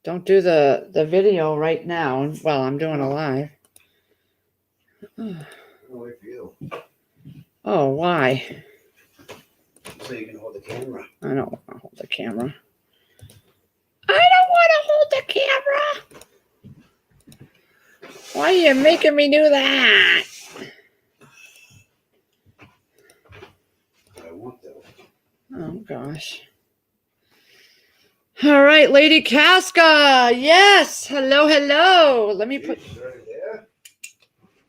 Don't do the video right now while I'm doing a live. I'll wait for you. Oh, why? So you can hold the camera. I don't want to hold the camera. I don't want to hold the camera. Why are you making me do that? I want to. Oh, gosh. All right, Lady Casca. Yes. Hello, hello. Let me put. She's right there.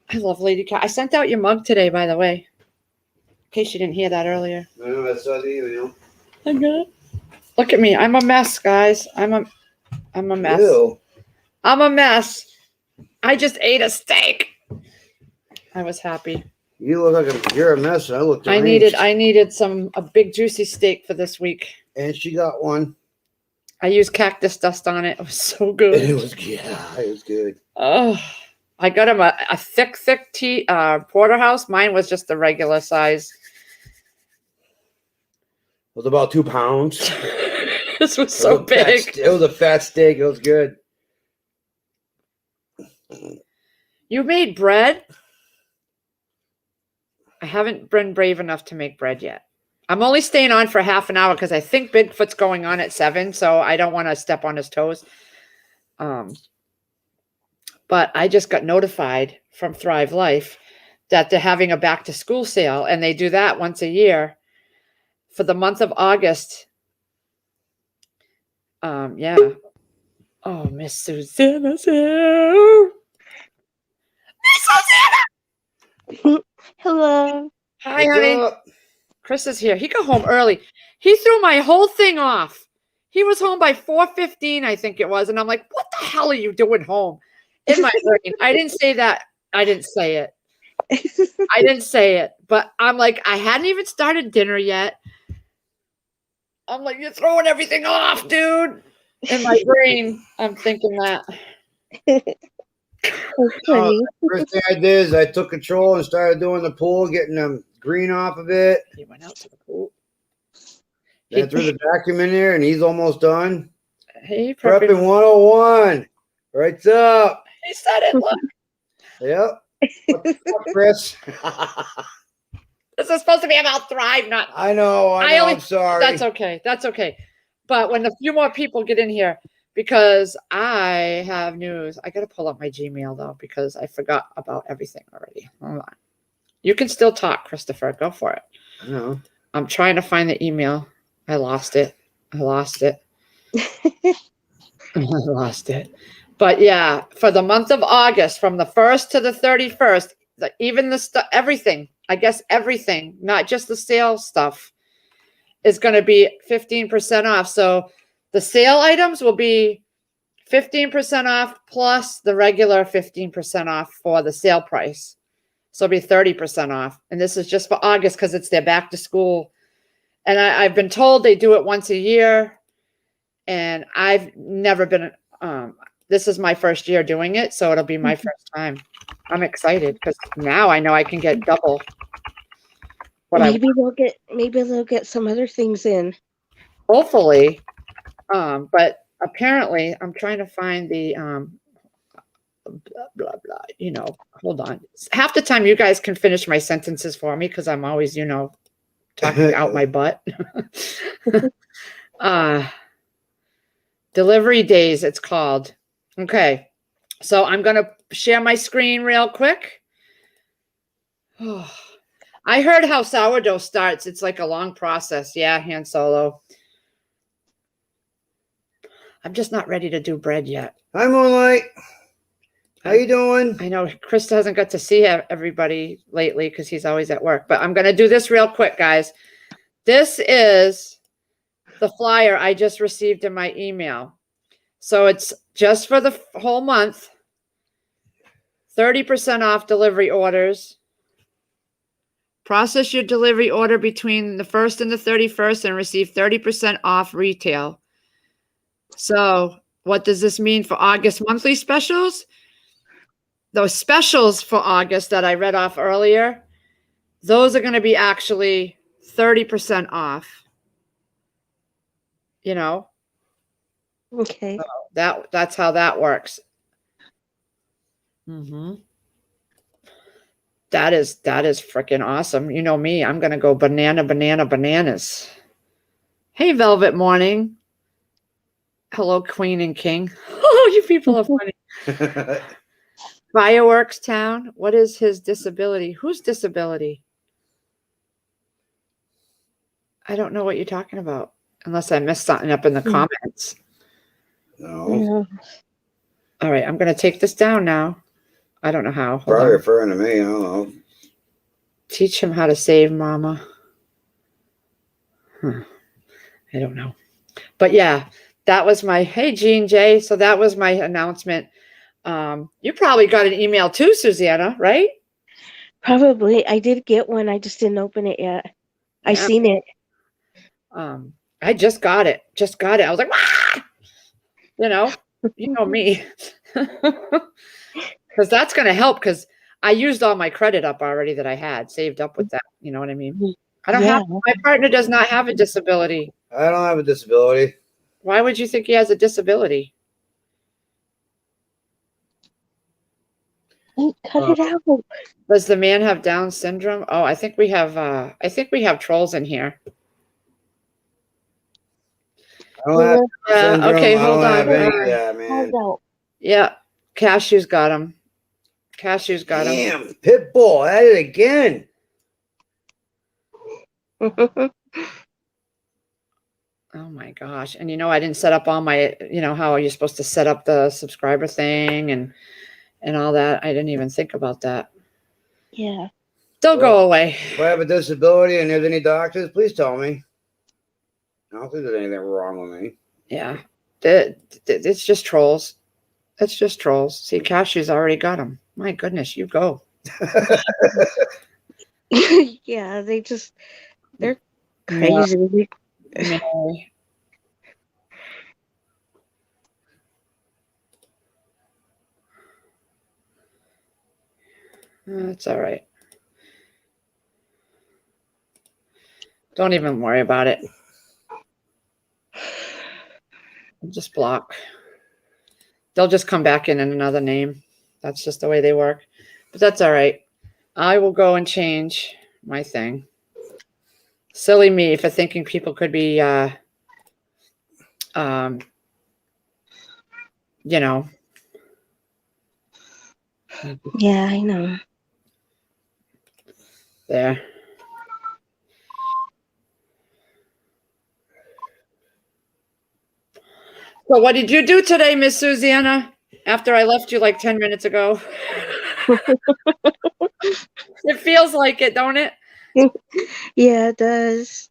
I love Lady Casca. I sent out your mug today, by the way. In case you didn't hear that earlier. No, I saw the email. I got it. Look at me. I'm a mess, guys. I'm a mess. Ew. I'm a mess. I just ate a steak. I was happy. You look like you're a mess. And I look I deranged. needed a big juicy steak for this week. And she got one. I used cactus dust on it. It was so good. It was good. Oh, I got him a thick tea porterhouse. Mine was just the regular size. It was about 2 pounds. This was so big. It was a fat steak. It was good. You made bread? I haven't been brave enough to make bread yet. I'm only staying on for half an hour because I think Bigfoot's going on at 7, so I don't want to step on his toes. But I just got notified from Thrive Life that they're having a back to school sale, and they do that once a year for the month of August. Yeah. Oh, Miss Susanna's here. Miss Susanna! Hello. Hi, What's honey. up? Chris is here. He got home early. He threw my whole thing off. He was home by 4:15, I think it was. And I'm like, what the hell are you doing home? In my brain. I didn't say that. I didn't say it. I didn't say it. But I'm like, I hadn't even started dinner yet. I'm like, you're throwing everything off, dude. In my brain, I'm thinking that. Funny. First thing I did is I took control and started doing the pool, getting the green off of it. He went out to the pool. Then threw the vacuum in there, and he's almost done. Hey, Prepping 101. Right up. He said it. Look. Yep. What's up, Chris? This is supposed to be about Thrive, not. I know. I'm sorry. That's okay. That's okay. But when a few more people get in here, because I have news. I got to pull up my Gmail, though, because I forgot about everything already. Hold on. You can still talk, Christopher. Go for it. I know. I'm trying to find the email. I lost it. I lost it. But yeah, for the month of August, from the 1st to the 31st, even the stuff, everything, I guess everything, not just the sale stuff, is going to be 15% off. So the sale items will be 15% off plus the regular 15% off for the sale price. So it'll be 30% off. And this is just for August because it's their back to school. And I've been told they do it once a year. And I've never been, this is my first year doing it. So it'll be my first time. I'm excited because now I know I can get double. Maybe they'll get some other things in. Hopefully. But apparently I'm trying to find the, blah, blah, blah, hold on. Half the time you guys can finish my sentences for me because I'm always, talking out my butt. Delivery days, it's called. Okay. So I'm going to share my screen real quick. I heard how sourdough starts. It's like a long process. Yeah, Han Solo. I'm just not ready to do bread yet. Hi, Moonlight. How you doing? I know Chris hasn't got to see everybody lately because he's always at work. But I'm going to do this real quick, guys. This is the flyer I just received in my email. So it's just for the whole month. 30% off delivery orders. Process your delivery order between the 1st and the 31st and receive 30% off retail. So what does this mean for August monthly specials? Those specials for August that I read off earlier, those are going to be actually 30% off. Okay. That's how that works. That is freaking awesome. You know me, I'm gonna go bananas. Hey, Velvet Morning. Hello, Queen and King. Oh, you people are funny. Fireworks Town. What is his disability? Whose disability? I don't know what you're talking about, unless I missed something up in the comments. No. All right, I'm going to take this down now. I don't know how. Hold Probably on. referring to me. I don't know. Teach him how to save Mama. I don't know. But yeah, that was my, hey, Jean J. So that was my announcement. You probably got an email too, Susanna, right? Probably. I did get one. I just didn't open it yet. I seen it. I just got it. I was like, "Wah!" You know me. Because that's going to help, because I used all my credit up already that I had saved up with that. You know what I mean? I don't have, my partner does not have a disability. I don't have a disability. Why would you think he has a disability? Cut it out. Does the man have Down syndrome? Oh, I think we have trolls in here. I don't have syndrome. Okay, hold I don't on. have any of that, man. Hold out. Yeah, Cashew's got him. Damn, Pitbull at it again. Oh my gosh. And I didn't set up all my, how are you supposed to set up the subscriber thing and all that. I didn't even think about that. Yeah. They'll go away. If I have a disability and there's any doctors, please tell me. I don't think there's anything wrong with me. Yeah. It's just trolls. It's just trolls. See, Cashew's already got them. My goodness, you go. Yeah, they're crazy. Yeah. That's all right. Don't even worry about it. Just block. They'll just come back in another name. That's just the way they work. But that's all right. I will go and change my thing. Silly me for thinking people could be, Yeah, I know. There. So what did you do today, Miss Susanna? After I left you like 10 minutes ago. It feels like it, don't it? Yeah, it does.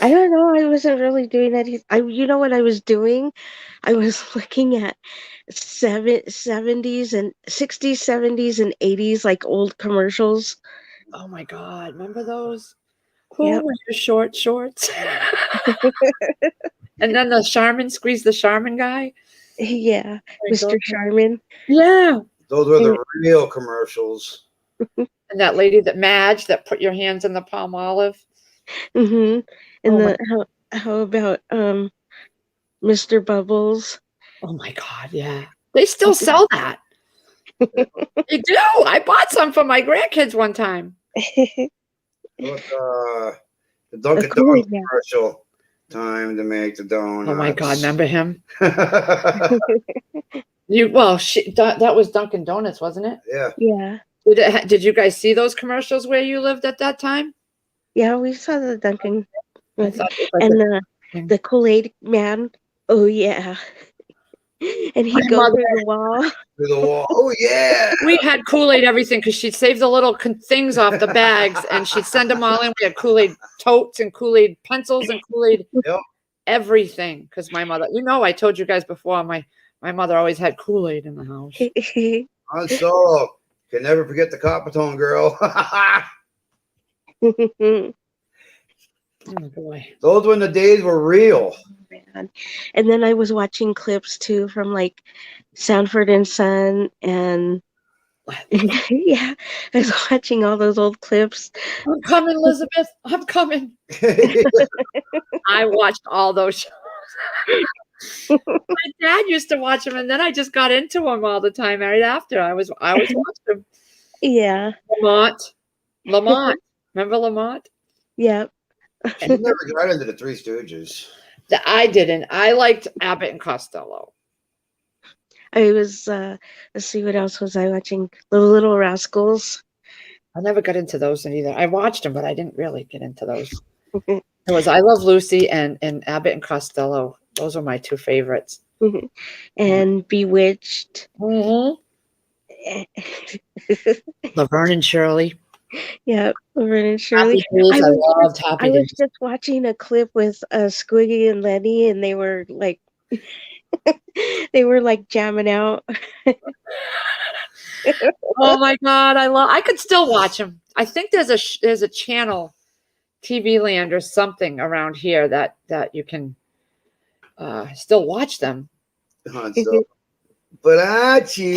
I don't know. I wasn't really doing that. You know what I was doing? I was looking at 70s and 60s, 70s, and 80s, like old commercials. Oh my God. Remember those? Yep. Who were your short shorts? And then the Charmin, squeeze the Charmin guy. Yeah, Mr. Charmin. Yeah. Those were the real commercials. And that lady Madge that put your hands in the palm olive. Mm-hmm. And how about Mr. Bubbles? Oh my God, yeah. They still sell that. They do. I bought some for my grandkids one time. The Dunkin' Donuts commercial. Time to make the donuts. Oh my God, remember him? That was Dunkin' Donuts, wasn't it? Yeah. Yeah. Did you guys see those commercials where you lived at that time? Yeah, we saw the Dunkin'. I thought it was And the Kool-Aid man. Oh yeah. And he'd go through the wall. Through the wall. Oh yeah. We had Kool-Aid everything because she'd save the little things off the bags and she'd send them all in. We had Kool-Aid totes and Kool-Aid pencils and Kool-Aid everything. Because my mother, I told you guys before, my mother always had Kool-Aid in the house. Han Solo. Can never forget the Coppertone girl. Oh boy. Those when the days were real. Man. And then I was watching clips too from like Sanford and Son and yeah, I was watching all those old clips. I'm coming, Elizabeth. I'm coming. I watched all those shows. My dad used to watch them, and then I just got into them all the time right after. I always watched them. Yeah. Lamont. Remember Lamont? Yep. I never got into the Three Stooges. I didn't. I liked Abbott and Costello. I was let's see, what else was I watching? Little Rascals. I never got into those either. I watched them, but I didn't really get into those. It was I Love Lucy and Abbott and Costello. Those are my two favorites. And Bewitched. Mm-hmm. Laverne and Shirley. Yeah, Laverne and Shirley. Happy Days. I loved Happy I was Days. just watching a clip with Squiggy and Lenny, and they were like jamming out. Oh my God, I could still watch them. I think there's a channel, TV Land or something around here that you can still watch them. But Archie.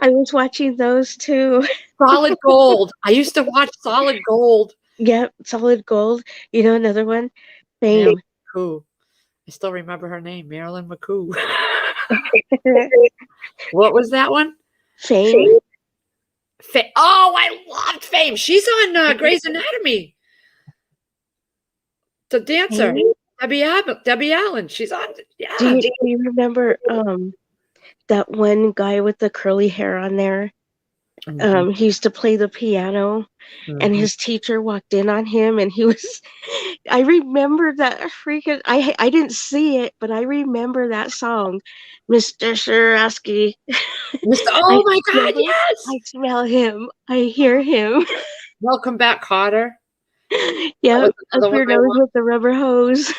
I was watching those too. Solid Gold. I used to watch Solid Gold. Yep, Solid Gold. You know another one? Fame. Marilyn McCoo. I still remember her name, Marilyn McCoo. What was that one? Fame. Oh, I loved Fame. She's on Grey's Anatomy. The dancer, Debbie Allen. She's on. Yeah. Do you remember that one guy with the curly hair on there? Mhm. He used to play the piano, and his teacher walked in on him, and he was. I remember that freaking. I didn't see it, but I remember that song, Mr. Shurowski. Oh my God! Yes. I smell him. I hear him. Welcome back, Cotter. Yeah, was up another your one I nose with the rubber hose.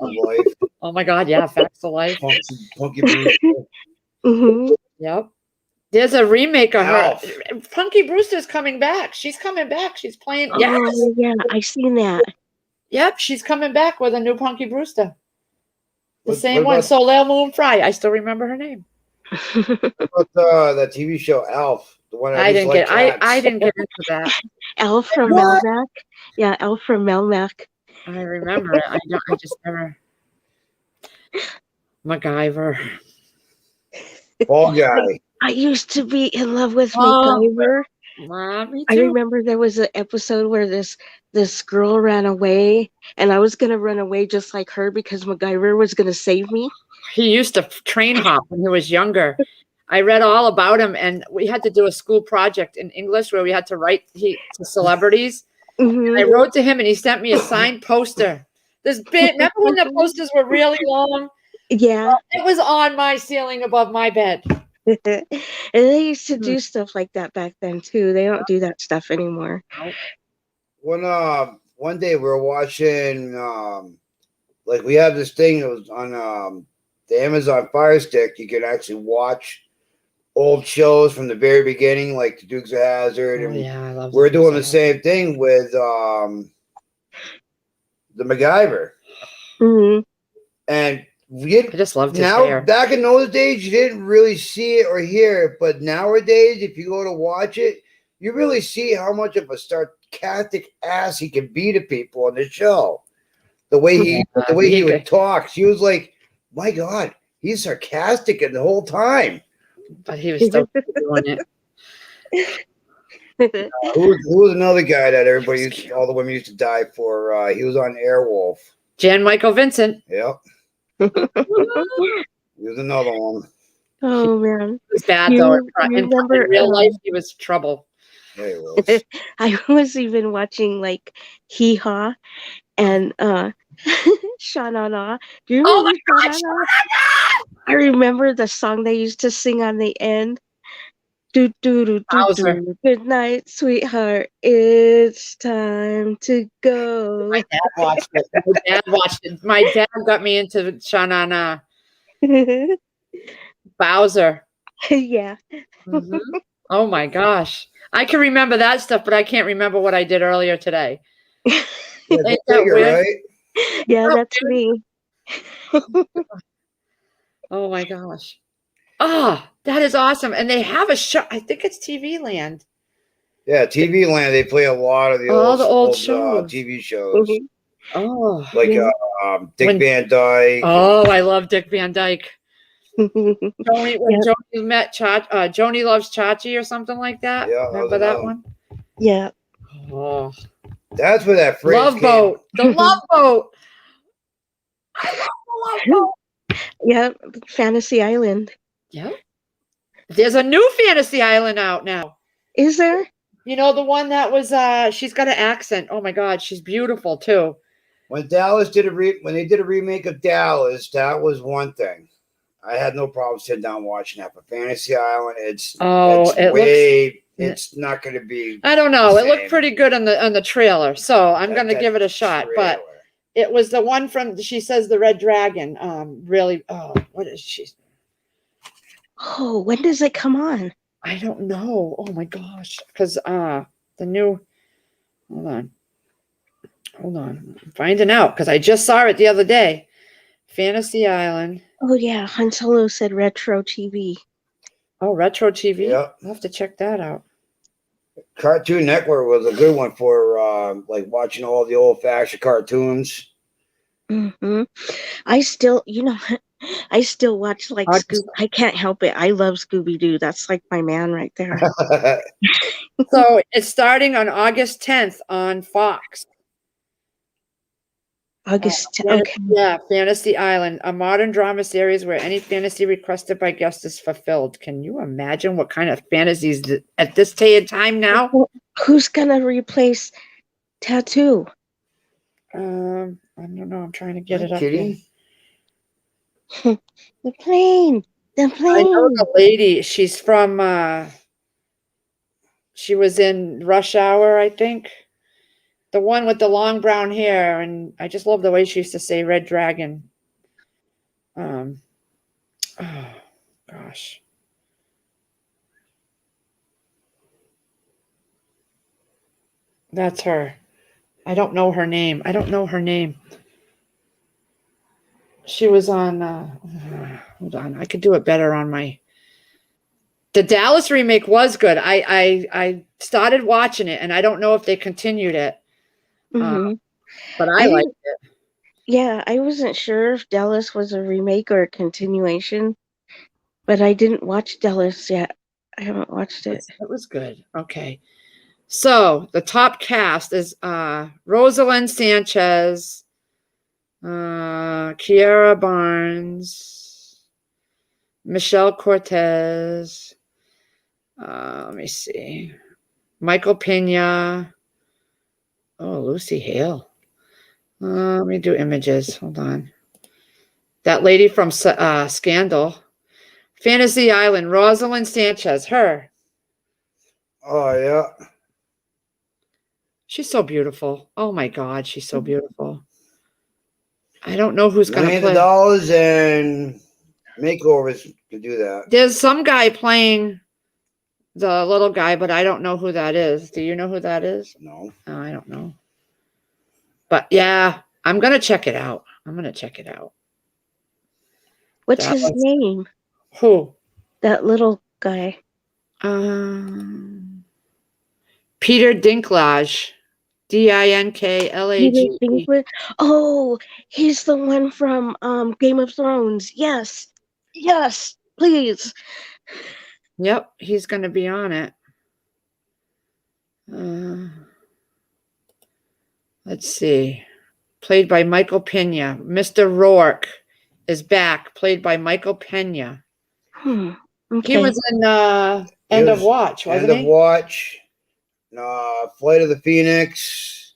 Life. Oh my God! Yeah, Facts of Life. Punky Brewster. Mm-hmm. Yep. There's a remake of Alf. her. Punky Brewster's coming back. She's coming back. She's playing. Yes. Oh, yeah, I seen that. Yep. She's coming back with a new Punky Brewster. The What- same what one. about- Soleil Moon Frye. I still remember her name. But that TV show Alf, the one I didn't get. I didn't get into that. Elf from What? Melmac. Yeah, Elf from Melmac. I remember it. I just never. MacGyver. Ball Guy. I used to be in love with Oh. MacGyver. Me I too. remember there was an episode where this girl ran away, and I was gonna run away just like her because MacGyver was gonna save me. He used to train hop when he was younger. I read all about him, and we had to do a school project in English where we had to write to celebrities. Mhm. I wrote to him, and he sent me a signed poster. This big. Remember when the posters were really long? Yeah, It was on my ceiling above my bed. and they used to do stuff like that back then too. They don't do that stuff anymore. One day we were watching like we have this thing that was on the Amazon Fire Stick. You can actually watch old shows from the very beginning, like the Dukes of Hazzard, Oh, and yeah, I love. we're doing the same thing with the MacGyver. Hmm. And I we just loved his now hair. back in those days you didn't really see it or hear it, but nowadays if you go to watch it, you really see how much of a sarcastic ass he can be to people on the show. The way he would talk. She was like, my God, he's sarcastic the whole time. But he was still doing it. Who was another guy that all the women used to die for? He was on Airwolf. Jan Michael Vincent. Yep. He was another one. Oh man, He was bad You though. remember, In real life, he was trouble. Yeah, he was. I was even watching like Hee Haw and Sha-Na-Na. Do you Oh remember my God, Sha-Na-Na? I remember the song they used to sing on the end. Do do do do Bowser. do. Good night, sweetheart. It's time to go. My dad watched it. My dad got me into Sha-Na-Na. Bowser. Yeah. Mhm. Oh my gosh. I can remember that stuff, but I can't remember what I did earlier today. Yeah, Ain't the that figure, weird? right? Yeah, Oh, that's me. Oh my gosh. Ah, that is awesome. And they have a show. I think it's TV Land. Yeah, TV Land. They play a lot of the All old, the old shows. TV shows, Mhm. Oh, like Yeah. Dick When- Van Dyke. oh, I love Dick Van Dyke. Joni, when Yep. Joni met Joni Loves Chachi or something like that. Yeah, that was Remember that another one? Yeah. Oh, That's where that phrase Love came. Boat. The Love Boat. I love the Love Boat. Yep. Fantasy Island. Yeah. There's a new Fantasy Island out now. Is there? You know, the one that was she's got an accent. Oh my God, she's beautiful too. When Dallas did when they did a remake of Dallas, that was one thing. I had no problem sitting down watching that. But Fantasy Island, it's not going to be. I don't know. It looked same. pretty good on the trailer, so I'm gonna that give it a shot. But trailer. it was the one from she says the Red Dragon. Really. Oh, what is she? Oh, when does it come on? I don't know. Oh my gosh, because the new. Hold on. I'm finding out because I just saw it the other day. Fantasy Island. Oh yeah, Han Solo said retro TV. Oh, retro TV. Yep. I'll have to check that out. Cartoon Network was a good one for like watching all the old fashioned cartoons. Hmm I still, I still watch like Scooby. I can't help it. I love Scooby Doo. That's like my man right there. So it's starting on August 10th on Fox. August. Okay. Yeah, Fantasy Island, a modern drama series where any fantasy requested by guests is fulfilled. Can you imagine what kind of fantasies at this day and time now? Who's gonna replace Tattoo? I don't know. I'm trying to get it up. Kidding? The plane. The I plane. know the lady. She's from. She was in Rush Hour, I think. The one with the long brown hair, and I just love the way she used to say Red Dragon. Oh gosh. That's her. I don't know her name. She was on hold on. I could do it better on my The Dallas remake was good. I started watching it and I don't know if they continued it. Mhm. But I liked it. Yeah, I wasn't sure if Dallas was a remake or a continuation, but I didn't watch Dallas yet. I haven't watched it. It was good. Okay. So the top cast is Rosalind Sanchez, Kiara Barnes, Michelle Cortez. Let me see. Michael Pena. Oh, Lucy Hale. Let me do images. Hold on. That lady from Scandal. Fantasy Island, Rosalind Sanchez. Her. Oh yeah. She's so beautiful. Oh my God, she's so beautiful. I don't know who's going to play. $1 million and makeovers to do that. There's some guy playing the little guy, but I don't know who that is. Do you know who that is? No. Oh, I don't know. But yeah, I'm going to check it out. What's his name? Who? That little guy. Peter Dinklage. Dinklage. Oh, he's the one from Game of Thrones. Yes. Yes, please. Yep, he's going to be on it. Let's see. Played by Michael Pena. Mr. Rourke is back, played by Michael Pena. Okay. He was in End of Watch, wasn't he? End of Watch. Flight of the Phoenix.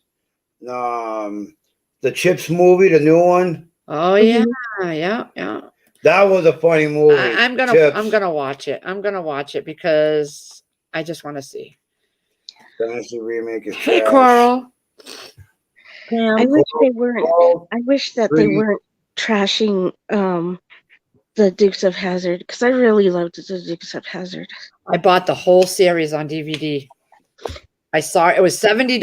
The Chips movie, the new one. Oh yeah, yeah. That was a funny movie. I'm gonna watch it. Because I just want to see. Fantasy remake is Hey, trash. Coral. I wish they weren't. I wish that they weren't trashing the Dukes of Hazzard, because I really loved the Dukes of Hazzard. I bought the whole series on DVD. I saw it was $70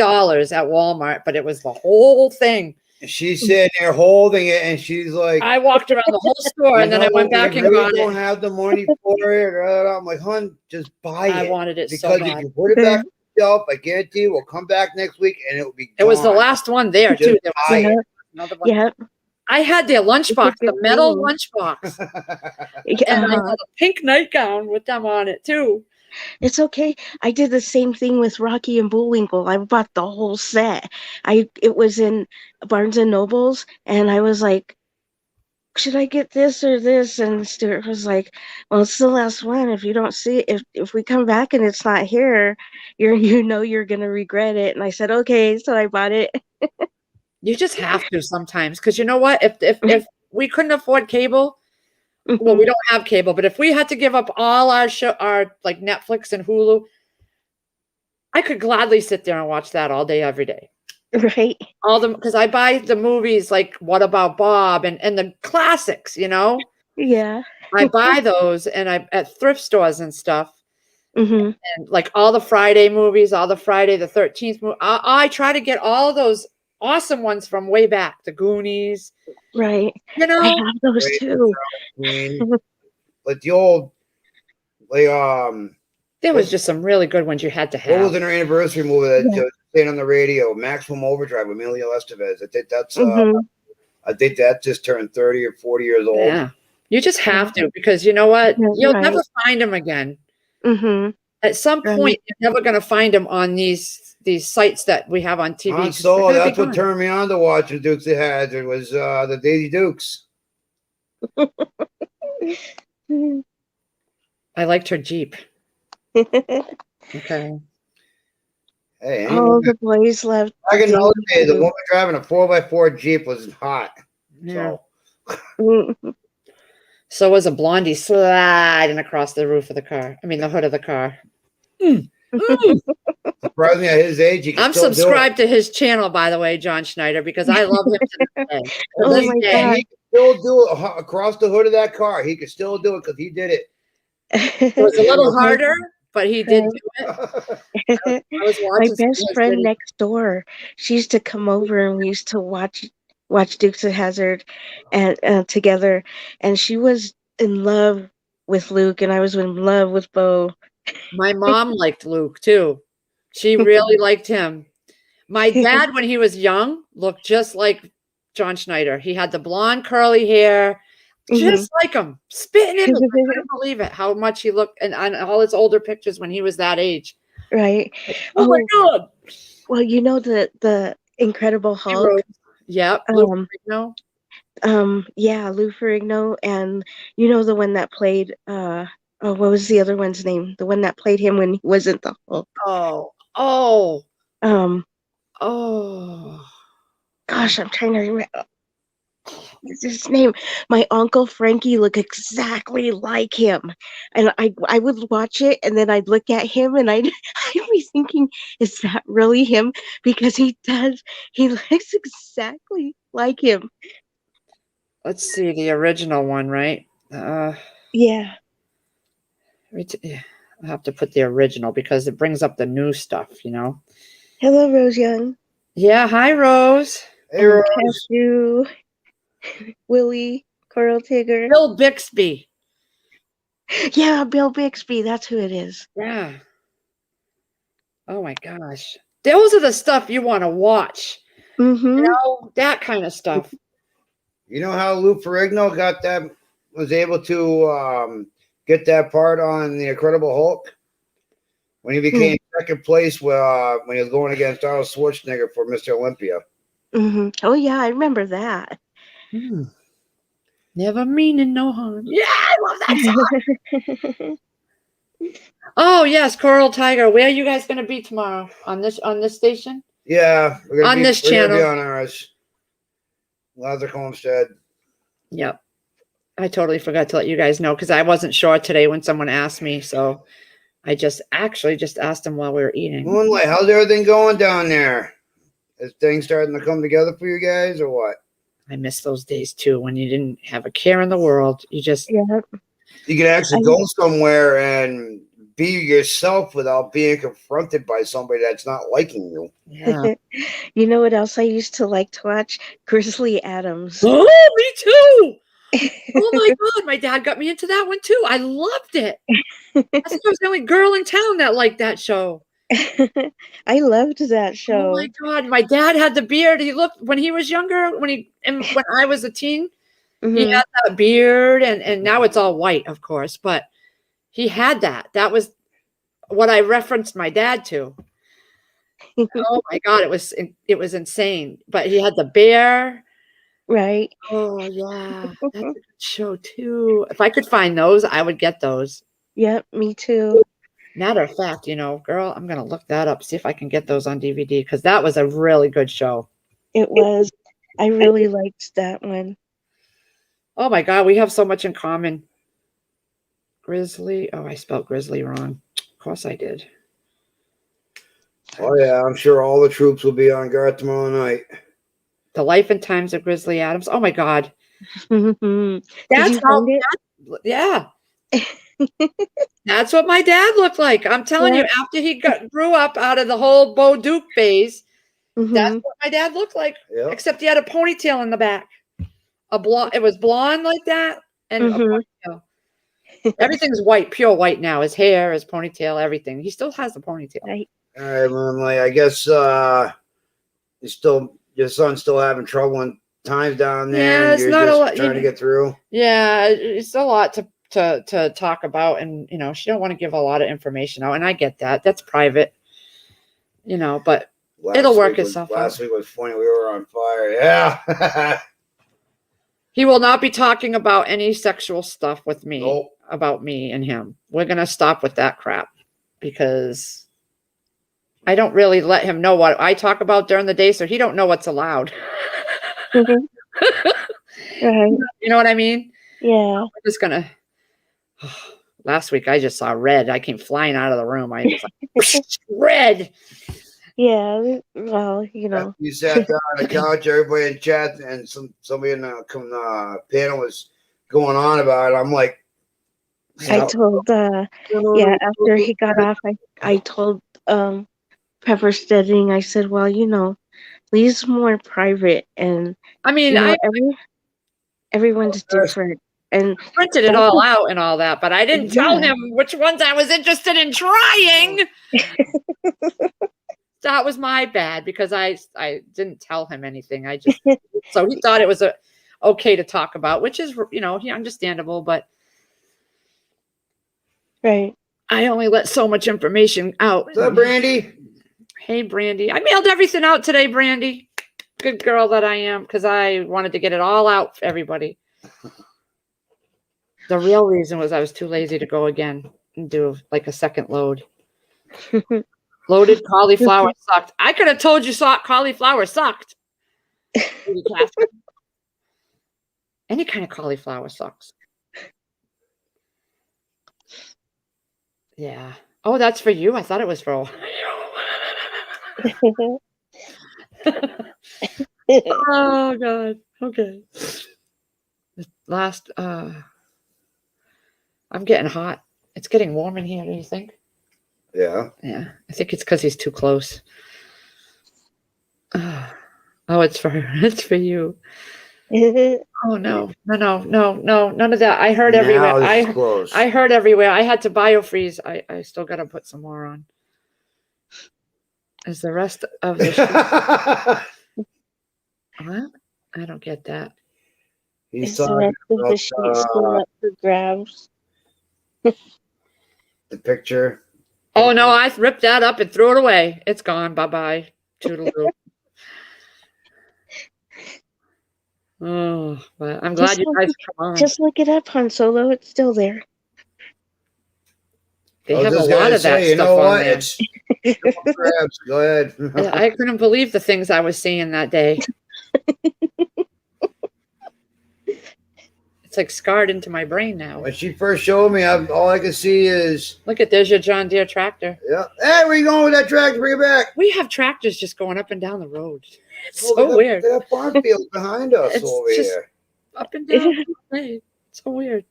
at Walmart, but it was the whole thing. She's sitting there holding it, and she's like, I walked around the whole store, and then I went back and got don't it. have the money for it. I'm like, hon, just buy it. I wanted it so because bad. if you put it back shelf. I guarantee you, we'll come back next week and it will be. It was the gone. last one there Just too. There was buy it. another one. Yeah. I had their lunchbox, the good metal thing. lunchbox, and I had a pink nightgown with them on it too. It's okay. I did the same thing with Rocky and Bullwinkle. I bought the whole set. It was in Barnes and Nobles, and I was like, should I get this or this? And Stuart was like, well, it's the last one. If you don't see it, if we come back and it's not here, you're gonna regret it. And I said, okay, so I bought it. You just have to sometimes, because you know what? If we couldn't afford cable, well, we don't have cable, but if we had to give up all our like Netflix and Hulu, I could gladly sit there and watch that all day, every day. Right. Because I buy the movies like What About Bob and the classics, you know? Yeah. I buy those and I at thrift stores and stuff. Mm-hmm. And like all the Friday movies, all the Friday the 13th movie. I try to get all of those awesome ones from way back, the Goonies. Right. You know? I have those too. Like the old, like There was just some really good ones you had to what was have. in our anniversary movie that was playing on the radio? Maximum Overdrive with Emilio Estevez. I think that's I think that just turned 30 or 40 years old. Yeah. You just have to, because you know what? Yeah, You'll right. never find them again. Mm-hmm. At some Right. point, you're never going to find them on these sites that we have on TV. Han Solo, that's what turned me on to watching Dukes of Hazzard was the Daisy Dukes. I liked her Jeep. Okay. Hey, Oh, the boys left. back in those days, the woman driving a 4x4 Jeep was hot. Yeah. So So was a blondie sliding across the roof of the car. I mean, the hood of the car. surprised me at his age. He can I'm still do it. subscribed to his channel, by the way, John Schneider, because I love him to this day. To Oh this my day. God. He can still do it across the hood of that car. He can still do it because he did it. It was a little harder, but he did do it. I was My watching some of best his friend videos. next door, she used to come over and we used to watch Dukes of Hazzard and together, and she was in love with Luke and I was in love with Bo. My mom liked Luke too. She really liked him. My dad, when he was young, looked just like John Schneider. He had the blonde curly hair, just like him, spitting in. I couldn't believe it, how much he looked, and on all his older pictures when he was that age. Right. Oh my God. Well, you know the Incredible Hulk. Yep. Luke Ferrigno. Yeah, Lou Ferrigno, and you know the one that played what was the other one's name? The one that played him when he wasn't the Hulk. Oh. Gosh, I'm trying to remember his name. My Uncle Frankie looked exactly like him, and I would watch it, and then I'd look at him, and I'd be thinking, is that really him? Because he does. He looks exactly like him. Let's see the original one, right? Yeah. I have to put the original because it brings up the new stuff, you know. Hello, Rose Young. Yeah, hi, Rose. Hey, Rose. Cashew, Willie, Coral Tigger. Bill Bixby. Yeah, Bill Bixby. That's who it is. Yeah. Oh my gosh. Those are the stuff you want to watch. Mm-hmm. You know, that kind of stuff. You know how Lou Ferrigno was able to get that part on the Incredible Hulk when he became second place when he was going against Arnold Schwarzenegger for Mr. Olympia. Mm-hmm. Oh yeah, I remember that. Never meaning no harm. Yeah, I love that song. Oh yes, Coral Tiger. Where are you guys going to be tomorrow? On this station? Yeah, we're gonna this we're gonna channel. be on ours. Lazar Homestead. Yep. I totally forgot to let you guys know because I wasn't sure today when someone asked me. So I just asked them while we were eating. Moonlight, how's everything going down there? Is things starting to come together for you guys or what? I miss those days too when you didn't have a care in the world. You just Yeah. You can actually go somewhere and be yourself without being confronted by somebody that's not liking you. yeah. You know what else I used to like to watch? Grizzly Adams. Oh, me too. Oh my God, my dad got me into that one too. I loved it. I think I was the only girl in town that liked that show. I loved that Oh show. my God. My dad had the beard. He looked when he was younger, when I was a teen, he Mhm. had that beard and now it's all white, of course, but he had that. That was what I referenced my dad to. Oh my God, it was insane. But he had the bear. Right. Oh yeah, that's a good show too. If I could find those, I would get those. Yep, me too. Matter of fact, girl, I'm gonna look that up, see if I can get those on DVD because that was a really good show. It was. I really liked that one. Oh my God, we have so much in common. Grizzly. Oh, I spelled Grizzly wrong. Of course I did. Oh yeah, I'm sure all the troops will be on guard tomorrow night. The Life and Times of Grizzly Adams. Oh my God. Did That's you how, find it? yeah. That's what my dad looked like. I'm telling you, after he grew up out of the whole Bo Duke phase, that's Mhm. what my dad looked like. Yep. Except he had a ponytail in the back. It was blonde like that, and a Mhm. ponytail. Everything's white, pure white now. His hair, his ponytail, everything. He still has the ponytail. Right. All right, Moonlight. I guess your son's still having trouble in times down there. Yeah, and it's you're not a just lot. trying to get through. Yeah, it's a lot to talk about, and she don't want to give a lot of information out, and I get that. That's private, but it'll work itself out. Last week was funny. We were on fire. Yeah. He will not be talking about any sexual stuff with me, Nope. about me and him. We're gonna stop with that crap because I don't really let him know what I talk about during the day, so he don't know what's allowed. Mhm. Right. You know what I mean? Yeah. We're just gonna. Last week I just saw red. I came flying out of the room. I just like red. Yeah. Well, You sat down on the couch, everybody in chat, and somebody in the panel was going on about it. I'm like, I told after he got off, I told Pepper Stedding, I said, well, Lee's more private, and I mean, I everyone's different, and printed it all out and all that, but I didn't tell him which ones I was interested in trying. That was my bad because I didn't tell him anything. So he thought it was okay to talk about, which is understandable, but right. I only let so much information out. What's up, Brandy? Hey, Brandy. I mailed everything out today, Brandy. Good girl that I am, because I wanted to get it all out for everybody. The real reason was I was too lazy to go again and do like a second load. Loaded cauliflower sucked. I could have told you cauliflower sucked. Any kind of cauliflower sucks. Yeah. Oh, that's for you? I thought it was for Oh God. Okay. Last I'm getting hot. It's getting warm in here, do you think? Yeah. Yeah. I think it's because he's too close. Oh, it's for you. Oh no. None of that. I heard everywhere. I heard everywhere. I had to biofreeze. I still gotta put some more on. Is the rest of the sheet? What? I don't get that. He's the rest of the sheet still up for grabs. The picture. Oh no, I ripped that up and threw it away. It's gone. Bye-bye. Toodaloo. Oh, but I'm glad you guys come on. Just look it up, Han Solo. It's still there. They have a lot of that stuff on there. Grabs. Go ahead. I couldn't believe the things I was seeing that day. It's like scarred into my brain now. When she first showed me, all I could see is... Look at, there's your John Deere tractor. Yeah. Hey, where you going with that tractor? Bring it back. We have tractors just going up and down the road. It's so weird. That farm field behind us over here. Up and down. It's so weird.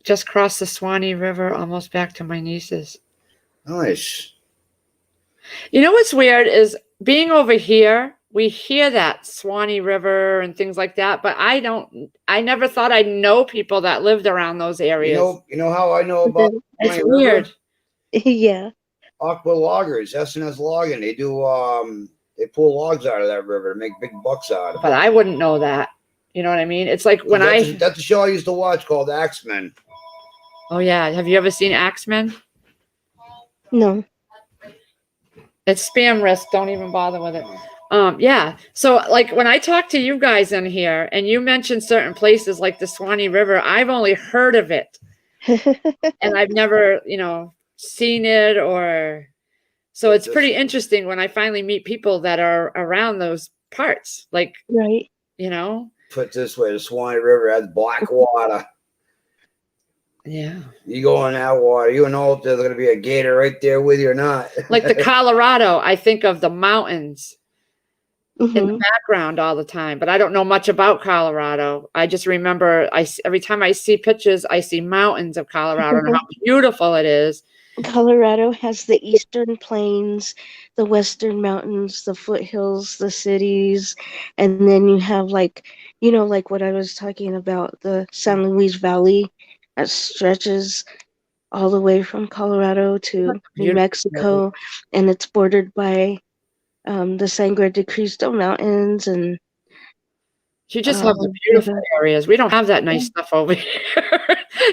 Just crossed the Swanee River, almost back to my niece's. Nice. You know what's weird is being over here, we hear that Swanee River and things like that, but I never thought I'd know people that lived around those areas. You know how I know about It's weird. Yeah. Aqua Loggers, S&S Logging. They do they pull logs out of that river to make big bucks out of it. But I wouldn't know that. You know what I mean? It's like when That's a show I used to watch called Axemen. Oh yeah, have you ever seen Axemen? No. It's spam risk. Don't even bother with it. Yeah. So like when I talk to you guys in here and you mention certain places like the Swanee River, I've only heard of it and I've never, seen it or so it's pretty interesting when I finally meet people that are around those parts. Like, Right. Put it this way, the Swanee River has black water. Yeah. You go in that water, you don't know if there's going to be a gator right there with you or not. Like the Colorado, I think of the mountains in the Mhm. background all the time, but I don't know much about Colorado. I just remember every time I see pictures, I see mountains of Colorado and how beautiful it is. Colorado has the eastern plains, the western mountains, the foothills, the cities, and then you have like what I was talking about, the San Luis Valley that stretches all the way from Colorado to New Beautiful. Mexico, and it's bordered by the Sangre de Cristo Mountains, and You just have the beautiful areas. We don't have that nice stuff over here.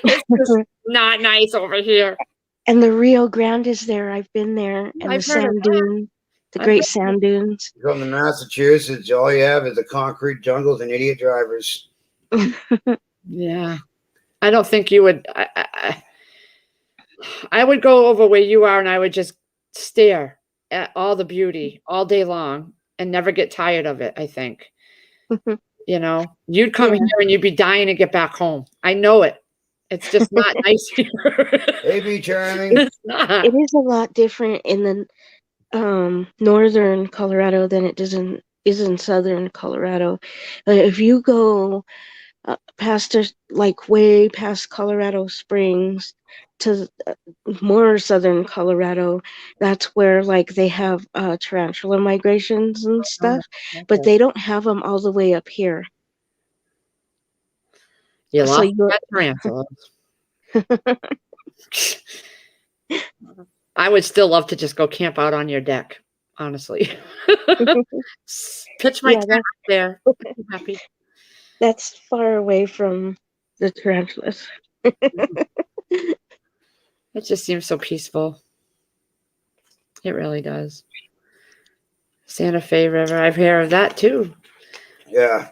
It's just not nice over here. and the Rio Grande is there. I've been there, and I've the heard of sand that. dune, the Great Sand Dunes. You come to Massachusetts, all you have is the concrete jungles and idiot drivers. Yeah. I don't think you would. I would go over where you are and I would just stare at all the beauty all day long and never get tired of it, I think. You'd come here and you'd be dying to get back home. I know it. It's just not nice here. Maybe charming. It's not. It is a lot different in the northern Colorado than it is in southern Colorado. If you go past way past Colorado Springs to more southern Colorado, that's where like they have tarantula migrations and stuff, but they don't have them all the way up here. You So lost that tarantula. I would still love to just go camp out on your deck, honestly. Pitch my tent up there. I'm happy. That's far away from the tarantulas. It just seems so peaceful. It really does. Santa Fe River, I've heard of that too. Yeah.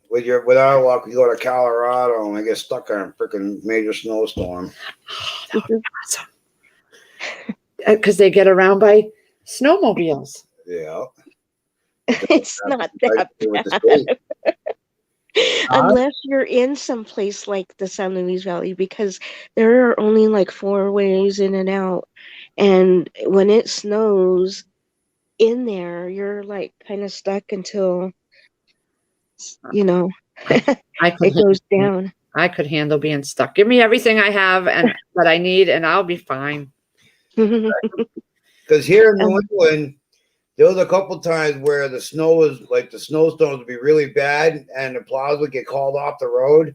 With our luck, we go to Colorado and we get stuck on a freaking major snowstorm. Oh, that would be awesome. Because they get around by snowmobiles. Yeah. It's not that bad. Unless you're in some place like the San Luis Valley, because there are only like 4 ways in and out. And when it snows in there, you're like kind of stuck until, it goes down. I could handle being stuck. Give me everything I have and that I need, and I'll be fine. Because here in New England, there was a couple times where the snowstorms would be really bad and the plows would get called off the road.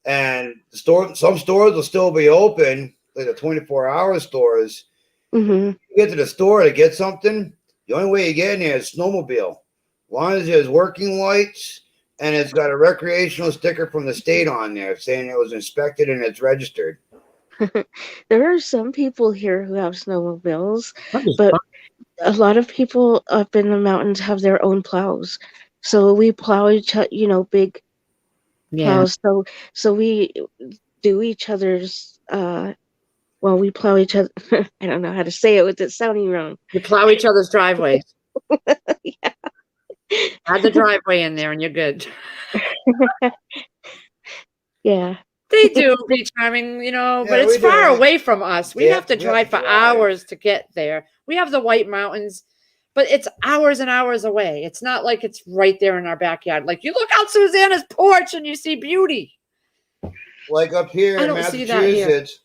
And some stores will still be open, like the 24-hour stores. Mm-hmm. You get to the store to get something, the only way you get in there is snowmobile. As long as there's working lights and it's got a recreational sticker from the state on there saying it was inspected and it's registered. There are some people here who have snowmobiles, but a lot of people up in the mountains have their own plows. So we plow each other, big plows. So we do each other's, we plow each other. I don't know how to say it with it sounding wrong. You plow each other's driveways. Yeah. Add the driveway in there and you're good. Yeah. They do be charming, but it's far away from us. We have to drive for hours to get there. We have the White Mountains, but it's hours and hours away. It's not like it's right there in our backyard. Like you look out Susanna's porch and you see beauty. Like up here I in don't see that here. Massachusetts,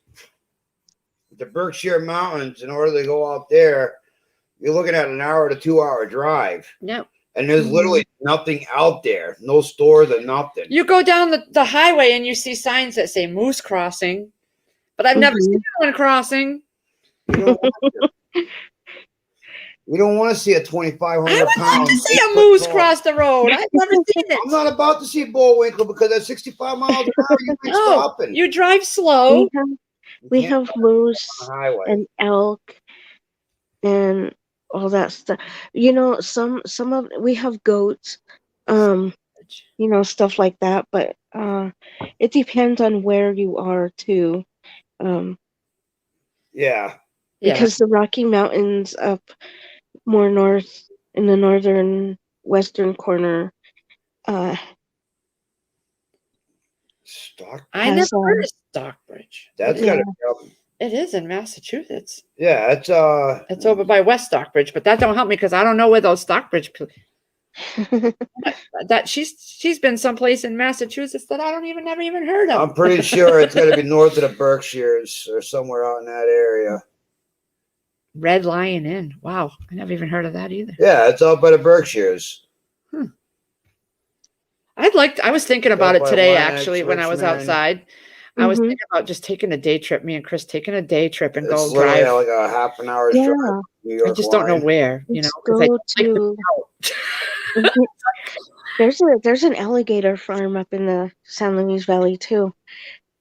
the Berkshire Mountains, in order to go out there, you're looking at an hour to 2 hour drive. Yep. And there's literally nothing out there. No stores or nothing. You go down the highway and you see signs that say Moose Crossing, but I've never seen one crossing. You don't want to. You don't want to see a 2,500 I would pound. love to see a 8 foot moose tall- cross the road. I've never seen I'm it. not about to see Bullwinkle because at 65 miles an hour, you ain't No, stopping. you drive slow. We have You we can't have stop moose on the highway. and elk and all that stuff. You know, some of we have goats, you know, stuff like that. But it depends on where you are too, Yeah. Yeah, because the Rocky Mountains up more north in the northern western corner, Stock. I never has, heard of Stockbridge. That's Yeah. gotta be. It is in Massachusetts. Yeah, it's It's over by West Stockbridge, but that don't help me because I don't know where those Stockbridge. That she's been someplace in Massachusetts that I don't even never even heard of. I'm pretty sure it's gotta be north of the Berkshires or somewhere out in that area. Red Lion Inn. Wow, I never even heard of that either. Yeah, it's out by the Berkshires. I was thinking about Out it by today Lennox, actually when I was Richmond. outside. I was Mhm. thinking about just taking a day trip, me and Chris taking a day trip and go It's literally drive. like a half an hour's Yeah, drive. New York I just don't know line. where, let's because I go don't like the to. Mhm. There's an alligator farm up in the San Luis Valley too.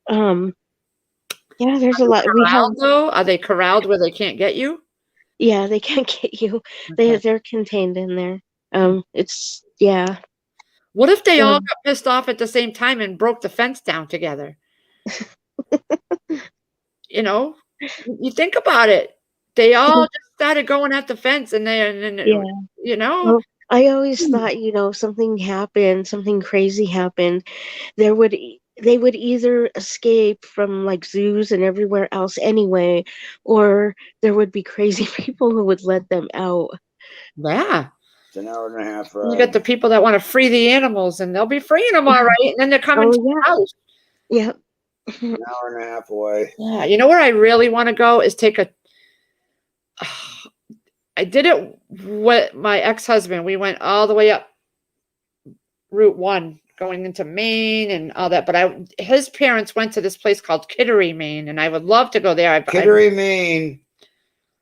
Yeah, there's a lot. We have corralled though. Are they corralled where they can't get you? Yeah, they can't get you. Okay. They're contained in there. It's yeah. What if they all Yeah. got pissed off at the same time and broke the fence down together? You know, you think about it. They all just started going at the fence, and Yeah. you know, Well, I always thought, you know, something happened, something crazy happened. They would either escape from like zoos and everywhere else anyway, or there would be crazy people who would let them out. yeah. It's an hour and a half You ride. got the people that want to free the animals, and they'll be freeing them all right, and then they're coming Oh to the house. yeah. An hour and a half away. Yeah, you know where I really want to go is take a. I did it with my ex-husband. We went all the way up Route 1, going into Maine and all that. But his parents went to this place called Kittery, Maine, and I would love to go there. Kittery, Maine.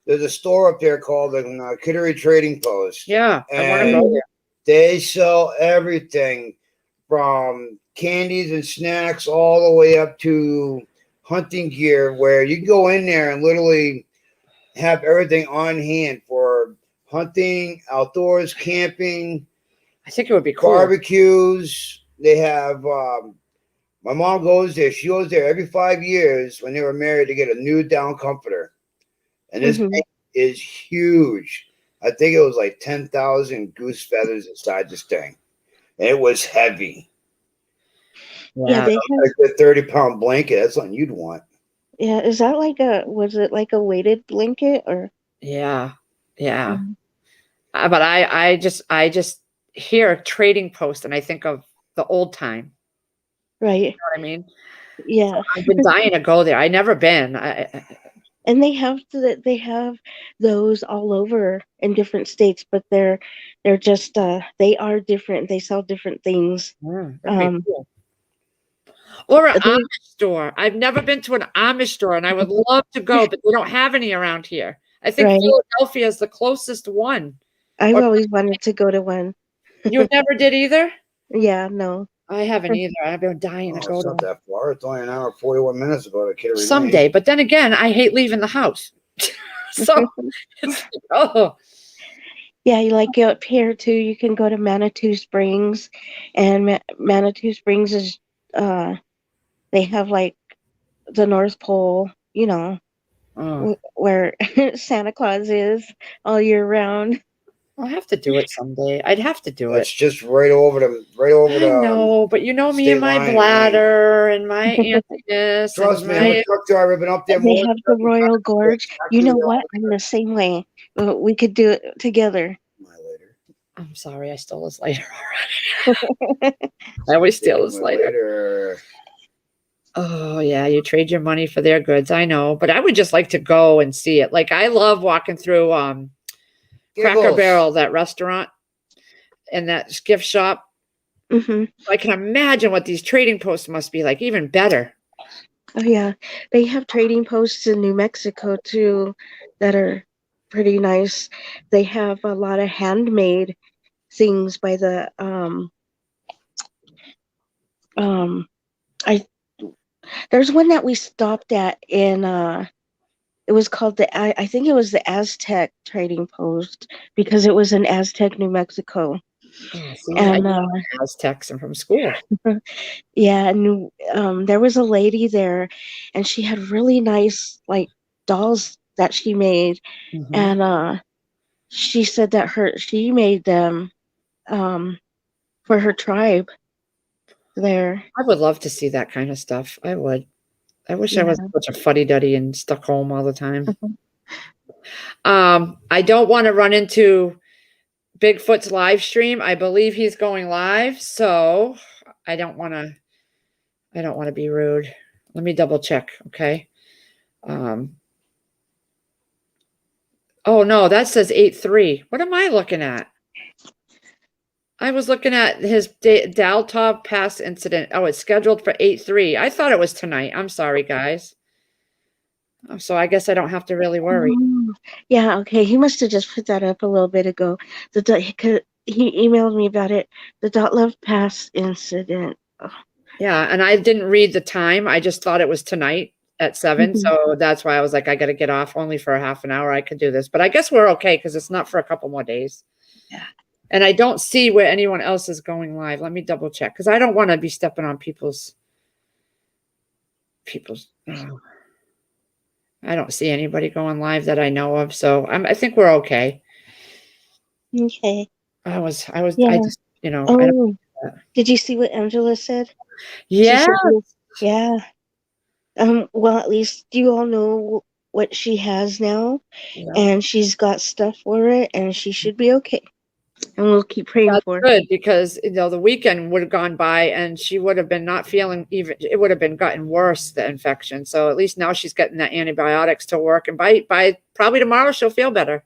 There's a store up there called the Kittery Trading Post. Yeah, I want to And go there. they sell everything from candies and snacks all the way up to hunting gear, where you can go in there and literally have everything on hand for hunting, outdoors, camping, I think it would be cool. barbecues. They have my mom goes there. She goes there every 5 years when they were married to get a new down comforter. And this Mhm. thing is huge. I think it was like 10,000 goose feathers inside this thing. And it was heavy. Yeah, they have, Like a 30-pound blanket. That's something you'd want. yeah, is that like was it like a weighted blanket or Yeah, yeah. Mhm. But I just hear a trading post and I think of the old time. Right. You know what I mean? Yeah. I've been dying to go there. I never been. And they have those all over in different states, but they're just they are different. They sell different things. That'd be cool. Or an Amish store. I've never been to an Amish store, and I would love to go, but they don't have any around here. I think Right. Philadelphia is the closest one. I've Or- always wanted to go to one. You never did either? Yeah, no. I haven't either. I've been dying Oh, to go it's to not that far. It's only an hour and 41 minutes to go to Kittery. Maine. someday. But then again, I hate leaving the house. So, it's like, oh, Yeah, you like up here too. You can go to Manitou Springs, and Manitou Springs is they have like the North Pole, you know, oh. where Santa Claus is all year round. I'll have to do it someday. I'd have to do It's it. just right over I the. know, but you know me state and my line, man. bladder and my antsiness. Trust and me, I'm my- a truck driver. Been up there They more. have the Royal Gorge. You know what? I'm the same way. We could do it together. Later. I'm sorry, I stole his lighter already. I always steal his lighter. Later. Oh yeah, you trade your money for their goods. I know, but I would just like to go and see it. Like I love walking through Cracker Giggles. Barrel, that restaurant, and that gift shop. Hmm. I can imagine what these trading posts must be like, even better. Oh yeah, they have trading posts in New Mexico too that are pretty nice. They have a lot of handmade things by the um I there's one that we stopped at in it was called I think it was the Aztec Trading Post because it was in Aztec, New Mexico. Oh, see, I And know Aztecs and from school. yeah, and there was a lady there, and she had really nice like dolls that she made, Mhm. and she said that she made them um for her tribe there. I would love to see that kind of stuff. I would. I wish I Yeah. was such a fuddy-duddy and stuck home all the time. I don't want to run into Bigfoot's live stream. I believe he's going live, so I don't want to. I don't want to be rude. Let me double check. Okay. Um, oh no, that says 8-3. What am I looking at? I was looking at his Daltov Pass incident. Oh, it's scheduled for 8-3. I thought it was tonight. I'm sorry, guys. Oh, so I guess I don't have to really worry. Oh, yeah, okay. He must have just put that up a little bit ago. He emailed me about it. The Love Pass incident. Oh. Yeah, and I didn't read the time. I just thought it was tonight at 7. Mhm. So that's why I was like, I got to get off only for a half an hour. I could do this, but I guess we're okay because it's not for a couple more days. Yeah. And I don't see where anyone else is going live. Let me double check because I don't want to be stepping on people's. Oh, I don't see anybody going live that I know of, so I think we're okay. Okay. I Yeah. just, I don't. Oh, did you see what Angela said? Yeah. Yeah. Well, at least you all know what she has now, Yeah. and she's got stuff for it, and she should be okay. And we'll keep praying That's for her. good because the weekend would have gone by and she would have been not feeling even. It would have been gotten worse, the infection. So at least now she's getting the antibiotics to work, and by probably tomorrow she'll feel better.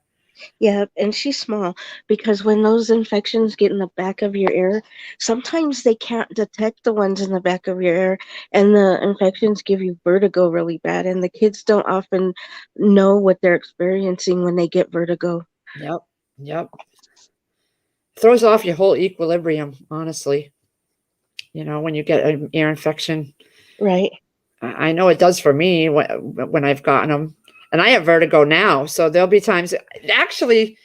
Yeah, and she's small because when those infections get in the back of your ear, sometimes they can't detect the ones in the back of your ear, and the infections give you vertigo really bad. And the kids don't often know what they're experiencing when they get vertigo. Yep. Throws off your whole equilibrium, honestly. When you get an ear infection. Right. I know it does for me when I've gotten them. And I have vertigo now. So there'll be times, actually,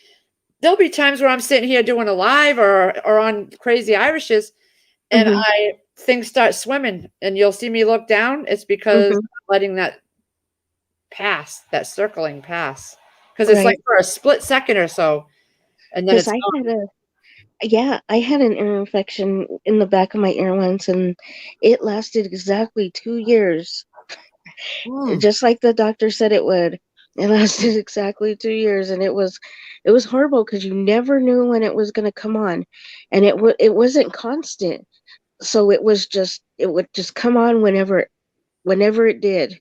there'll be times where I'm sitting here doing a live or on Crazy Irishes and things start swimming and you'll see me look down. It's because I'm letting that pass, that circling pass. Because it's like for a split second or so. And then it's I had an ear infection in the back of my ear once, and it lasted exactly 2 years. Just like the doctor said it would. It lasted exactly 2 years, and it was horrible because you never knew when it was going to come on, and it wasn't constant. So it would just come on whenever it did.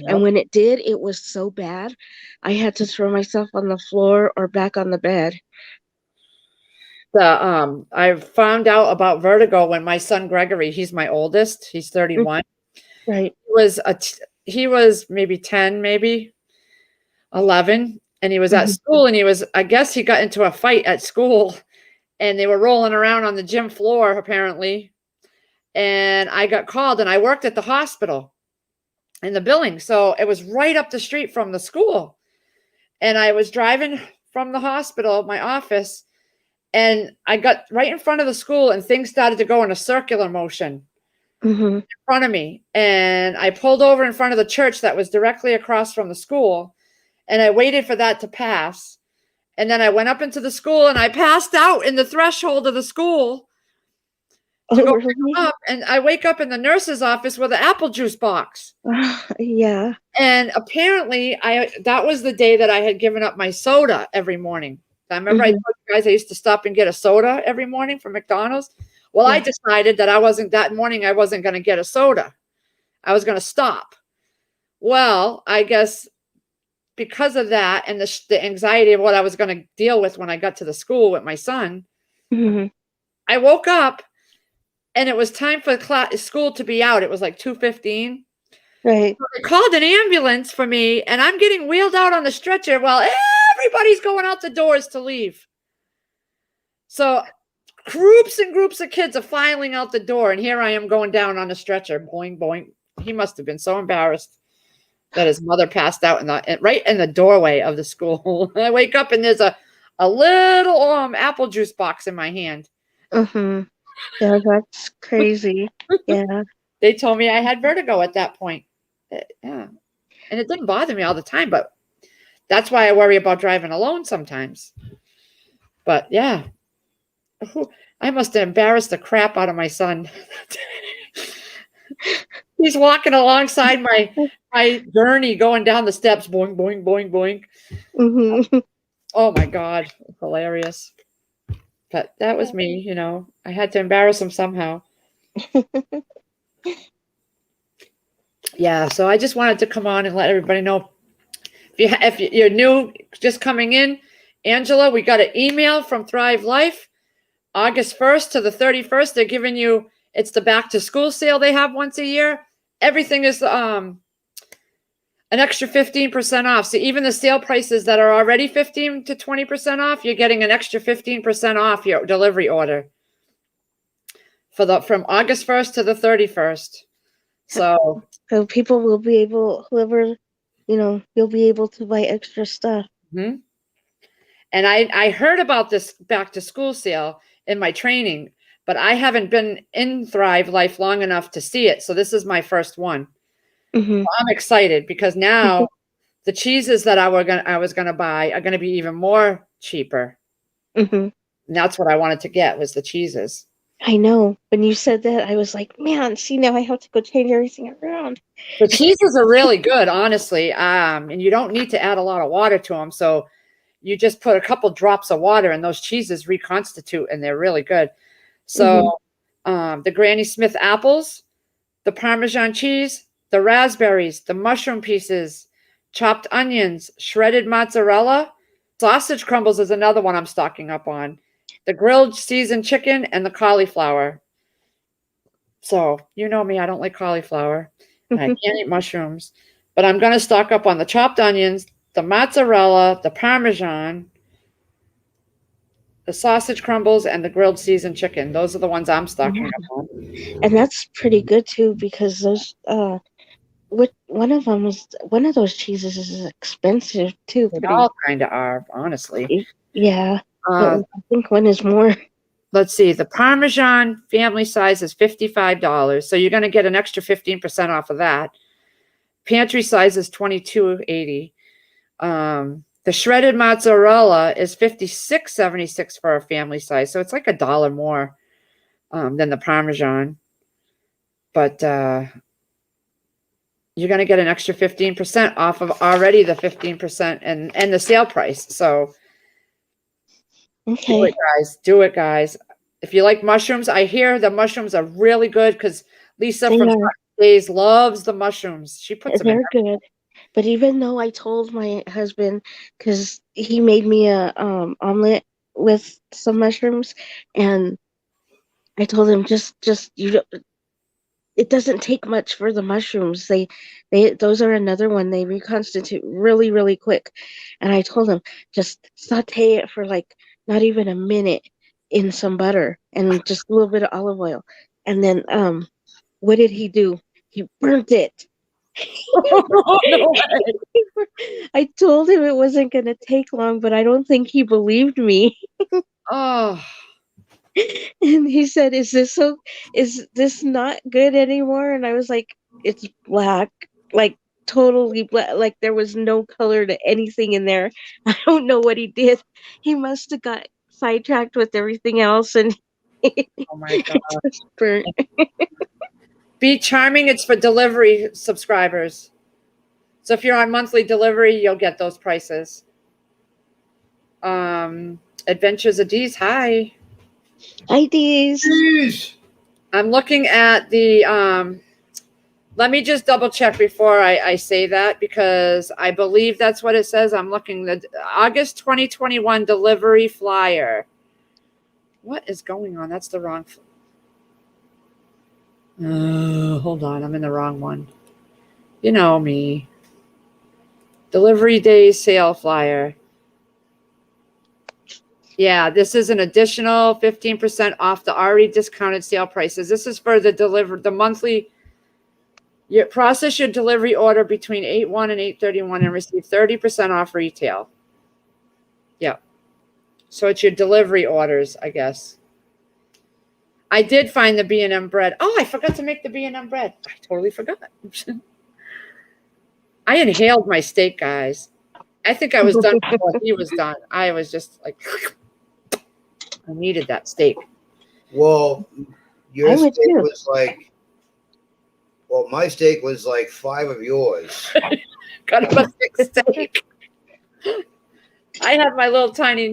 And when it did, it was so bad, I had to throw myself on the floor or back on the bed. I found out about vertigo when my son Gregory, he's my oldest, he's 31. Right. He was maybe 10, maybe 11, and he was at school, and I guess he got into a fight at school, and they were rolling around on the gym floor apparently. And I got called, and I worked at the hospital in the billing, so it was right up the street from the school. And I was driving from the hospital, my office, and I got right in front of the school, and things started to go in a circular motion in front of me. And I pulled over in front of the church that was directly across from the school, and I waited for that to pass. And then I went up into the school, and I passed out in the threshold of the school to go pick them up. And I wake up in the nurse's office with an apple juice box. Yeah. And apparently that was the day that I had given up my soda every morning. I remember I told you guys I used to stop and get a soda every morning from McDonald's. Well, I decided that that morning I wasn't going to get a soda. I was going to stop. Well, I guess because of that and the anxiety of what I was going to deal with when I got to the school with my son, I woke up and it was time for school to be out. It was like 2:15. Right. So they called an ambulance for me, and I'm getting wheeled out on the stretcher while everybody's going out the doors to leave. So groups and groups of kids are filing out the door, and here I am going down on a stretcher. Boing, boing. He must have been so embarrassed that his mother passed out right in the doorway of the school. I wake up and there's a little apple juice box in my hand. Mm-hmm. Yeah, that's crazy. Yeah. They told me I had vertigo at that point. Yeah. And it didn't bother me all the time, but that's why I worry about driving alone sometimes. But yeah, I must have embarrassed the crap out of my son. He's walking alongside my gurney going down the steps. Boing, boing, boing, boing. Mm-hmm. Oh my God. Hilarious. But that was me, I had to embarrass him somehow. Yeah, so I just wanted to come on and let everybody know. If you're new, just coming in, Angela, we got an email from Thrive Life, August 1st to the 31st. They're giving you, it's the back to school sale they have once a year. Everything is an extra 15% off. So even the sale prices that are already 15 to 20% off, you're getting an extra 15% off your delivery order from August 1st to the 31st. So people will be able, you'll be able to buy extra stuff. Mm-hmm. And I heard about this back to school sale in my training, but I haven't been in Thrive Life long enough to see it. So this is my first one. Mm-hmm. So I'm excited because now the cheeses that I was gonna buy are gonna be even more cheaper. Mm-hmm. And that's what I wanted to get was the cheeses. I know. When you said that, I was like, man, see, now I have to go change everything around. The cheeses are really good, honestly. And you don't need to add a lot of water to them. So you just put a couple drops of water and those cheeses reconstitute and they're really good. So the Granny Smith apples, the Parmesan cheese, the raspberries, the mushroom pieces, chopped onions, shredded mozzarella, sausage crumbles is another one I'm stocking up on. The grilled seasoned chicken and the cauliflower. So you know me, I don't like cauliflower. I can't eat mushrooms, but I'm going to stock up on the chopped onions, the mozzarella, the Parmesan, the sausage crumbles, and the grilled seasoned chicken. Those are the ones I'm stocking up on. And that's pretty good too, because those one of those cheeses is expensive too. They all kind of are, honestly. Yeah, but I think one is more. Let's see. The Parmesan family size is $55, so you're going to get an extra 15% off of that. Pantry size is $22.80. The shredded mozzarella is $56.76 for a family size, so it's like $1 more than the Parmesan. But you're going to get an extra 15% off of already the 15% and the sale price. So Okay. Do it, guys. If you like mushrooms, I hear the mushrooms are really good because Lisa from Days loves the mushrooms. She puts them in. They're good. But even though I told my husband, because he made me a omelet with some mushrooms, and I told him just it doesn't take much for the mushrooms. Those are another one. They reconstitute really, really quick. And I told him just saute it for like not even a minute in some butter and just a little bit of olive oil. And then what did he do? He burnt it. No way. I told him it wasn't going to take long, but I don't think he believed me. Oh. And he said, is this not good anymore? And I was like, it's black, like totally black, like there was no color to anything in there. I don't know what he did. He must have got sidetracked with everything else and Oh my God. just burnt. Be Charming, it's for delivery subscribers. So if you're on monthly delivery, you'll get those prices. Adventures of Dee's, hi. Hi, Dees. Jeez. I'm looking at the, let me just double check before I say that because I believe that's what it says. I'm looking the August 2021 delivery flyer. What is going on? That's the wrong. Hold on. I'm in the wrong one. You know me. Delivery day sale flyer. Yeah, this is an additional 15% off the already discounted sale prices. This is for the monthly. You process your delivery order between 8/1 and 8/31 and receive 30% off retail. Yeah. So it's your delivery orders, I guess. I did find the B&M bread. Oh, I forgot to make the B&M bread. I totally forgot. I inhaled my steak, guys. I think I was done before he was done. I was just like, I needed that steak. Well, your I would steak too. was like, well, my steak was like 5 of yours. Got him a thick steak. I had my little tiny,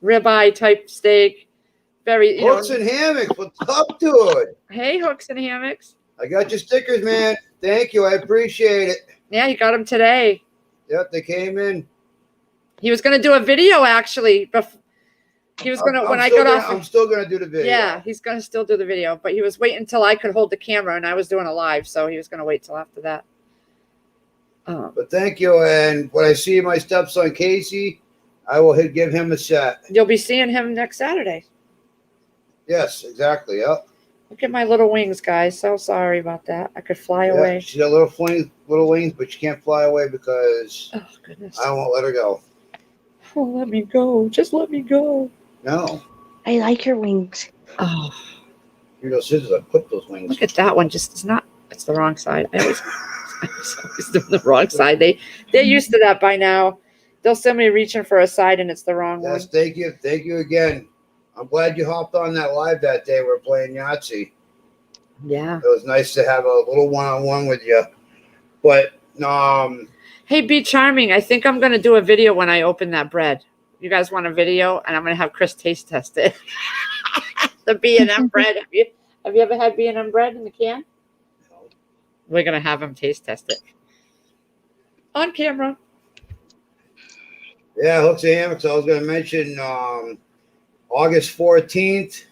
ribeye type steak. Very, Hooks and hammocks, what's up, dude? Hey, hooks and hammocks. I got your stickers, man. Thank you. I appreciate it. Yeah, he got them today. Yep, they came in. He was going to do a video, actually. He was going to, when I got off. I'm still going to do the video. Yeah, he's going to still do the video, but he was waiting until I could hold the camera, and I was doing a live, so he was going to wait till after that. But thank you. And when I see my stepson, Casey, I will give him a set. You'll be seeing him next Saturday. Yes, exactly. Yep. Look at my little wings, guys. So sorry about that. I could fly away. She's got little wings, but she can't fly away because Oh, goodness. I won't let her go. Oh, let me go. Just let me go. No. I like your wings. Oh, Here those scissors. I put those wings. look at that one. It's the wrong side. I was always doing the wrong side. They're used to that by now. They'll send me reaching for a side and it's the wrong one. Yes, thank you. Thank you again. I'm glad you hopped on that live that day. We're playing Yahtzee. Yeah. It was nice to have a little one-on-one with you. But Hey, Be Charming. I think I'm going to do a video when I open that bread. You guys want a video? And I'm going to have Chris taste test it. The B&M bread. Have you ever had B&M bread in the can? We're going to have him taste test it. On camera. yeah, hooks and hammocks. I was going to mention August 14th.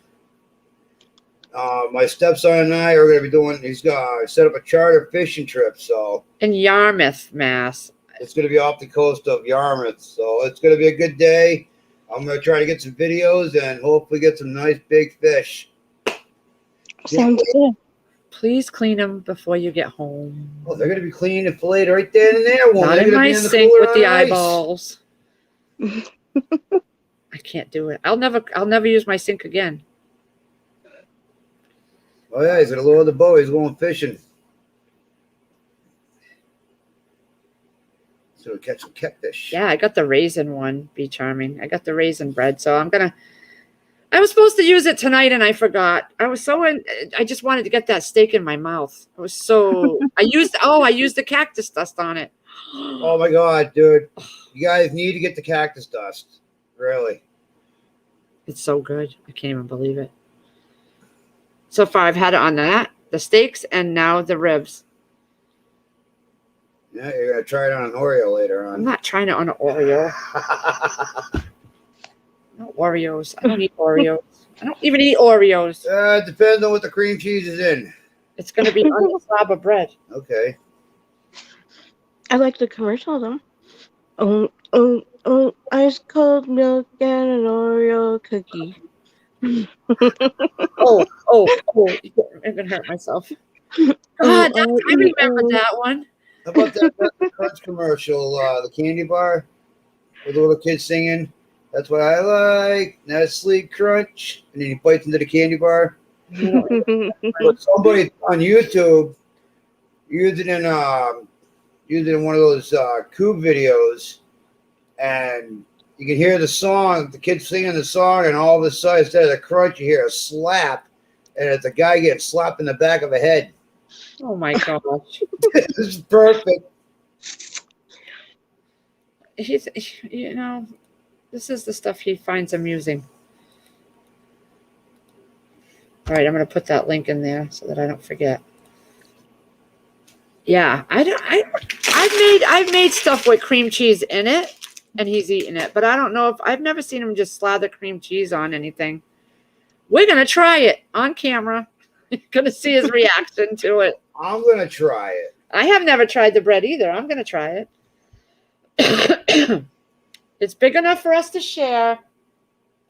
My stepson and I are going to be doing. He's going to set up a charter fishing trip, so In Yarmouth, Mass. it's going to be off the coast of Yarmouth. So it's going to be a good day. I'm going to try to get some videos and hopefully get some nice big fish. Sounds good. Please clean them before you get home. Oh, they're going to be cleaned and filleted right then and there. Not in my sink with the eyeballs. I can't do it. I'll never use my sink again. Oh yeah, he's going to lower the boat. He's going fishing. So we'll catch some catfish. Yeah, I got the raisin one. Be Charming. I got the raisin bread, so I was supposed to use it tonight and I forgot. I just wanted to get that steak in my mouth. I used the cactus dust on it. Oh my God, dude. You guys need to get the cactus dust. Really. It's so good. I can't even believe it. So far, I've had it on the steaks, and now the ribs. Yeah, you're going to try it on an Oreo later I'm on. not trying it on an Oreo. No Oreos. I don't eat Oreos. I don't even eat Oreos. It depends on what the cream cheese is in. It's going to be on the slab of bread. Okay. I like the commercial though. Oh, ice cold milk and an Oreo cookie. Oh, I'm going to hurt myself. God, I remember that one. How about that Crunch commercial, the candy bar with the little kids singing? That's what I like. Nestle Crunch. And then he bites into the candy bar. But somebody on YouTube used it in one of those Cube videos, and you can hear the song, the kids singing the song, and all of a sudden, instead of the crunch, you hear a slap, and it's a guy getting slapped in the back of the head. Oh my gosh. This is perfect. He's, this is the stuff he finds amusing. All right, I'm going to put that link in there so that I don't forget. Yeah, I've made stuff with cream cheese in it, and he's eaten it, but I don't know if I've never seen him just slather cream cheese on anything. We're going to try it on camera. You're going to see his reaction to it. I'm going to try it. I have never tried the bread either. I'm going to try it. It's big enough for us to share.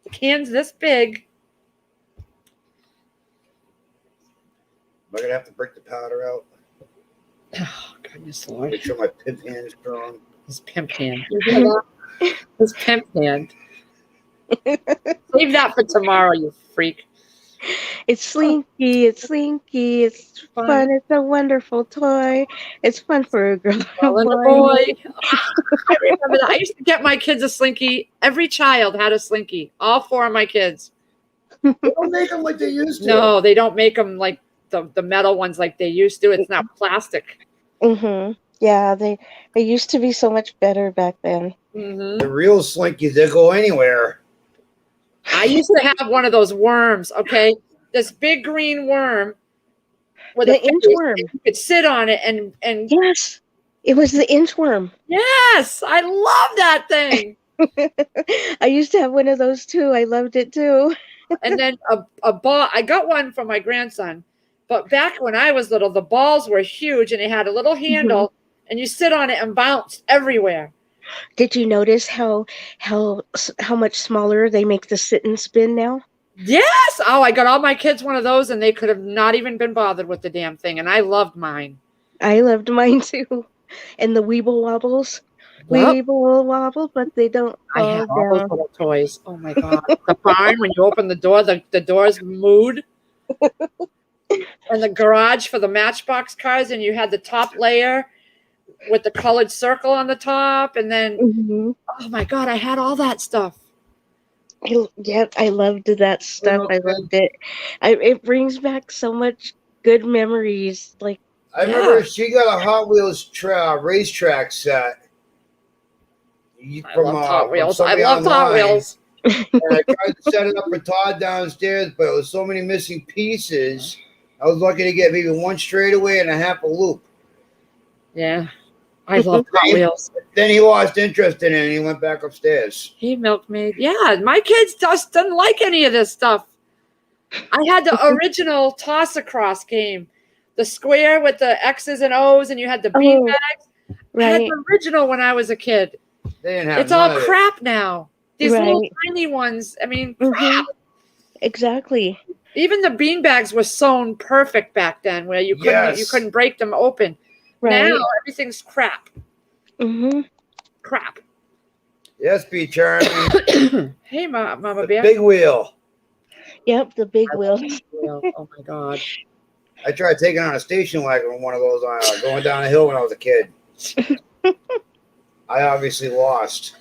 The can's this big. Am I gonna have to break the powder out? Oh, goodness Lord. Make sure my pimp hand is strong. His pimp hand. His pimp hand. Save that for tomorrow, you freak. It's slinky. It's slinky. It's Fun. fun. It's a wonderful toy. It's fun for a girl and a Well, and a boy. boy. I remember that. I used to get my kids a slinky. Every child had a slinky. All 4 of my kids. They don't make them like they used to. No, they don't make them like the metal ones like they used to. It's not plastic. Yeah, they used to be so much better back then. The real slinkies, they go anywhere. I used to have one of those worms, okay? This big green worm with The a face, inchworm. and you could sit on it and Yes, it was the inchworm. yes, I love that thing. I used to have one of those too. I loved it too. And then a ball. I got one for my grandson, but back when I was little, the balls were huge and it had a little handle, and you sit on it and bounce everywhere. Did you notice how much smaller they make the sit and spin now? Yes. Oh, I got all my kids one of those, and they could have not even been bothered with the damn thing, and I loved mine. I loved mine too. And the Weeble Wobbles. Well, Weeble wobble, but they don't I fall had all those down. little toys. Oh my god! The barn, when you open the door, the doors moved, and the garage for the Matchbox cars, and you had the top layer with the colored circle on the top, and then oh my god, I had all that stuff. I loved that stuff. I loved it. It brings back so much good memories. Like I remember she got a Hot Wheels racetrack set. I loved Hot Wheels. I loved Hot Wheels. And I tried to set it up for Todd downstairs, but there was so many missing pieces. I was lucky to get maybe 1 straightaway and a half a loop. Yeah, I loved Hot Wheels. Then he lost interest in it and he went back upstairs. He milkmaid. Yeah, my kids just didn't like any of this stuff. I had the original toss across game, the square with the X's and O's, and you had the bean bags. I had right. the original when I was a kid. They didn't have It's all none of it. crap now. These little Right. tiny ones. I mean, Mhm. crap. Exactly. Even the bean bags were sewn perfect back then, where you Yes. couldn't break them open. Right. Now everything's crap. Crap. Yes, be charming. Hey, Mama The Bear. big wheel. Yep, the big wheel. Oh my God. I tried taking on a station wagon with one of those going down a hill when I was a kid. I obviously lost.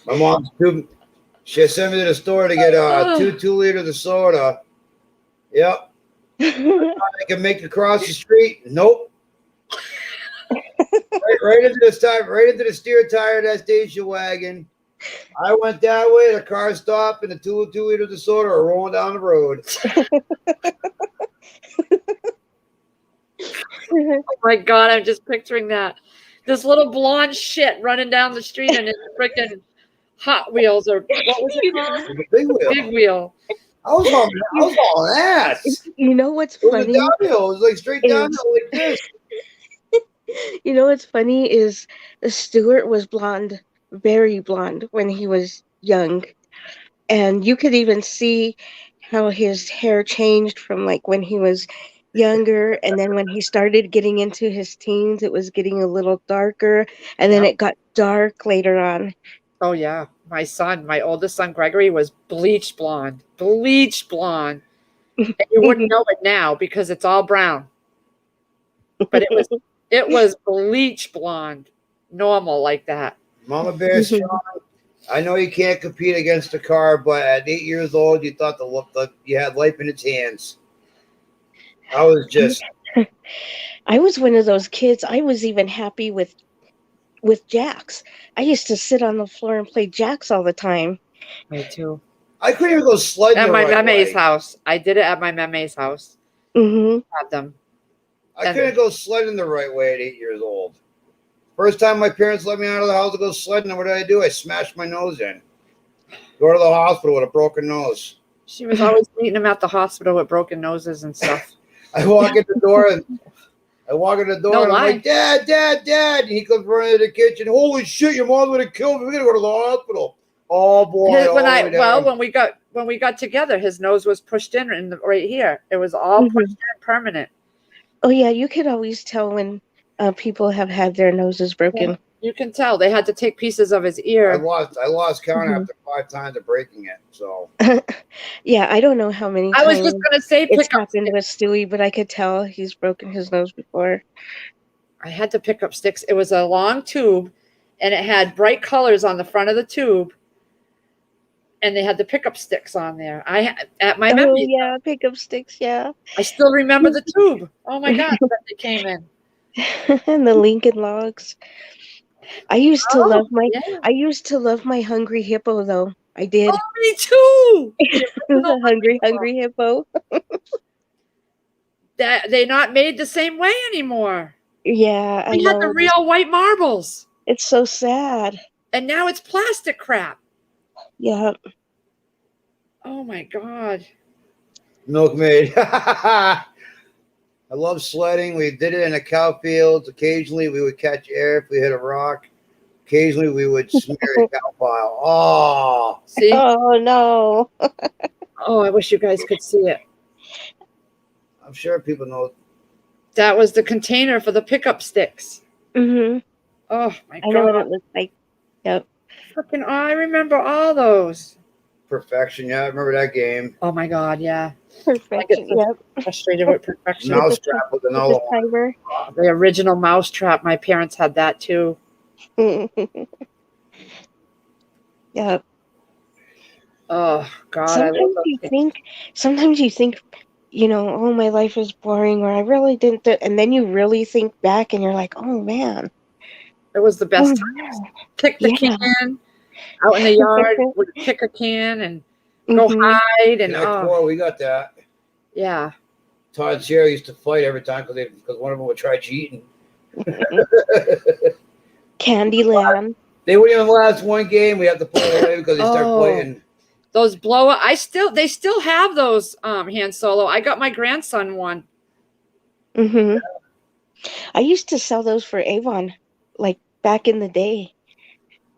My mom's she sent me to the store to get 2 liters of soda. Yep. I can make it across the street. Nope. right into the steer tire of that station wagon. I went that way, the car stopped, and the 2 liters of soda are rolling down the road. Oh my God, I'm just picturing that. This little blonde shit running down the street in his freaking Hot Wheels, or what was it called? The big wheel. Big wheel. I was all ass. You know what's It was funny? downhill. It was like straight downhill like this. You know what's funny is Stuart was blonde, very blonde when he was young. And you could even see how his hair changed from like when he was younger, and then when he started getting into his teens, it was getting a little darker, and then it got dark later on. Oh yeah, my oldest son Gregory was bleach blonde, and you wouldn't know it now because it's all brown. But it was bleach blonde, normal like that. Mama Bear Sean, I know you can't compete against a car, but at 8 years old, you thought you had life in its hands. I was just. I was one of those kids. I was even happy with jacks. I used to sit on the floor and play jacks all the time. Me too. I couldn't even go sledding. At my the right meme's way. house. I did it at my meme's house. Mm-hmm. Had them. I couldn't go sledding the right way at 8 years old. First time my parents let me out of the house to go sledding, what did I do? I smashed my nose in. Go to the hospital with a broken nose. She was always meeting him at the hospital with broken noses and stuff. I walk in the door and No I'm lie. like, Dad, Dad, Dad. And he comes running into the kitchen. Holy shit, your mom's gonna kill me. We're gonna go to the hospital. Oh boy, When all the way down. when we got together, his nose was pushed in right here. It was all Mhm. pushed in permanent. Oh yeah, you could always tell when people have had their noses broken. You can tell they had to take pieces of his I ear. lost count Mhm. after 5 times of breaking it. So Yeah, I don't know how many I was times just gonna say it's pick up. happened with Stewie, but I could tell he's broken his nose before. I had to pick up sticks. It was a long tube, and it had bright colors on the front of the tube, and they had the pickup sticks on there. At my Oh memory, yeah, pickup sticks, yeah. I still remember the tube. Oh my god, that they came in. And the Lincoln Logs. I used to Oh love my yeah, I used to love my Hungry Hippo though. I did. oh me too. The original The Hungry Hippo. that they not made the same way anymore. Yeah, I We had the know. real white marbles, It's so sad. and now it's plastic crap. Yeah. Oh my god. milkmaid. I love sledding. We did it in the cow fields. Occasionally we would catch air if we hit a rock. Occasionally we would smear a cow pile. Oh, See? Oh no. Oh, I wish you guys could see it. I'm sure people know. That was the container for the pickup sticks. Mhm. Oh my I know what god. it looks like. Yep. Freaking, I remember all those. Perfection. Yeah, I remember that game. Oh my god, yeah. Perfection. so Yep. Frustrated with perfection. With the Mousetrap was With another the one. timer. The original mousetrap, my parents had that too. Yep. Oh god, I love those games. Sometimes you think, oh, my life is boring, or I really didn't and then you really think back and you're like, oh man. It was the Oh best time. man. Kick the Yeah. can out in the yard. Would kick a can and go Mhm. hide and Connect Four, we got that. yeah. Todd Sierra used to fight every time because one of them would try cheating. Candyland. They wouldn't even last one game. We have to pull away because they start Oh. playing. Those blow up. They still have those Han Solo. I got my grandson one. Mhm. I used to sell those for Avon, like back in the day,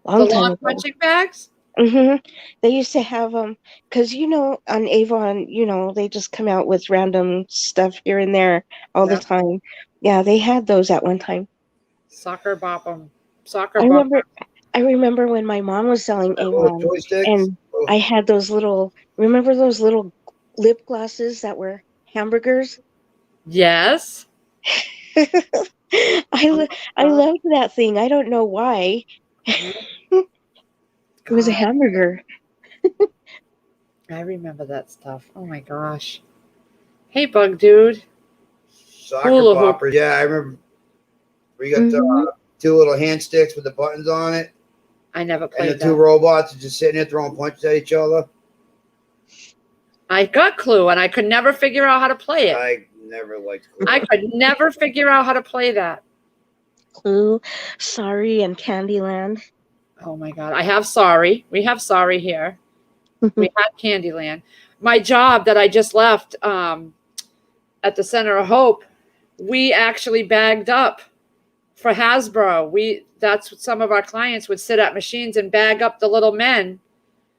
The long time long ago. punching bags. They used to have them because on Avon, they just come out with random stuff here and there all the Yep. time. Yeah, they had those at one time. Soccer bop 'em. Soccer I bop. remember when my mom was selling Little Avon, joysticks. and I had those little. Remember those little lip glosses that were hamburgers? Yes. I loved that thing. I don't know why. It was a God, hamburger. I remember that stuff. Oh my gosh. Hey, bug dude. Soccer Hula hoop. poppers. Yeah, I remember. We got Mhm. the 2 little hand sticks with the buttons on it, I never and played the 2 that. robots just sitting there throwing punches at each other. I got Clue, and I could never figure out how to play it. I never liked. I could never figure out how to play that. Clue, Sorry, and Candyland. Oh my god. I have Sorry. We have Sorry here. We had Candyland. My job that I just left at the Center of Hope, we actually bagged up for Hasbro. That's what some of our clients would sit at machines and bag up the little men,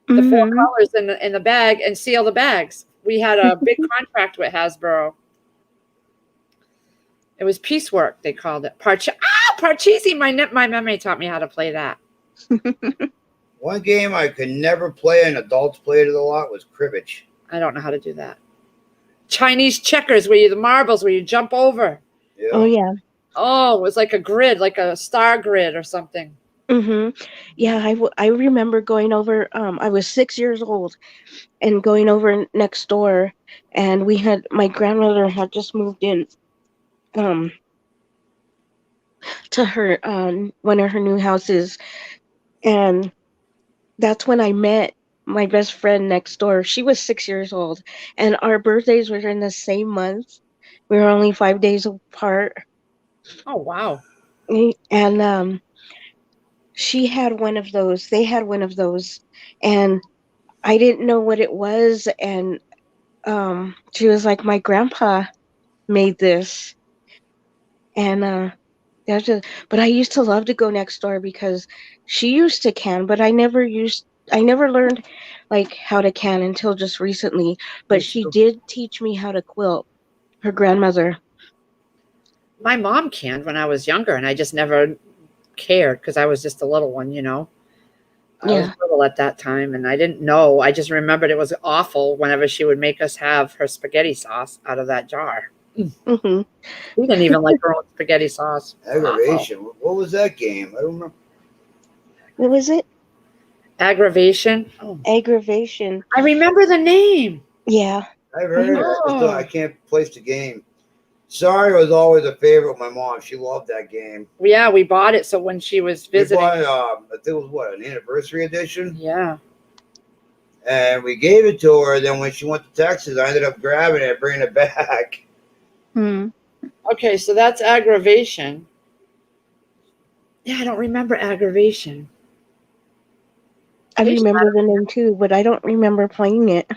the 4 Mhm. colors in the bag, and seal the bags. We had a big contract with Hasbro. It was piecework, they called it. Parcheesi. My memory taught me how to play that. One game I could never play, and adults played it a lot, was cribbage. I don't know how to do that. Chinese checkers, the marbles where you jump over. Yeah. Oh yeah. Oh, it was like a grid, like a star grid or something. Yeah, I remember going over. I was 6 years old, and going over next door, and my grandmother had just moved in, to her one of her new houses, and that's when I met my best friend next door. She was 6 years old, and our birthdays were in the same month. We were only 5 days apart, Oh, wow. and she had one of those. They had one of those, and I didn't know what it was. And she was like, my grandpa made this. And that's just, but I used to love to go next door because she used to can, but I never learned like how to can until just recently. But she did teach me how to quilt, her grandmother. My mom canned when I was younger, and I just never cared because I was just a little one, you know. I was Yeah. little at that time, and I didn't know. I just remembered it was awful whenever she would make us have her spaghetti sauce out of that jar. Hmm. We didn't even like her own spaghetti sauce. Aggravation. What was that game? I don't remember. What was it? Aggravation. Oh, Aggravation. I remember the name. Yeah. I've heard it. Oh. I can't place the game. Sorry was always a favorite with my mom. She loved that game. Yeah, we bought it so when she was We visiting. bought, I think it was what, an anniversary edition? Yeah. And we gave it to her. Then when she went to Texas, I ended up grabbing it, bringing it back. Hmm. Okay, so that's aggravation. Yeah, I don't remember aggravation. I remember the name too, but I don't remember playing it.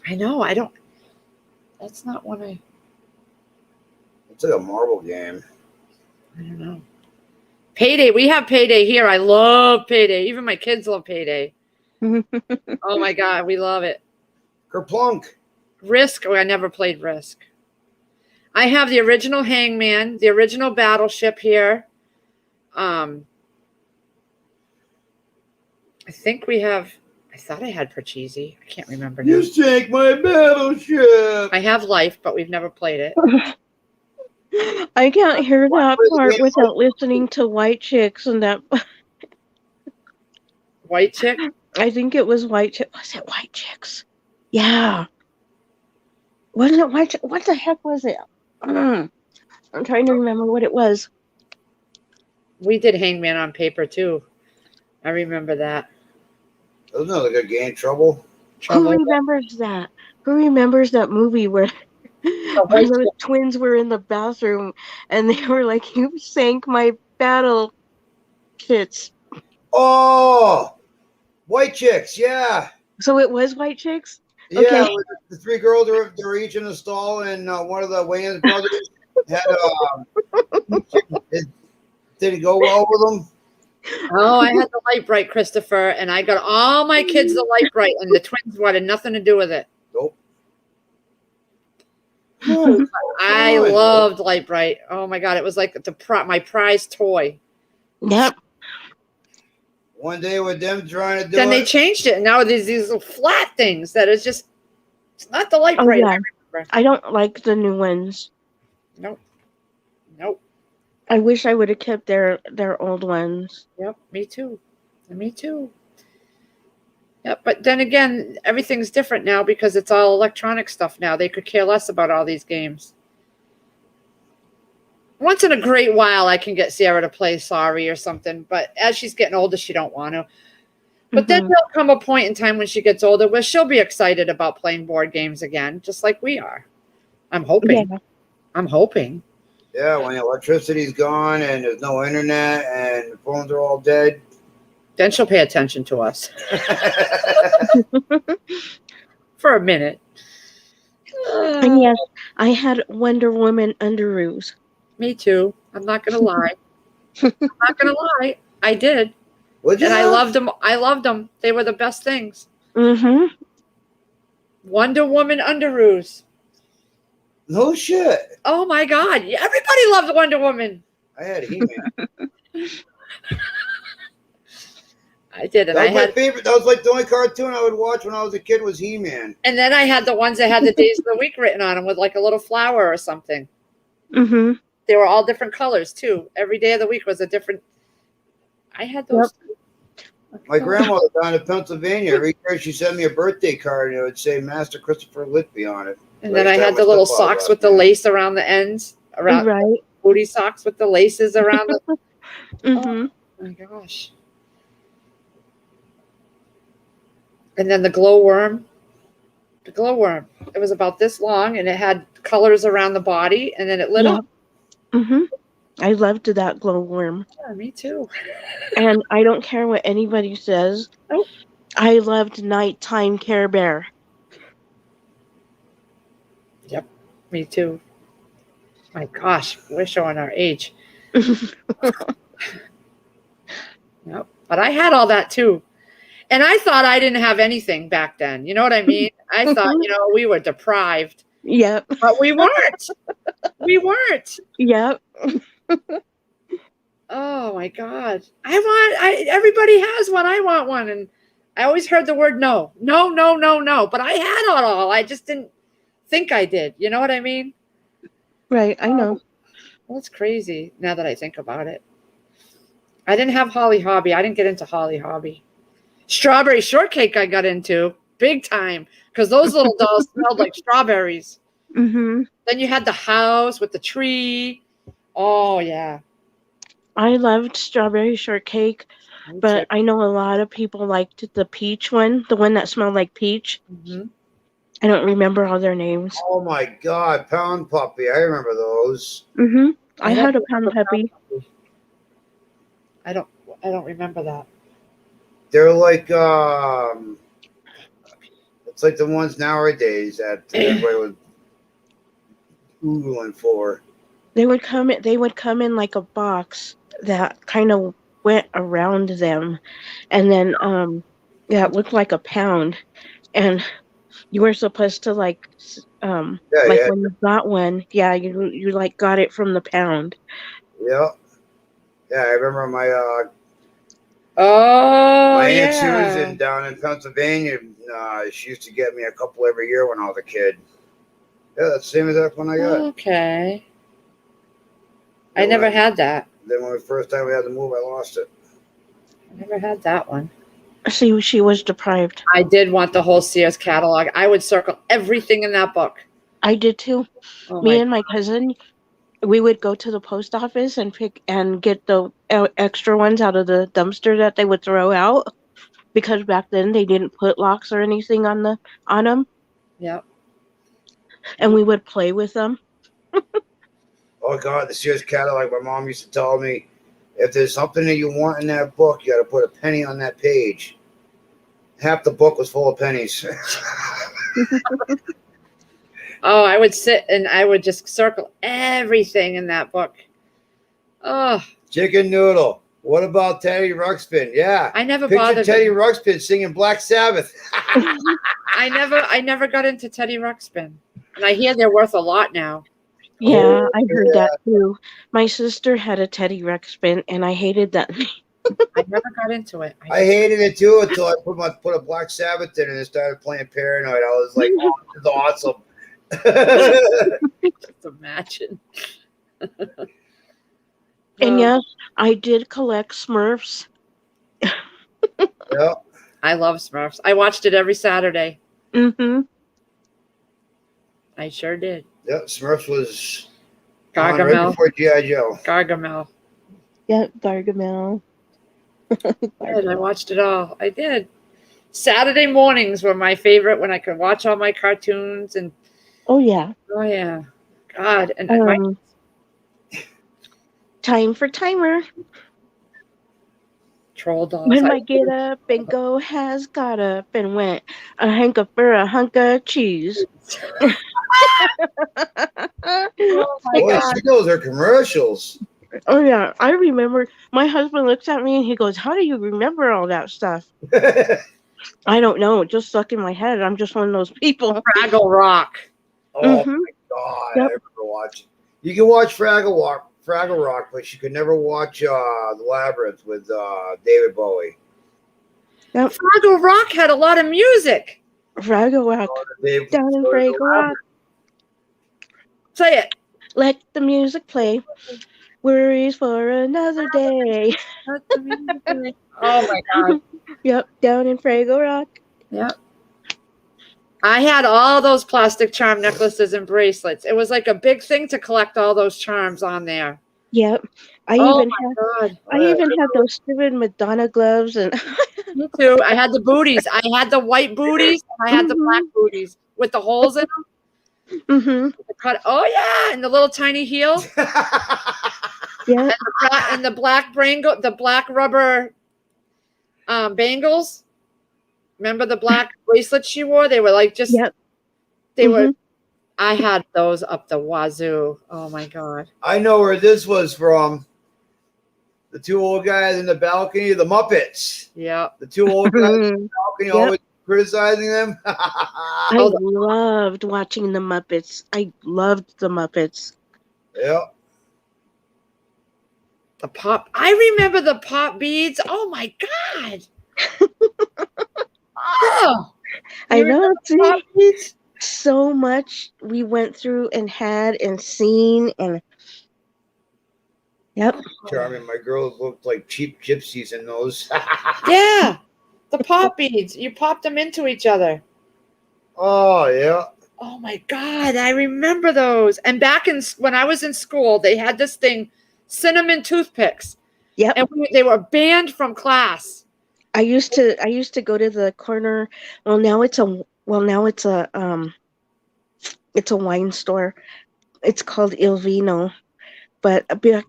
I know. I don't. That's not one I It's like a marble game. don't know. Payday. We have Payday here. I love Payday. Even my kids love Payday. Oh my God, we love it. Kerplunk. Risk. Oh, I never played Risk. I have the original Hangman, the original Battleship here. I think we have. I thought I had Parcheesi. I can't remember now. You sank my battleship. I have Life, but we've never played it. I can't hear that was the part game without listening to White Chicks and that. White Chick. I think it was White Chicks. Was it White Chicks? Yeah. Wasn't it White Chicks? What the heck was it? I'm trying to remember what it was. We did Hangman on paper too. I remember that. That was another good game. Trouble. Who remembers that? Who remembers that movie where the twins were in the bathroom and they were like, "You sank my battle kits." Oh, White Chicks. Yeah. So it was White Chicks? Yeah, Okay. the three girls they were each in a stall, and one of the Wayans brothers had did it go well with them? Oh, I had the Light Bright, Christopher, and I got all my kids the Light Bright, and the twins wanted nothing to do with it. Nope. I loved Light Bright. Oh my God, it was like my prized toy. Yep. One day with them trying to do Then it. they changed it, and now there's these little flat things that is just. It's not the Light Oh, Bright. yeah. I remember. I don't like the new ones. Nope. I wish I would have kept their old ones. Yep, me too. Me too. Yep, but then again, everything's different now because it's all electronic stuff now. They could care less about all these games. Once in a great while, I can get Sarah to play Sorry or something, but as she's getting older, she don't want to. But then there'll come a point in time when she gets older where she'll be excited about playing board games again, just like we are. I'm hoping. Yeah. I'm hoping. Yeah, when the electricity's gone and there's no internet and the phones are all dead. Then she'll pay attention to us for a minute. And yes, I had Wonder Woman underoos. Me too. I'm not going to lie. I'm not going to lie. I did. Would you? And I loved them. I loved them. They were the best things. Mm-hmm. Wonder Woman underoos. No shit. Oh my God. Everybody loved Wonder Woman. I had He-Man. I did. And That I was my had, favorite. That was like the only cartoon I would watch when I was a kid was He-Man. and then I had the ones that had the days of the week written on them with like a little flower or something. Mm-hmm. They were all different colors too. Every day of the week was a different. I had those. My grandmother down in Pennsylvania, every year she sent me a birthday card and it would say Master Christopher Litby on it. And then I had the little socks with the lace around the ends, around Right. booty socks with the laces around the. Mm-hmm. Oh my gosh. And then the glowworm. The glowworm. It was about this long and it had colors around the body and then it lit up. Mm-hmm. I loved that glowworm. Yeah, me too. And I don't care what anybody says. Nope. I loved Nighttime Care Bear. Yep. Me too. My gosh, we're showing our age. Yep. But I had all that too. And I thought I didn't have anything back then. You know what I mean? I thought, we were deprived. Yep. But we weren't. We weren't. Yep. Oh my God. Everybody has one. I want one. And I always heard the word no. No, no, no, no. But I had it all. I just didn't think I did. You know what I mean? Right. I know. Well, it's crazy now that I think about it. I didn't have Holly Hobby. I didn't get into Holly Hobby. Strawberry shortcake I got into big time because those little dolls smelled like strawberries. Mm-hmm. Then you had the house with the tree. Oh, yeah. I loved strawberry shortcake, Me but too. I know a lot of people liked the peach one, the one that smelled like peach. Mhm. I don't remember all their names. Oh my God, Pound Puppy! I remember those. Mm-hmm. I don't had a remember pound puppy. I don't remember that. They're like it's like the ones nowadays that everybody was googling for. They would come in like a box that kind of went around them, and then it looked like a pound, and you were supposed to like Yeah, when you got one, you like got it from the pound. yeah. I remember my Oh, my Aunt yeah. Susan down in Pennsylvania. She used to get me a couple every year when I was a kid. Yeah, that's the same as that one I got. Okay. I never had that. Then when the first time we had to move, I lost it. I never had that one. See, she was deprived. I did want the whole Sears catalog. I would circle everything in that book. I did too. Oh Me my, and my cousin, we would go to the post office and get the extra ones out of the dumpster that they would throw out, because back then they didn't put locks or anything on them, yep. and we would play with them. Oh God, the Sears catalog. My mom used to tell me, if there's something that you want in that book, you got to put a penny on that page. Half the book was full of pennies. Oh, I would sit and I would just circle everything in that book. Oh, Chicken Noodle. What about Teddy Ruxpin? Yeah. I never Picture bothered. Teddy Ruxpin singing Black Sabbath. I never got into Teddy Ruxpin, and I hear they're worth a lot now. Yeah, I heard that too. My sister had a Teddy Ruxpin, and I hated that. I never got into it. I hated it too until I put a Black Sabbath in and it started playing Paranoid. I was like, oh, this is awesome. Just imagine. And yes, I did collect Smurfs. Yeah. I love Smurfs. I watched it every Saturday. Mm-hmm. I sure did. Yep, Smurfs was on right Gargamel. before G.I. Joe. Gargamel. Yep, Gargamel. I watched it all. I did. Saturday mornings were my favorite when I could watch all my cartoons and Oh yeah. oh yeah, God, and my Time for timer. troll dolls. When my get up and go has got up and went a hanker for a hunk of cheese. Oh my Boy, God. she knows her commercials. Oh yeah, I remember. My husband looks at me and he goes, "How do you remember all that stuff?" I don't know. It just stuck in my head. I'm just one of those people. Fraggle Rock. Oh Mhm. my God, Yep. I remember watching. You can watch Fraggle Rock, but you could never watch The Labyrinth with David Bowie. Fraggle Rock had a lot of music. Fraggle Rock. Down in Fraggle Rock. Say it. Let the music play. Worries for another day. Oh my God. Yep, down in Fraggle Rock. Yep. I had all those plastic charm necklaces and bracelets. It was like a big thing to collect all those charms on there. Yep. I Oh even had those stupid Madonna gloves and Me too. I had the booties. I had the white booties. And I had the black booties with the holes in them. mm-hmm. Oh yeah, and the little tiny heel, Yeah. and the black the black rubber bangles. Remember the black bracelets she wore? They were like just. Yep. They were. I had those up the wazoo. Oh my God. I know where this was from. The two old guys in the balcony, the Muppets. Yeah. The two old guys in the balcony Yep. always criticizing them. I Oh, loved watching the Muppets. I loved the Muppets. Yeah. the pop. I remember the pop beads. Oh my God. Oh, I you know. remember See, pop beads? so much we went through and had and seen and yep. Charming. My girls looked like cheap gypsies in those. Yeah. The pop beads. You popped them into each other. Oh, yeah. Oh my God, I remember those. And back when I was in school, they had this thing, cinnamon toothpicks, Yep. and they were banned from class. I used to go to the corner. Now it's a wine store. It's called Il Vino. But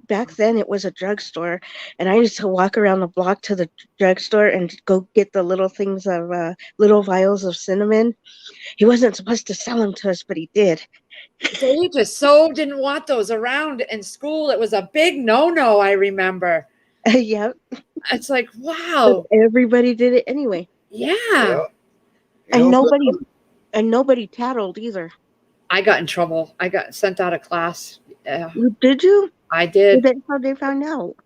back then it was a drugstore, and I used to walk around the block to the drugstore and go get the little things of little vials of cinnamon. He wasn't supposed to sell them to us, but he did. They just so didn't want those around in school. It was a big no-no, I remember. Yep. It's like, wow. Everybody did it anyway. Yeah. Yeah. And nobody tattled either. I got in trouble. I got sent out of class. Did you? I did. How they found out?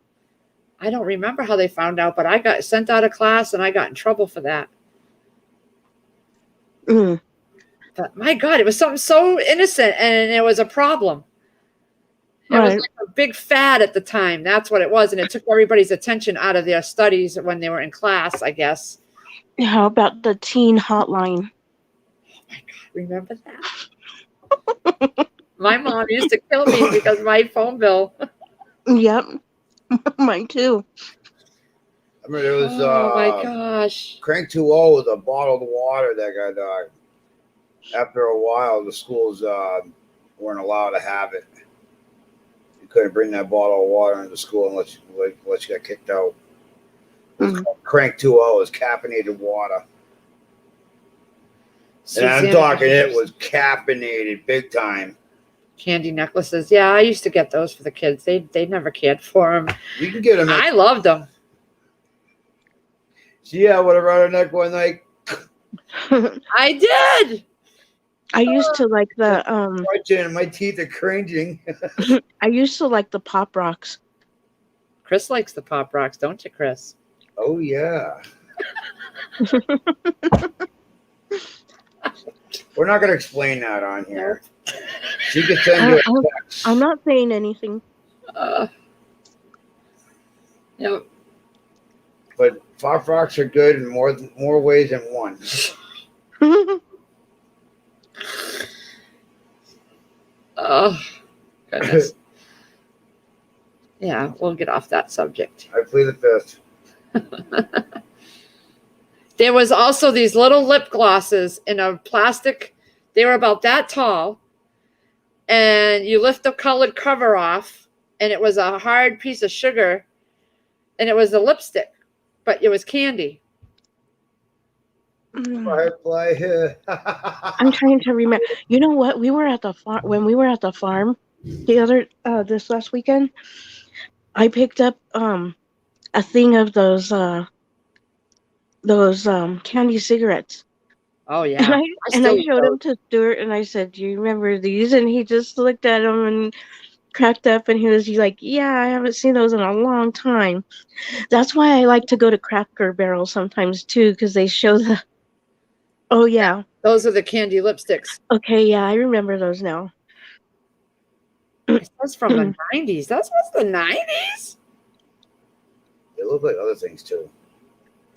I don't remember how they found out, but I got sent out of class and I got in trouble for that. Mm. But my God, it was something so innocent and it was a problem. It was Right. like a big fad at the time. That's what it was. And it took everybody's attention out of their studies when they were in class, I guess. How about the teen hotline? Oh my God, remember that? My mom used to kill me because of my phone bill. Yep. Mine too. I remember there was Oh my gosh. Crank 2.0 with a bottled water that got after a while the schools weren't allowed to have it. You couldn't bring that bottle of water into school unless you got kicked out. It's called Crank 2.0 is caffeinated water. And I'm talking it was caffeinated big time. Candy necklaces. Yeah, I used to get those for the kids. They never cared for them. You can get them. I loved them. See, I would have around her neck one night. I did. I used to like the Watching, my teeth are cringing. I used to like the Pop Rocks. Chris likes the Pop Rocks, don't you, Chris? Oh yeah. We're not going to explain that on here. She can send you a text. I'm not saying anything. Yep. But Pop Rocks are good in more ways than one. Oh, goodness. Yeah, we'll get off that subject. I plead the fifth. There was also these little lip glosses in a plastic. They were about that tall. And you lift the colored cover off, and it was a hard piece of sugar, and it was a lipstick, but it was candy. Firefly. I'm trying to remember. You know what? We were at the farm when we were at the farm this last weekend. I picked up a thing of those candy cigarettes. Oh, yeah. And I showed them to Stuart, and I said, "Do you remember these?" And he just looked at them and cracked up, and he was like, "Yeah, I haven't seen those in a long time." That's why I like to go to Cracker Barrel sometimes too, because they show the. Oh yeah. Those are the candy lipsticks. Okay, yeah, I remember those now. It says from the 90s. That was the 90s? They look like other things too.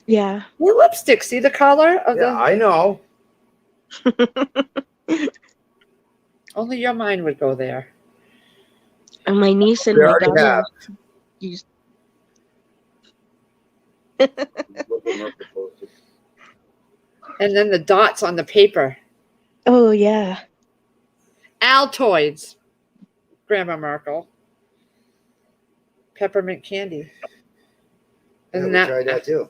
Yeah. The lipstick. See the color of Yeah, I know. Only your mind would go there. And my niece and We my already daughter have. used. Look at Merkel posted. And then the dots on the paper. Oh yeah. Altoids. Grandma Merkel. Peppermint candy. Yeah, Isn't we that tried that too.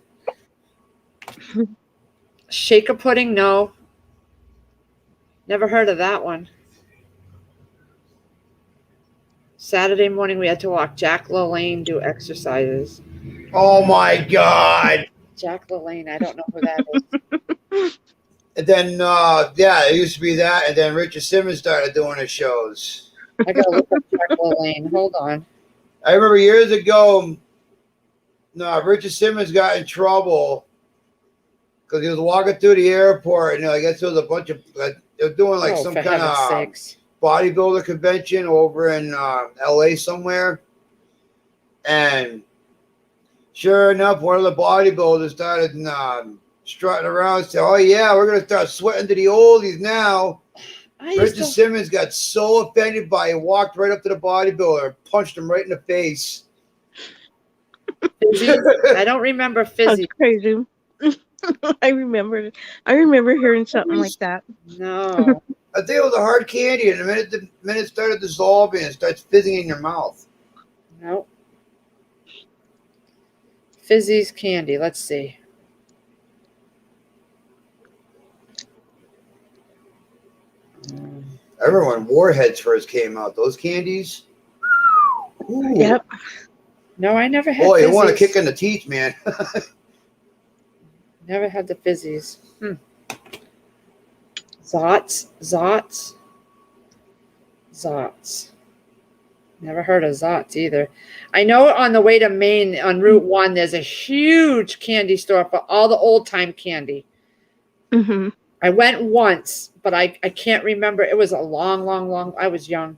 shaker pudding? No. Never heard of that one. Saturday morning, we had to walk Jack LaLanne do exercises. Oh my God. Jack LaLanne, I don't know who that is. And then, yeah, it used to be that. And then Richard Simmons started doing his shows. I gotta look up Jack LaLanne. Hold on. I remember years ago, Richard Simmons got in trouble because he was walking through the airport, and I guess there was a bunch of, they're doing like some for kind heaven's of sakes. bodybuilder convention over in LA somewhere. And sure enough, one of the bodybuilders started strutting around and said, "Oh yeah, we're gonna start sweating to the oldies now." Richard Simmons got so offended by it, walked right up to the bodybuilder, punched him right in the face. Fizzy? I don't remember Fizzy. That's crazy. I remember hearing something like that. No. I think it was a hard candy, and the minute it started dissolving, it starts fizzing in your mouth. Nope. Fizzy's candy. Let's see. I remember when Warheads first came out, those candies. Ooh. Yep. No, I never had Boy, Fizzies. you want to kick in the teeth, man. Never had the Fizzies. Zots. Never heard of Zots either. I know on the way to Maine on Route 1, there's a huge candy store for all the old time candy. Mm-hmm. I went once, but I can't remember. It was a long, I was young.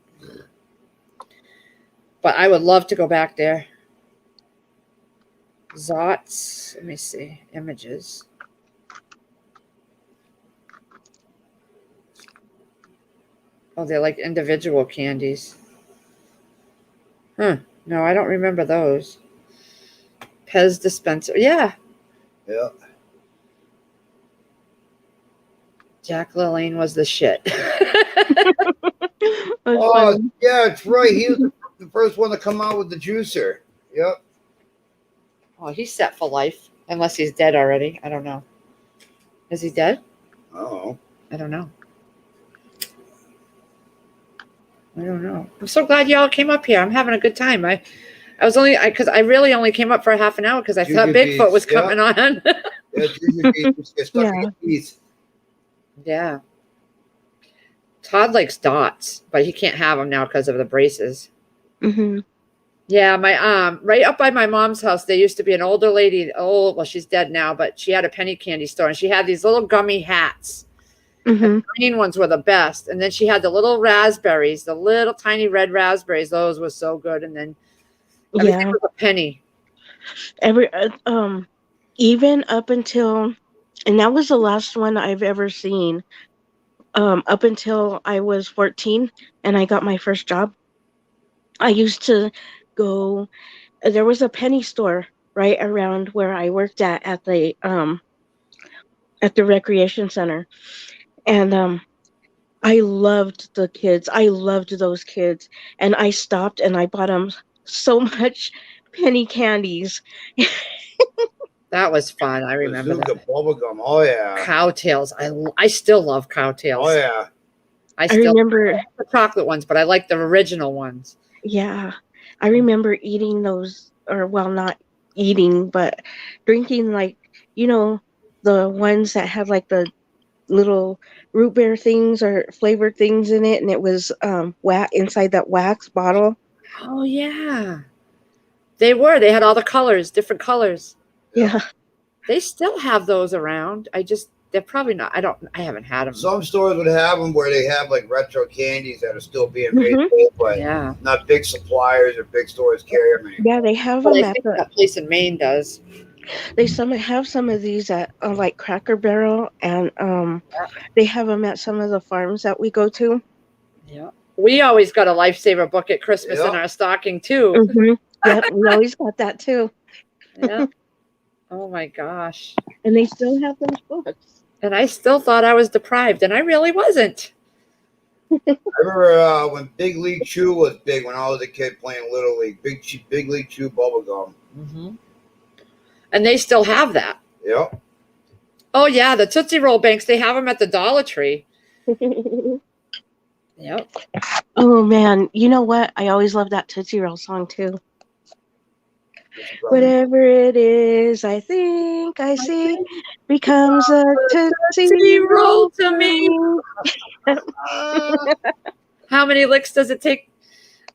But I would love to go back there. Zots. Let me see. Images. Oh, they're like individual candies. No, I don't remember those. Pez dispenser. Yeah. Yeah. Jack LaLanne was the shit. Oh, yeah, it's right. He was the first one to come out with the juicer. Yep. Oh, he's set for life. Unless he's dead already. I don't know. Is he dead? Oh. I don't know. I'm so glad y'all came up here. I'm having a good time. I was only because I really only came up for a half an hour because I thought Bigfoot was coming on. Yeah. Todd likes dots, but he can't have them now because of the braces. Mm-hmm. Yeah, my right up by my mom's house, there used to be an older lady. Oh, well, she's dead now, but she had a penny candy store, and she had these little gummy hats. Mm-hmm. And the green ones were the best, and then she had the little raspberries, the little tiny red raspberries. Those were so good, and then everything was a penny. Even up until, and that was the last one I've ever seen. Up until I was 14 and I got my first job, I used to go. There was a penny store right around where I worked at the recreation center, and I loved the kids. I loved those kids, and I stopped and I bought them so much penny candies. That was fun. I remember that. Bubblegum. Oh yeah. Cowtails. I still love cowtails. Oh yeah. I remember like the chocolate ones, but I like the original ones. Yeah, I remember eating those, or well, not eating, but drinking, like, the ones that had like the little root beer things or flavored things in it, and it was inside that wax bottle. Oh yeah, they had all the colors, different colors. Yeah, They still have those around. They're probably not. I haven't had them. Some stores would have them where they have like retro candies that are still being made, but not big suppliers or big stores carry them anymore. Yeah, they have them at that place in Maine does. They have some of these at like Cracker Barrel, and they have them at some of the farms that we go to. Yeah, we always got a Lifesaver book at Christmas in our stocking too. Mm-hmm. Yep, we always got that too. Yeah. Oh my gosh. And they still have those books. And I still thought I was deprived, and I really wasn't. I remember when Big League Chew was big when I was a kid playing Little League. Big League Chew bubblegum. Mm-hmm. And they still have that. Yep. Oh, yeah, the Tootsie Roll Banks, they have them at the Dollar Tree. Yep. Oh man, you know what? I always love that Tootsie Roll song too. Whatever it is, I think I see becomes a Tootsie Tootsie Roll Roll to to me. me. How many licks does it take?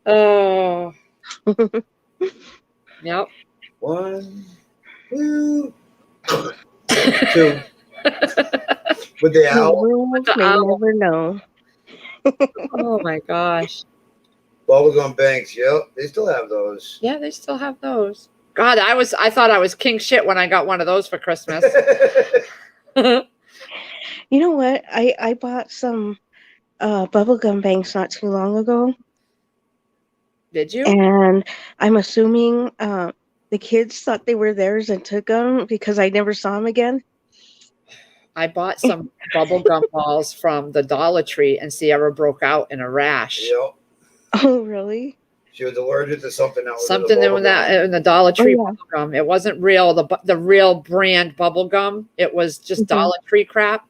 Oh. Yep. 1, 2, 2. With the The owl, world the may owl. never know. Oh my gosh. bubblegum banks. Yep, they still have those. Yeah, they still have those. God, I thought I was king shit when I got one of those for Christmas. You know what? I bought some bubblegum banks not too long ago, Did you? and I'm assuming the kids thought they were theirs and took them because I never saw them again. I bought some bubble gum balls from the Dollar Tree, and Sierra broke out in a rash. Yep. Oh, really? She was allergic to something that was Something in in that in the Dollar Tree yeah. bubble gum. It wasn't real, the real brand bubble gum. It was just Mhm. Dollar Tree crap.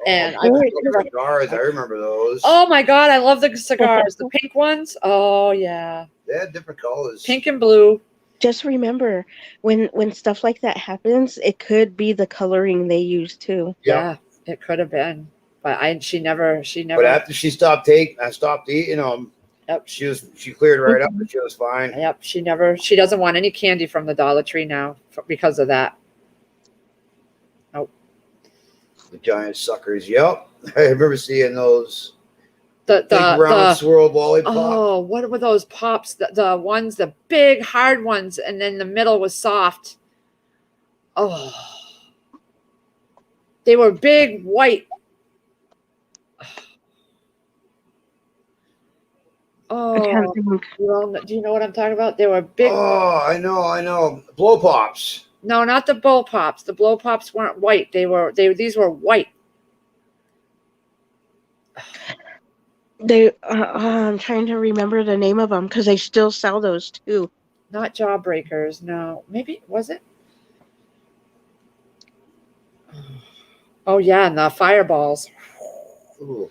And I Really? cigars. I remember those. Oh my God, I love the cigars. The pink ones. Oh yeah, They had different colors. pink and blue. Just remember, when stuff like that happens, it could be the coloring they use too. Yeah, it could have been, but she never. But after she stopped eating them. Yep. She cleared right up and she was fine. Yep, she doesn't want any candy from the Dollar Tree now because of that. Nope. The giant suckers. Yep. I remember seeing those The big round swirl lollipop. Oh, what were those pops? The ones, the big hard ones, and then the middle was soft. Oh, they were big white. I Oh, can't think. do you know what I'm talking about? They were big. Oh, I know. Blow pops. No, not the blow pops. The blow pops weren't white. These were white. I'm trying to remember the name of them because they still sell those too. Not Jawbreakers. No, maybe was it? Oh yeah, and the fireballs. Ooh.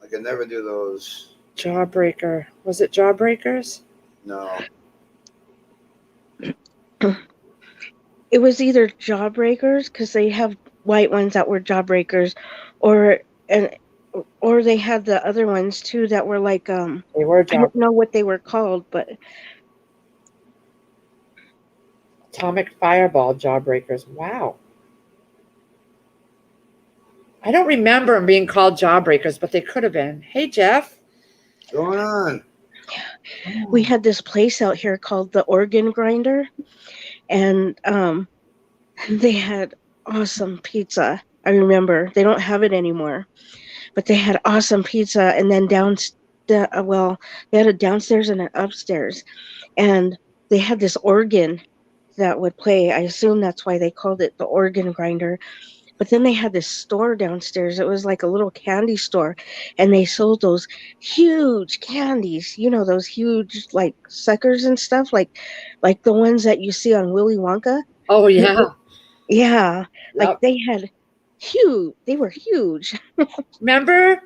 I can never do those. Jawbreaker. Was it Jawbreakers? No. It was either Jawbreakers because they have white ones that were Jawbreakers, or they had the other ones too that were like They were I don't know what they were called, but Atomic Fireball Jawbreakers. Wow. I don't remember them being called Jawbreakers, but they could have been. Hey, Jeff. What's going on? we had this place out here called the Organ Grinder, and they had awesome pizza. I remember they don't have it anymore, but they had awesome pizza. And then they had a downstairs and an upstairs, and they had this organ that would play. I assume that's why they called it the Organ Grinder. But then they had this store downstairs. It was like a little candy store, and they sold those huge candies. You know, those huge like suckers and stuff, like the ones that you see on Willy Wonka. Oh, yeah. Yeah, like Yep. they had huge. They were huge. Remember?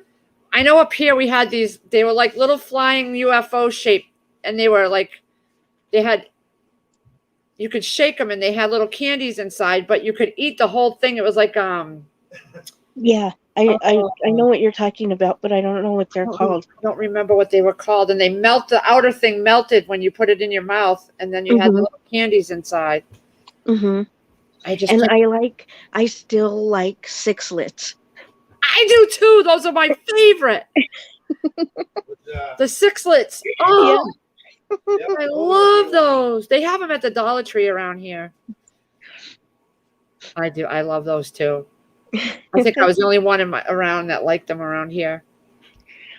I know up here we had these. They were like little flying UFO shaped, and they were like, you could shake them, and they had little candies inside, but you could eat the whole thing. It was like Yeah, I know what you're talking about, but I don't know what they're called. I don't remember what they were called. And the outer thing melted when you put it in your mouth, and then you had the little candies inside. Mm-hmm. I still like Sixlets. I do too. Those are my favorite. The Sixlets. Oh, Yeah. I love those. They have them at the Dollar Tree around here. I do. I love those too. I think I was the only one around that liked them around here.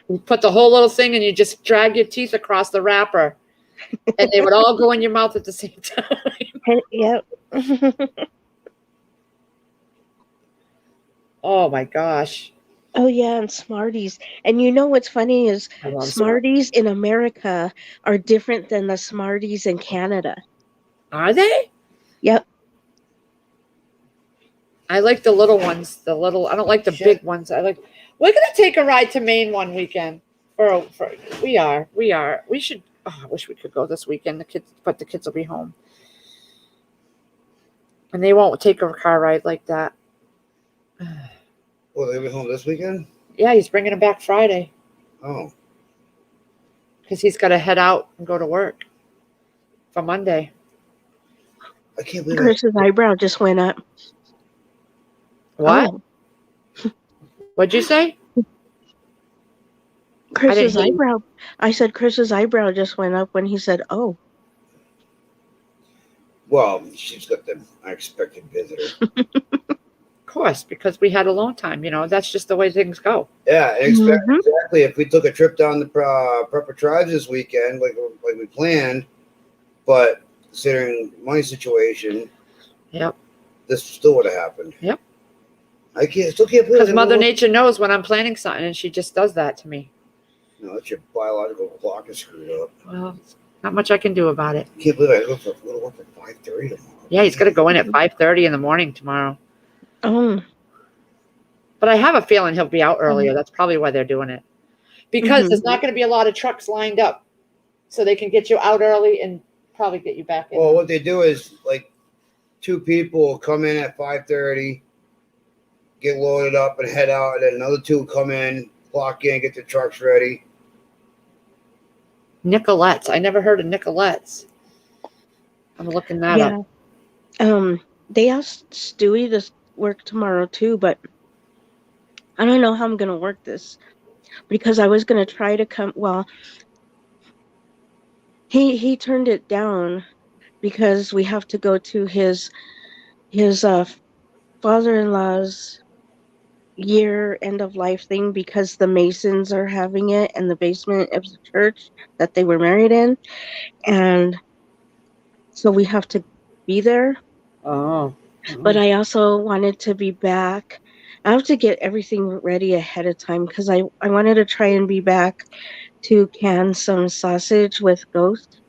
You put the whole little thing and you just drag your teeth across the wrapper, and they would all go in your mouth at the same time. Yep. Oh my gosh. Oh yeah, and Smarties. And you know what's funny is I love Smarties in America are different than the Smarties in Canada. Are they? Yep. I like the little ones. I don't like the Shit. big ones. We're gonna take a ride to Maine one weekend. We should. Oh, I wish we could go this weekend. The kids will be home, and they won't take a car ride like that. Well, they'll be home this weekend? Yeah, he's bringing them back Friday Oh. because he's got to head out and go to work for Monday. I can't believe it. Chris's eyebrow just went up. What? Oh, What'd you say? Chris's hear you. eyebrow. I said Chris's eyebrow just went up when he said, "Oh." Well, she's got the unexpected visitor. Of course, because we had alone time. That's just the way things go. Yeah, Mhm. exactly. If we took a trip down the Prepper Tribes this weekend, like we planned, but considering money situation, Yep. this still would have happened. Yep. I still can't believe Because it. Mother Nature knows when I'm planning something, and she just does that to me. No, that's your biological clock is screwed up. Well, not much I can do about it. I can't believe I go to work at 5:30 tomorrow. Yeah, he's got to go in at 5:30 in the morning tomorrow. Oh. But I have a feeling he'll be out earlier. That's probably why they're doing it. Because there's not going to be a lot of trucks lined up. So they can get you out early and probably get you back in. Well, what they do is like 2 people come in at 5:30, get loaded up and head out, and then another 2 come in, clock in, get the trucks ready. Nicolette's. I never heard of Nicolette's. I'm looking that up. They asked Stewie to work tomorrow too, but I don't know how I'm gonna work this because I was gonna try to come. Well, he turned it down because we have to go to his father-in-law's year end of life thing because the Masons are having it in the basement of the church that they were married in, and so we have to be there. Oh. But I also wanted to be back. I have to get everything ready ahead of time because I wanted to try and be back to can some sausage with Ghost.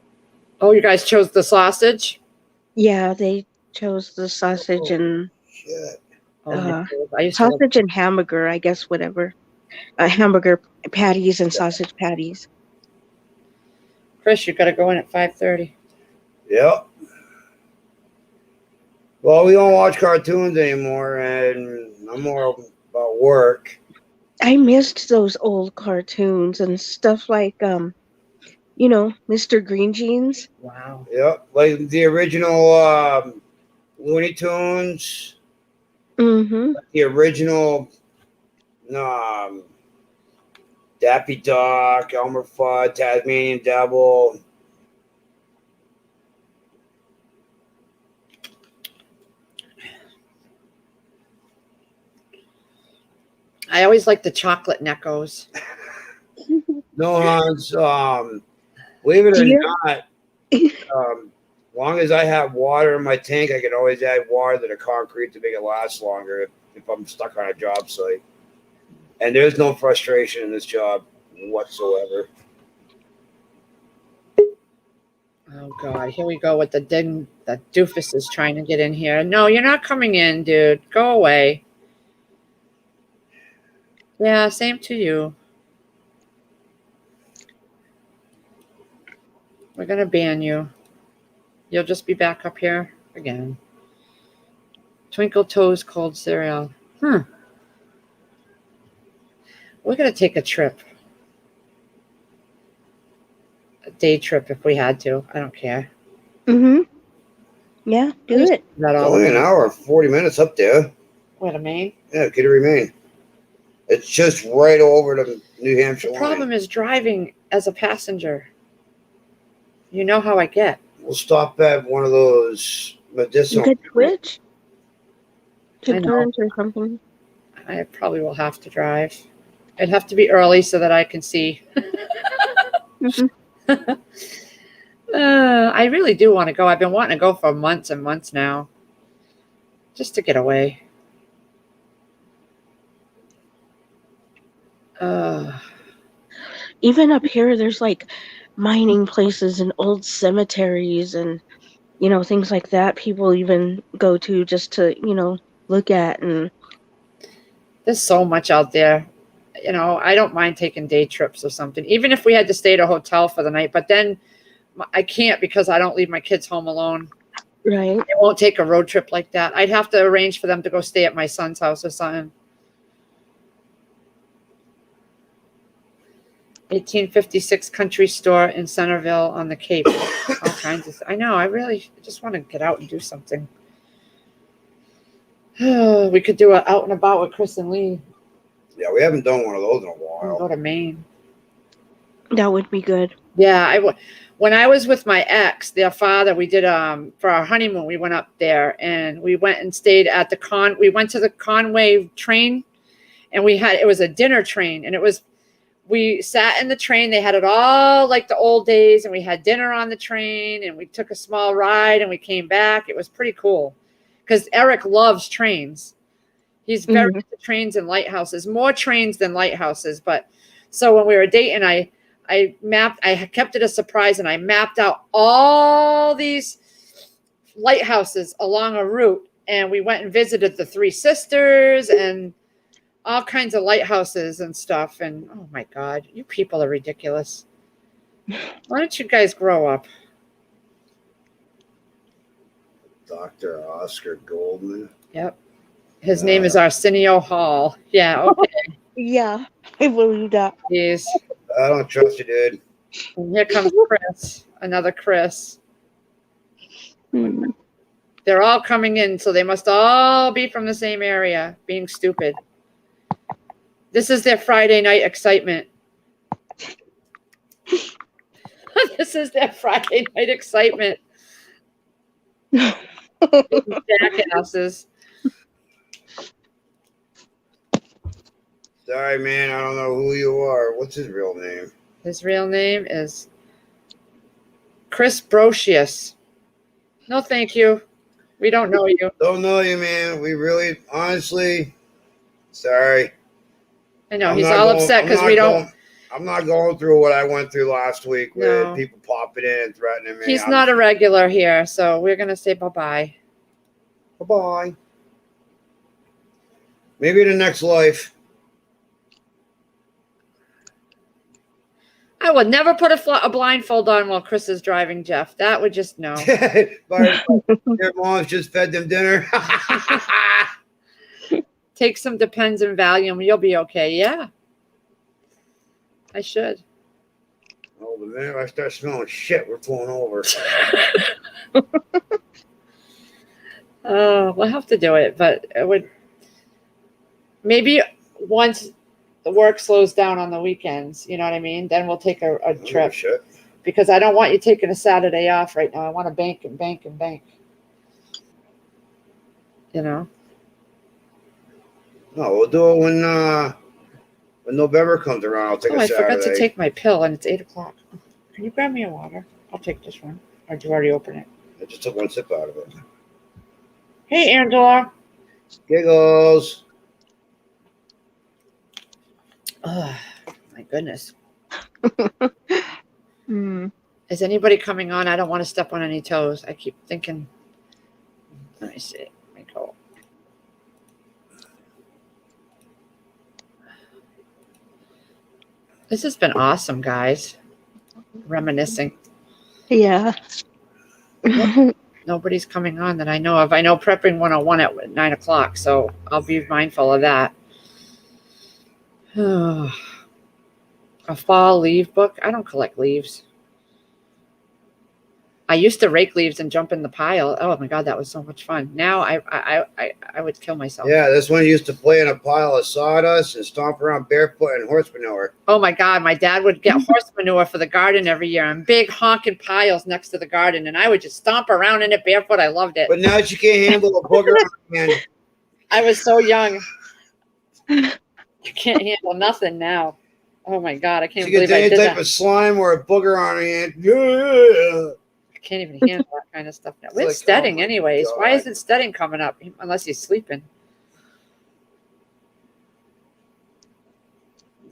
Oh, you guys chose the sausage? Yeah, they chose the sausage and Shit. Oh, Nicolette's. I used to love sausage and hamburger, I guess, whatever. Hamburger patties and sausage patties. Chris, you got to go in at 5:30. Yep. Well, we don't watch cartoons anymore, and I'm more about work. I missed those old cartoons and stuff like Mr. Green Jeans. Wow. Yep, like the original Looney Tunes, Mm-hmm. the original Daffy Duck, Elmer Fudd, Tasmanian Devil. I always like the chocolate Neckos. No, Hans. Believe it or Yeah. not, long as I have water in my tank, I can always add water to the concrete to make it last longer if I'm stuck on a job site. And there's no frustration in this job whatsoever. Oh God, here we go with the doofus is trying to get in here. No, you're not coming in, dude. Go away. Yeah, same to you. We're gonna ban you. You'll just be back up here again. Twinkle Toes cold cereal. We're gonna take a trip. A day trip if we had to. I don't care. Mm-hmm. Yeah, do it. That It's all only an hour and 40 minutes up there. What a Maine. Yeah, get to remain. It's just right over the New Hampshire The line. problem is driving as a passenger. You know how I get. We'll stop at one of those You medicinal. could switch I to know. turns or something. I probably will have to drive. It'd have to be early so that I can see. Mhm. I really do want to go. I've been wanting to go for months and months now. Just to get away. Even up here, there's like mining places and old cemeteries and things like that. People even go to just to look at. And There's so much out there. You know, I don't mind taking day trips or something, even if we had to stay at a hotel for the night. But then I can't because I don't leave my kids home alone. right. I won't take a road trip like that. I'd have to arrange for them to go stay at my son's house or something. 1856 Country Store in Centerville on the Cape. All kinds of. I know. I really just want to get out and do something. We could do an out and about with Chris and Lee. Yeah, we haven't done one of those in a We'll go while. to Maine. That would be good. Yeah, when I was with my ex, their father, we did for our honeymoon. We went up there and we went and stayed at the We went to the Conway train, and it was a dinner train, and we sat in the train. They had it all like the old days, and we had dinner on the train, and we took a small ride, and we came back. It was pretty cool because Eric loves trains. He's very into trains and lighthouses, more trains than lighthouses. But so when we were dating, I kept it a surprise, and I mapped out all these lighthouses along a route, and we went and visited the Three Sisters and all kinds of lighthouses and stuff. And oh my God, you people are ridiculous. Why don't you guys grow up? Dr. Oscar Goldman. Yep. His name is Arsenio Hall. Yeah, okay. Yeah, I believe that. Jeez. I don't trust you, dude. And here comes Chris, another Chris. Hmm. They're all coming in, so they must all be from the same area, being stupid. This is their Friday night excitement. This is their Friday night excitement. Jackasses. Sorry, man. I don't know who you are. What's his real name? His real name is Chris Brocius. No, thank you. We don't know you. Don't know you, man. We really, honestly, sorry. I know I'm he's not all going- upset I'm because not we don't. going- I'm not going through what I went through last week with No. people popping in and threatening me. He's not a regular here, so we're gonna say bye-bye. Bye-bye. Maybe the next life. I would never put a blindfold on while Chris is driving, Jeff. That would just no. Their moms just fed them dinner. Take some Depends and Valium. You'll be okay. Yeah. I should. Oh, the minute I start smelling shit, we're pulling over. Oh, we'll have to do it, but it would maybe once the work slows down on the weekends, you know what I mean? Then we'll take a I don't give a trip shit. because I don't want you taking a Saturday off right now. I want to bank and bank and bank. You know? No, we'll do it when November comes around. I'll take Oh, a I Saturday. forgot to take my pill and it's 8:00. Can you grab me a water? I'll take this one. Or did you already open it? I just took one sip out of it. Hey, Angela. Giggles. Oh, my goodness. Hmm. Is anybody coming on? I don't want to step on any toes. I keep thinking. Let me see. Let me go. This has been awesome, guys. Reminiscing. Yeah. Nobody's coming on that I know of. I know Prepping 101 at 9:00, so I'll be mindful of that. A fall leaf book. I don't collect leaves. I used to rake leaves and jump in the pile. Oh my God, that was so much fun. Now I would kill myself. Yeah, this one used to play in a pile of sawdust and stomp around barefoot in horse manure. Oh my God, my dad would get horse manure for the garden every year in big honking piles next to the garden, and I would just stomp around in it barefoot. I loved it. But now she can't handle a booger on her hand. I was so young. You can't handle nothing now. Oh my God, I can't She believe gets I any did type that. of slime or a booger on her hand. Yeah. I can't even handle that kind of stuff now. Where's like, Stedding oh my anyways? Why God. isn't Stedding coming up? Unless he's sleeping.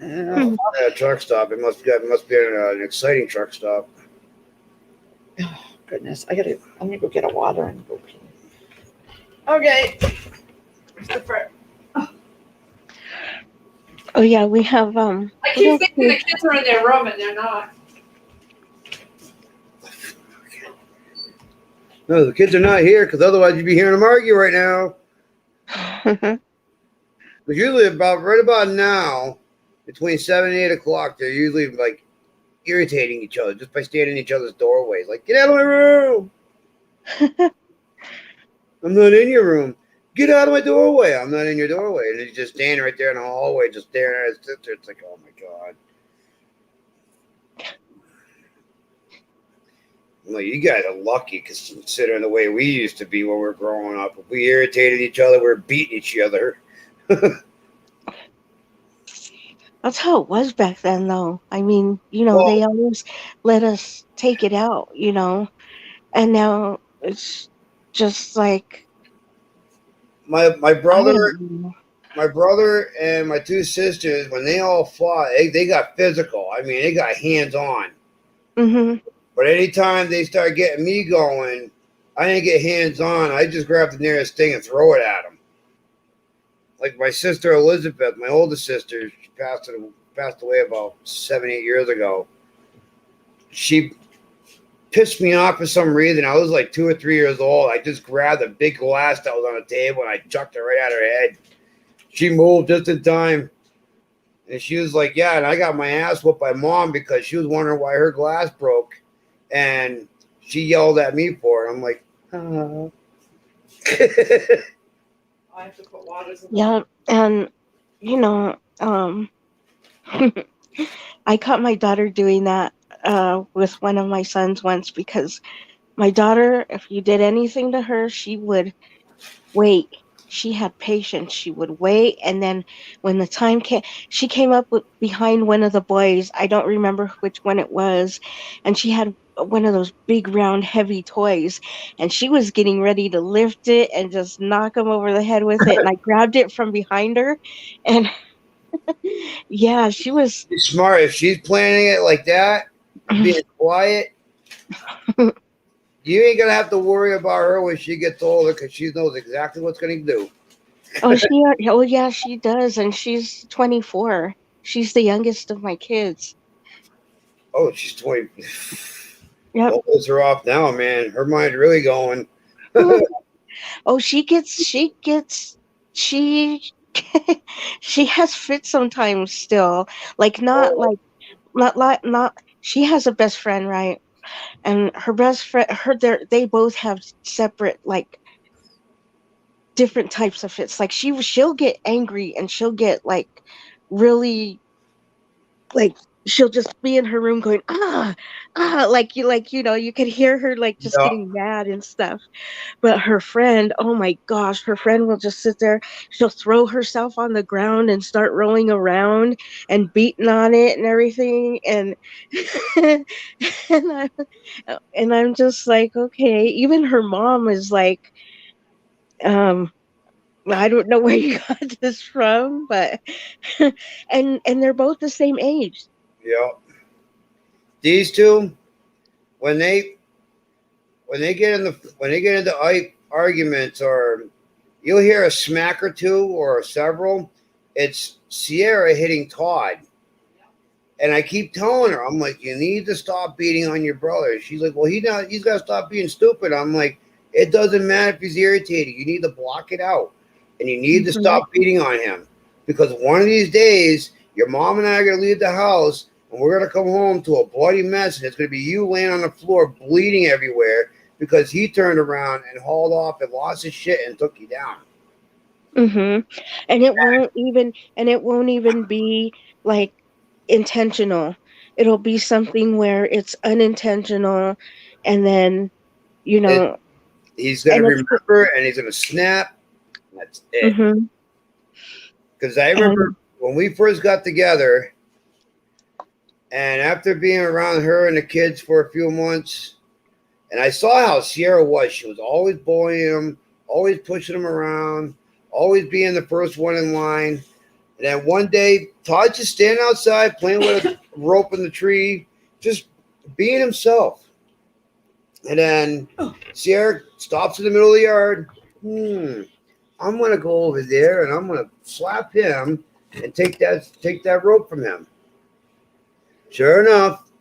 Yeah, truck stop. It must be an exciting truck stop. Goodness, I'm gonna go get a water and go pee. Okay. Christopher. Oh yeah, we have I little keep thinking the kids. kids are in their room and they're not. No, the kids are not here because otherwise you'd be hearing them argue right now. But usually right about now, between 7 and 8 o'clock, they're usually like irritating each other just by standing in each other's doorways. Like, get out of my room! I'm not in your room. Get out of my doorway. I'm not in your doorway. And he's just standing right there in the hallway, just staring at his sister. It's like, oh my God. I'm like, you guys are lucky because considering the way we used to be when we were growing up, if we irritated each other, we were beating each other. That's how it was back then, though. I mean, Well, they always let us take it out, and now it's just like my I brother don't know. my brother and my two sisters, when they all fought, they got physical. I mean, they got hands on. Mhm. But anytime they start getting me going, I didn't get hands on. I just grab the nearest thing and throw it at them. Like my sister Elizabeth, my oldest sister, she passed away about 7, 8 years ago. She pissed me off for some reason. I was like 2 or 3 years old. I just grabbed a big glass that was on the table and I chucked it right at her head. She moved just in time. And she was like, yeah, and I got my ass whooped by Mom because she was wondering why her glass broke. And she yelled at me for it. I'm like, oh. I have to put waters in. Yeah, and I caught my daughter doing that with one of my sons once because my daughter, if you did anything to her, she would wait. She had patience. She would wait, and then when the time came, she came up behind one of the boys. I don't remember which one it was, and she had one of those big, round, heavy toys, and she was getting ready to lift it and just knock him over the head with it. And I grabbed it from behind her, and yeah, she was. She's smart. If she's planning it like that, being quiet, you ain't going to have to worry about her when she gets older because she knows exactly what's going to do. Oh yeah, she does, and she's 24. She's the youngest of my kids. Oh, she's 20. Yep. Those are off now, man. Her mind's really going. Oh, she she has fits sometimes still. Like not she has a best friend, right? And her best friend they both have separate like different types of fits. Like she'll get angry and she'll get like really like she'll just be in her room going like you could hear her like just Yeah. getting mad and stuff. But her friend, oh my gosh, her friend will just sit there. She'll throw herself on the ground and start rolling around and beating on it and everything. And and I'm just like, okay. Even her mom is like, I don't know where you got this from, but and they're both the same age. Yeah. These two, when they get into arguments, or you'll hear a smack or two or several, it's Sierra hitting Todd. And I keep telling her, I'm like, you need to stop beating on your brother. She's like, well, he's got to stop being stupid. I'm like, it doesn't matter if he's irritated. You need to block it out. And you need to stop beating on him. Because one of these days, your mom and I are going to leave the house, and we're going to come home to a bloody mess, and it's going to be you laying on the floor bleeding everywhere because he turned around and hauled off and lost his shit and took you down. And it won't even be like intentional. It'll be something where it's unintentional, and then He's going to remember, and he's going to snap. That's it. Because I remember when we first got together, and after being around her and the kids for a few months, and I saw how Sierra was. She was always bullying him, always pushing him around, always being the first one in line. And then one day, Todd just standing outside playing with a rope in the tree, just being himself. And then Sierra stops in the middle of the yard. I'm gonna go over there and I'm gonna slap him and take that rope from him. Sure enough,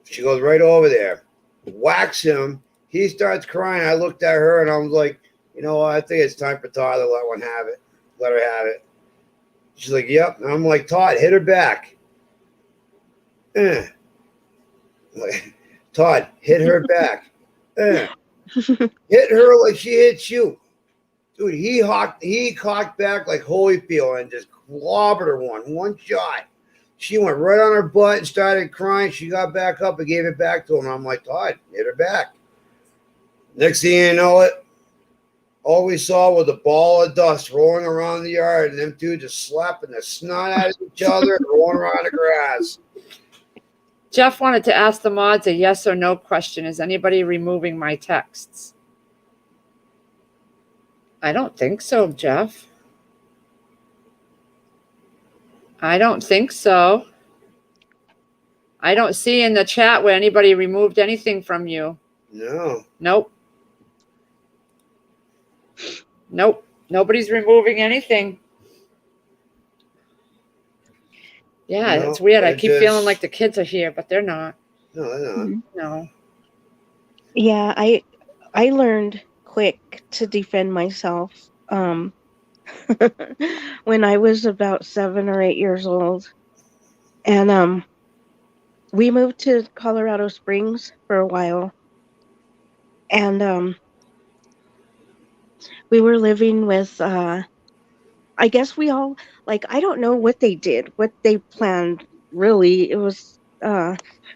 she goes right over there, whacks him. He starts crying. I looked at her and I was like, you know what? I think it's time for Todd to let her have it. She's like, yep. And I'm like, Todd, hit her back. Like, Todd, hit her back. Hit her like she hits you. Dude, he cocked back like Holyfield and just clobbered her one shot. She went right on her butt and started crying. She got back up and gave it back to him. I'm like, Todd, hit her back. Next thing you know it, all we saw was a ball of dust rolling around the yard and them two just slapping the snot out of each other and rolling around the grass. Jeff wanted to ask the mods a yes or no question. Is anybody removing my texts? I don't think so, Jeff. I don't think so. I don't see in the chat where anybody removed anything from you. No. Nope. Nope. Nobody's removing anything. Yeah, No, it's weird. I I keep feeling like the kids are here, but they're not. No, they're not. No. Yeah, I learned quick to defend myself when I was about 7 or 8 years old. And we moved to Colorado Springs for a while. And we were living with I guess we all, like, I don't know what they did, what they planned really. It was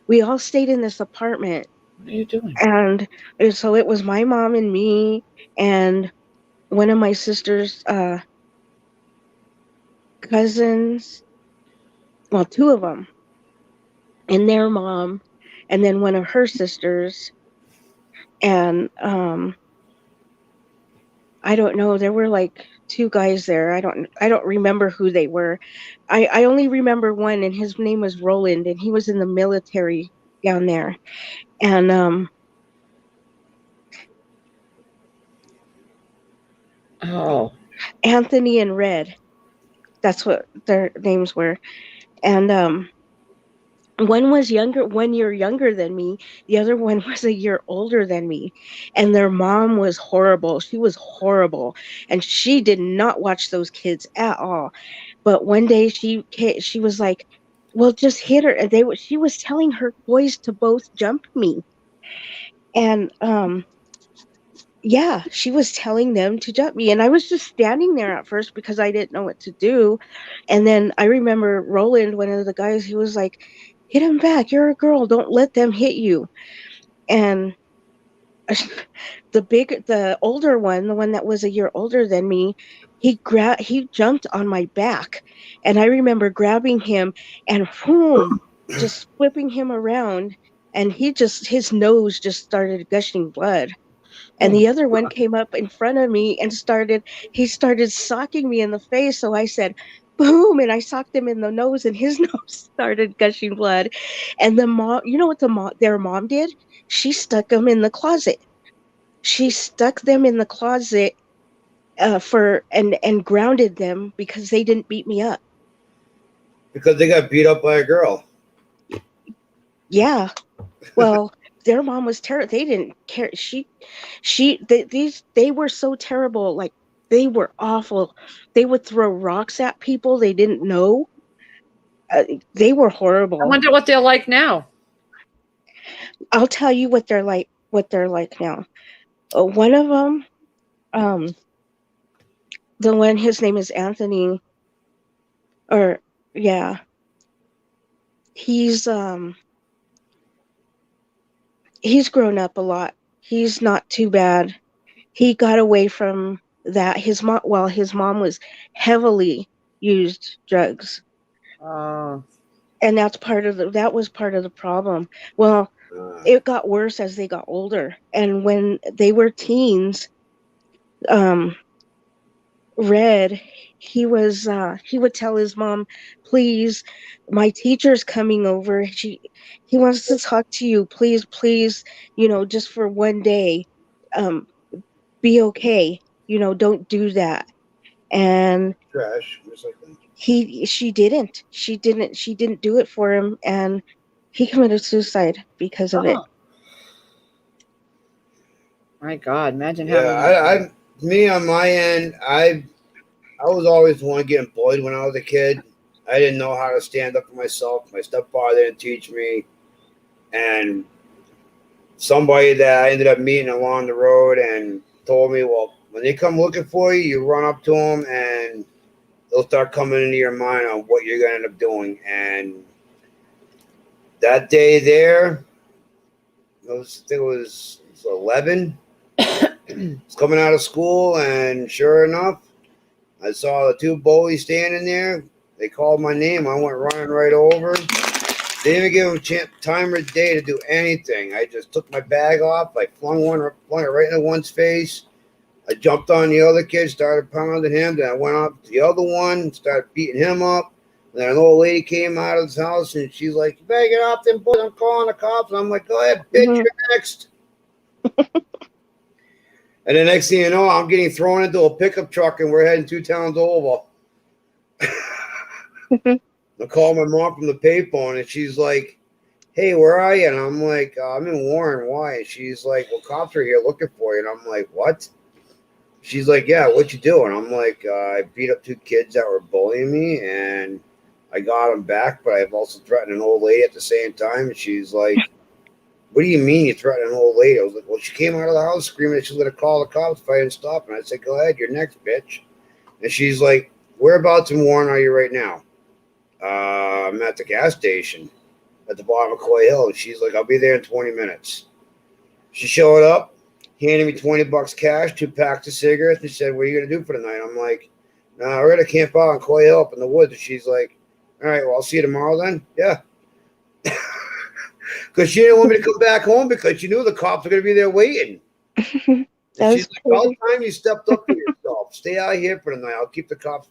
we all stayed in this apartment. What are you doing? And so it was my mom and me and one of my sister's cousins, well, two of them, and their mom, and then one of her sisters. And I don't know, there were like two guys there. I don't remember who they were. I only remember one, and his name was Roland, and he was in the military down there. And Oh. Anthony and Red, that's what their names were. And one was 1 year younger than me. The other one was a year older than me. And their mom was horrible. She was horrible. And she did not watch those kids at all. But one day she was like, well, just hit her. And she was telling her boys to both jump me. And yeah, she was telling them to jump me. And I was just standing there at first because I didn't know what to do. And then I remember Roland, one of the guys, he was like, hit him back. You're a girl. Don't let them hit you. And the older one, the one that was a year older than me, he jumped on my back. And I remember grabbing him and boom, just whipping him around. And his nose just started gushing blood. And the other one came up in front of me and started socking me in the face. So I said, boom, and I socked him in the nose, and his nose started gushing blood. And the mom, you know what their mom did? She stuck them in the closet. She stuck them in the closet and grounded them because they didn't beat me up. Because they got beat up by a girl. Yeah. Well, their mom was terrible. They didn't care. They were so terrible. Like, they were awful. They would throw rocks at people they didn't know. They were horrible. I wonder what they're like now. I'll tell you what they're like. What they're like now. One of them, the one, his name is Anthony. Or yeah, he's grown up a lot. He's not too bad. He got away from that. His mom was heavily used drugs. Oh. And that was part of the problem. Well, it got worse as they got older. And when they were teens, Red, he would tell his mom, please, my teacher's coming over. He wants to talk to you. Please, just for one day, be okay. don't do that. And Trash. Recycling. she didn't do it for him, and he committed suicide because of it. Oh, my God. Imagine Yeah, having that. me on my end, I was always the one getting bullied when I was a kid. I didn't know how to stand up for myself. My stepfather didn't teach me, and somebody that I ended up meeting along the road and told me, well, when they come looking for you, you run up to them and they'll start coming into your mind on what you're going to end up doing. And that day there, I think it was 11. I was coming out of school, and sure enough, I saw the two bullies standing there. They called my name. I went running right over. They didn't even give them time of day to do anything. I just took my bag off. I flung it right into one's face. I jumped on the other kid, started pounding him. Then I went up to the other one, started beating him up. And then an old lady came out of his house, and she's like, "You better get off them boys. I'm calling the cops." And I'm like, "Go ahead, bitch. Mhm. You're next." And the next thing you know, I'm getting thrown into a pickup truck, and we're heading 2 towns over. I called my mom from the payphone, and she's like, "Hey, where are you?" And I'm like, "I'm in Warren. Why?" And she's like, "Well, cops are here looking for you." And I'm like, "What?" She's like, "Yeah, what you do?" And I'm like, "I beat up 2 kids that were bullying me, and I got them back, but I've also threatened an old lady at the same time." And she's like, "What do you mean you threatened an old lady?" I was like, "Well, she came out of the house screaming that she was going to call the cops if I didn't stop." And I said, "Go ahead, you're next, bitch." And she's like, "Whereabouts in Warren are you right now?" "I'm at the gas station at the bottom of Coy Hill." And she's like, "I'll be there in 20 minutes. She showed up, handed me $20 cash, 2 packs of cigarettes, and said, "What are you going to do for the night?" I'm like, "Nah, we're going to camp out on Coy Hill up in the woods." And she's like, "All right, well, I'll see you tomorrow then." Yeah. Because she didn't want me to come back home because she knew the cops were going to be there waiting. And That she's was like, "About crazy. time you stepped up for yourself. Stay out here for the night. I'll keep the cops.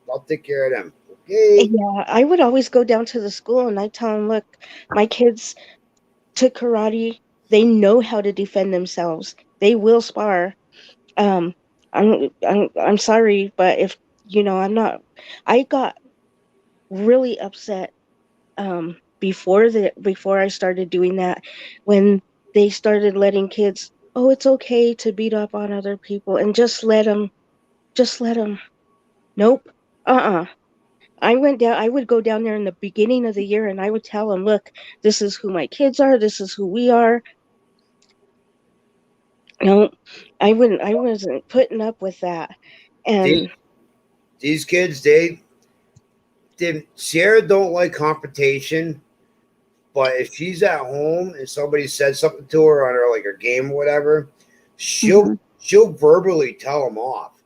I'll take care of them." Okay. Yeah, I would always go down to the school and I tell them, look, my kids took karate. They know how to defend themselves. They will spar. Um, I'm sorry, but if I'm not. I got really upset before I started doing that, when they started letting kids. Oh, it's okay to beat up on other people and just let them. Just let them. Nope. Uh-uh. I would go down there in the beginning of the year and I would tell them, look, this is who my kids are. This is who we are. No, I wasn't putting up with that. These, And these kids, Sierra don't like confrontation, but if she's at home and somebody said something to her on her game or whatever, she'll Mhm. she'll verbally tell them off,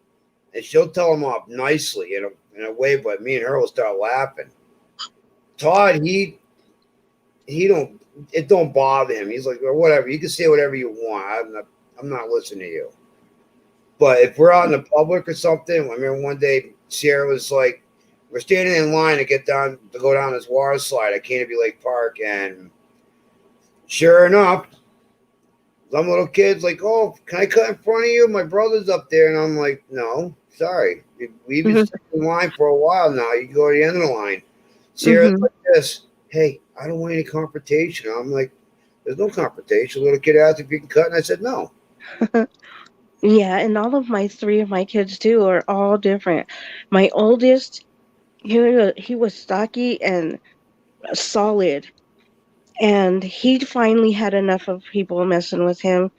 and she'll tell them off nicely in a way. But me and her will start laughing. Todd, he don't it don't bother him. He's like, "Well, whatever, you can say whatever you want. I'm not listening to you." But if we're out in the public or something, I remember one day Sierra was like, we're standing in line to go down this water slide at Canopy Lake Park, and sure enough, some little kid's like, "Oh, can I cut in front of you? My brother's up there." And I'm like, "No, sorry. We've been Mhm. standing in line for a while now. You can go to the end of the line." Sierra's Mhm. like this, "Hey, I don't want any confrontation." I'm like, "There's no confrontation." The little kid asked if you can cut, and I said no. Yeah, and all of my three of my kids too are all different. My oldest, he was stocky and solid, and he finally had enough of people messing with him,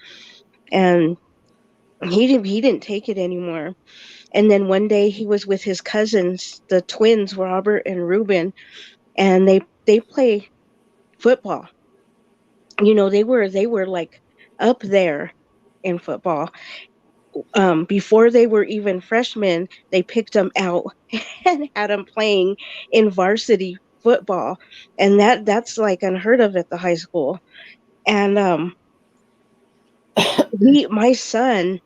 and he didn't take it anymore. And then one day he was with his cousins, the twins, Robert and Reuben, and they play football. They were like up there in football. Before they were even freshmen, they picked them out and had them playing in varsity football, and that's like unheard of at the high school. And my son,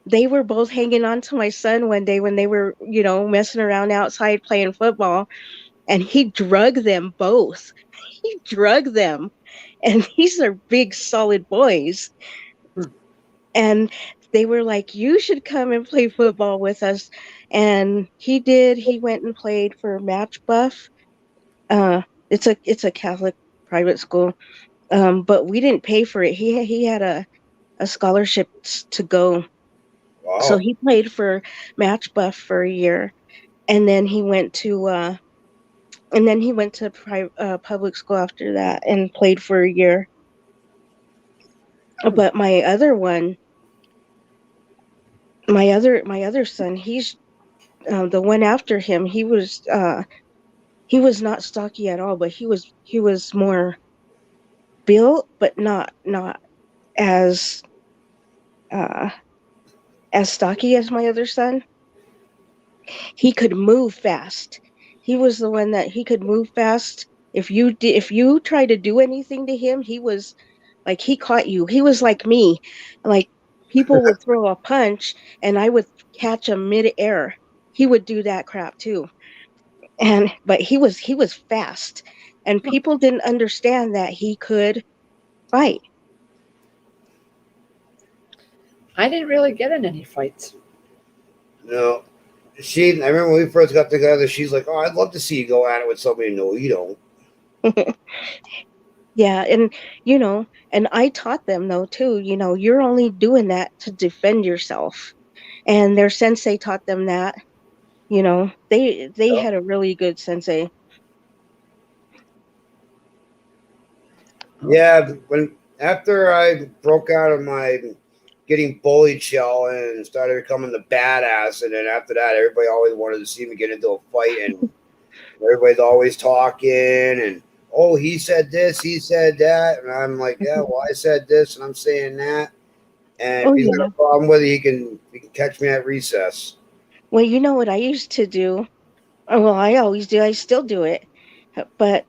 they were both hanging on to my son one day when they were, messing around outside playing football, and he drug them both. He drug them, and these are big, solid boys. And they were like, you should come and play football with us. And he did. He went and played for Match Buff. It's a Catholic private school. But we didn't pay for it. He had a scholarship to go. So Wow. he played for Match Buff for a year, and then he went to public school after that and played for a year. But my other son, he's the one after him. He was not stocky at all, but he was more built, but not as uh, as stocky as my other son. He could move fast. He was the one that he could move fast. If you try to do anything to him, he was like he caught you. He was like me. Like people would throw a punch and I would catch him mid-air. He would do that crap too. But he was fast. And people didn't understand that he could fight. I didn't really get in any fights. No. I remember when we first got together, she's like, "Oh, I'd love to see you go at it with somebody." No, you don't. Yeah, and I taught them though too, you're only doing that to defend yourself. And their sensei taught them that, they Yep. had a really good sensei. Yeah, after I broke out of my getting bullied shell and started becoming the badass, and then after that, everybody always wanted to see me get into a fight, and everybody's always talking, and oh, he said this, he said that, and I'm like, yeah, well, I said this, and I'm saying that, and Oh if he's got yeah. a problem with it, he can catch me at recess. Well, you know what I used to do? Well, I always do. I still do it. But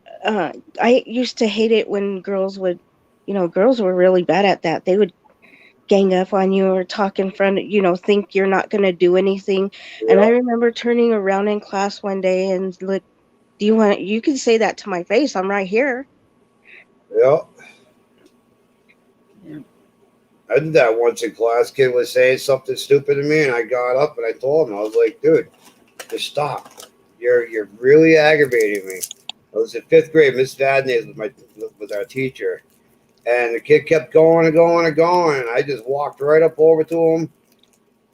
I used to hate it when girls were really bad at that. They would gang up on you or talk in front of, think you're not going to do anything. And I Yeah, remember turning around in class one day and look, you can say that to my face. I'm right here. yeah. Yeah. I did that once in class. Kid was saying something stupid to me, and I got up and I told him, I was like, dude, just stop. You're really aggravating me. I was in fifth grade. Miss Vadney was our teacher, and the kid kept going and going and going. And I just walked right up over to him,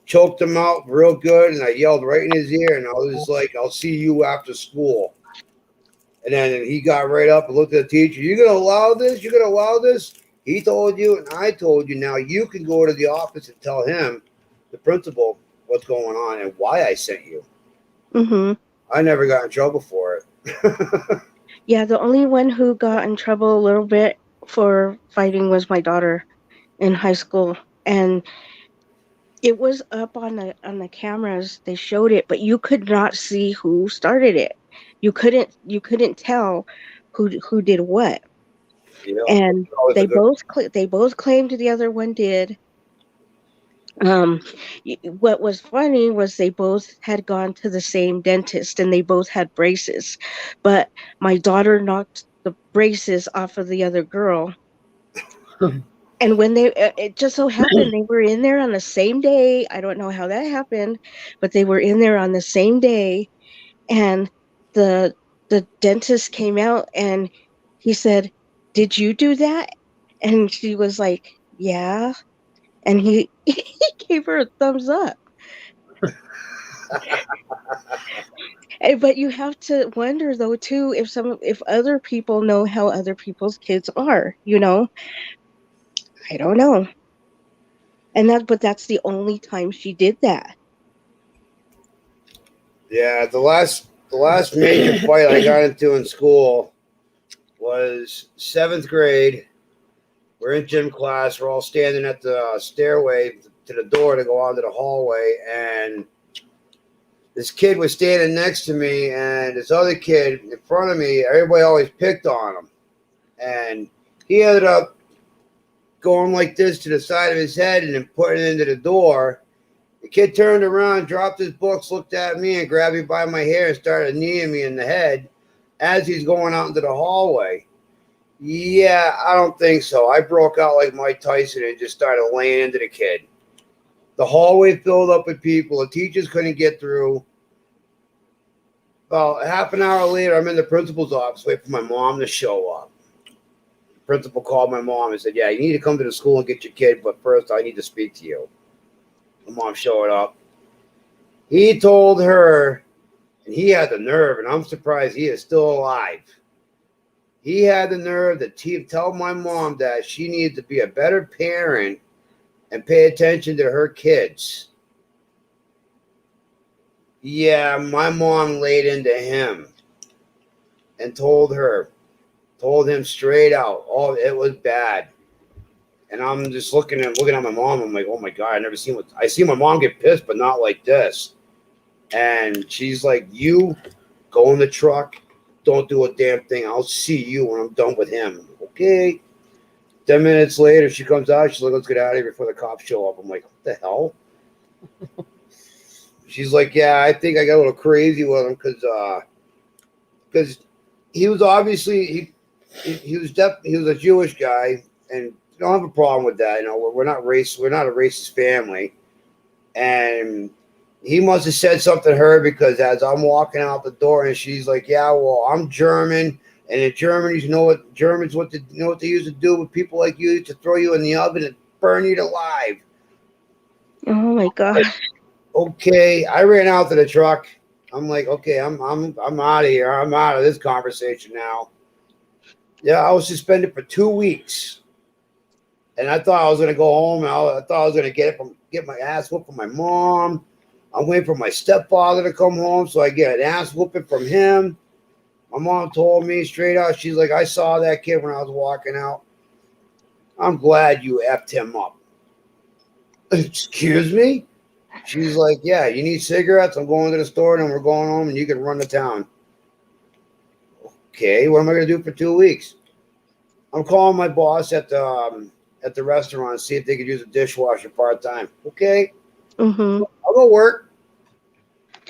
choked him out real good, and I yelled right in his ear. And I was like, "I'll see you after school." And then he got right up and looked at the teacher. You gonna allow this? You gonna allow this? He told you, and I told you. Now you can go to the office and tell him, the principal, what's going on and why I sent you. Hmm. I never got in trouble for it. Yeah, the only one who got in trouble a little bit for fighting was my daughter in high school. And it was up on the cameras. They showed it, but you could not see who started it. You couldn't tell who did what. You know, And it's always a good. they both claimed the other one did. Um, what was funny was they both had gone to the same dentist and they both had braces, but my daughter knocked the braces off of the other girl. And when it just so happened they were in there on the same day. I don't know how that happened, but they were in there on the same day. And the the dentist came out and he said, "Did you do that?" And she was like, "Yeah." And he he gave her a thumbs up. But you have to wonder though too if other people know how other people's kids are, I don't know. But that's the only time she did that. Yeah, the last major fight I got into in school was seventh grade. We're in gym class. We're all standing at the stairway to the door to go onto the hallway, and this kid was standing next to me, and this other kid in front of me. Everybody always picked on him, and he ended up going like this to the side of his head and then putting it into the door. The kid turned around, dropped his books, looked at me, and grabbed me by my hair and started kneeing me in the head as he's going out into the hallway. Yeah, I don't think so. I broke out like Mike Tyson and just started laying into the kid. The hallway filled up with people. The teachers couldn't get through. About half an hour later, I'm in the principal's office waiting for my mom to show up. The principal called my mom and said, yeah, you need to come to the school and get your kid, but first I need to speak to you. My mom showed up. He told her, and he had the nerve, and I'm surprised he is still alive. He had the nerve to tell my mom that she needed to be a better parent and pay attention to her kids. Yeah, my mom laid into him and told him straight out, oh, it was bad. And I'm just looking at my mom. I'm like, oh my God, I see my mom get pissed, but not like this. And she's like, you go in the truck, don't do a damn thing. I'll see you when I'm done with him. Okay. 10 minutes later, she comes out. She's like, let's get out of here before the cops show up. I'm like, what the hell? She's like, yeah, I think I got a little crazy with him because he was obviously he was a Jewish guy, and I don't have a problem with that. You know, we're not a racist family, and he must have said something to her because as I'm walking out the door, and she's like, yeah, well, I'm German, and in Germany, what they used to do with people like you, to throw you in the oven and burn you alive. Oh my God. Okay, I ran out to the truck. I'm like, okay, I'm out of here. I'm out of this conversation now. Yeah, I was suspended for 2 weeks, and I thought I was gonna go home. And I thought I was gonna get my ass whooped from my mom. I'm waiting for my stepfather to come home so I get an ass whooping from him. My mom told me straight out. She's like, I saw that kid when I was walking out. I'm glad you effed him up. Excuse me? She's like, yeah, you need cigarettes? I'm going to the store and we're going home and you can run the town. Okay, what am I going to do for 2 weeks? I'm calling my boss at the restaurant to see if they could use a dishwasher part-time. Okay, Mm-hmm. I'll go work.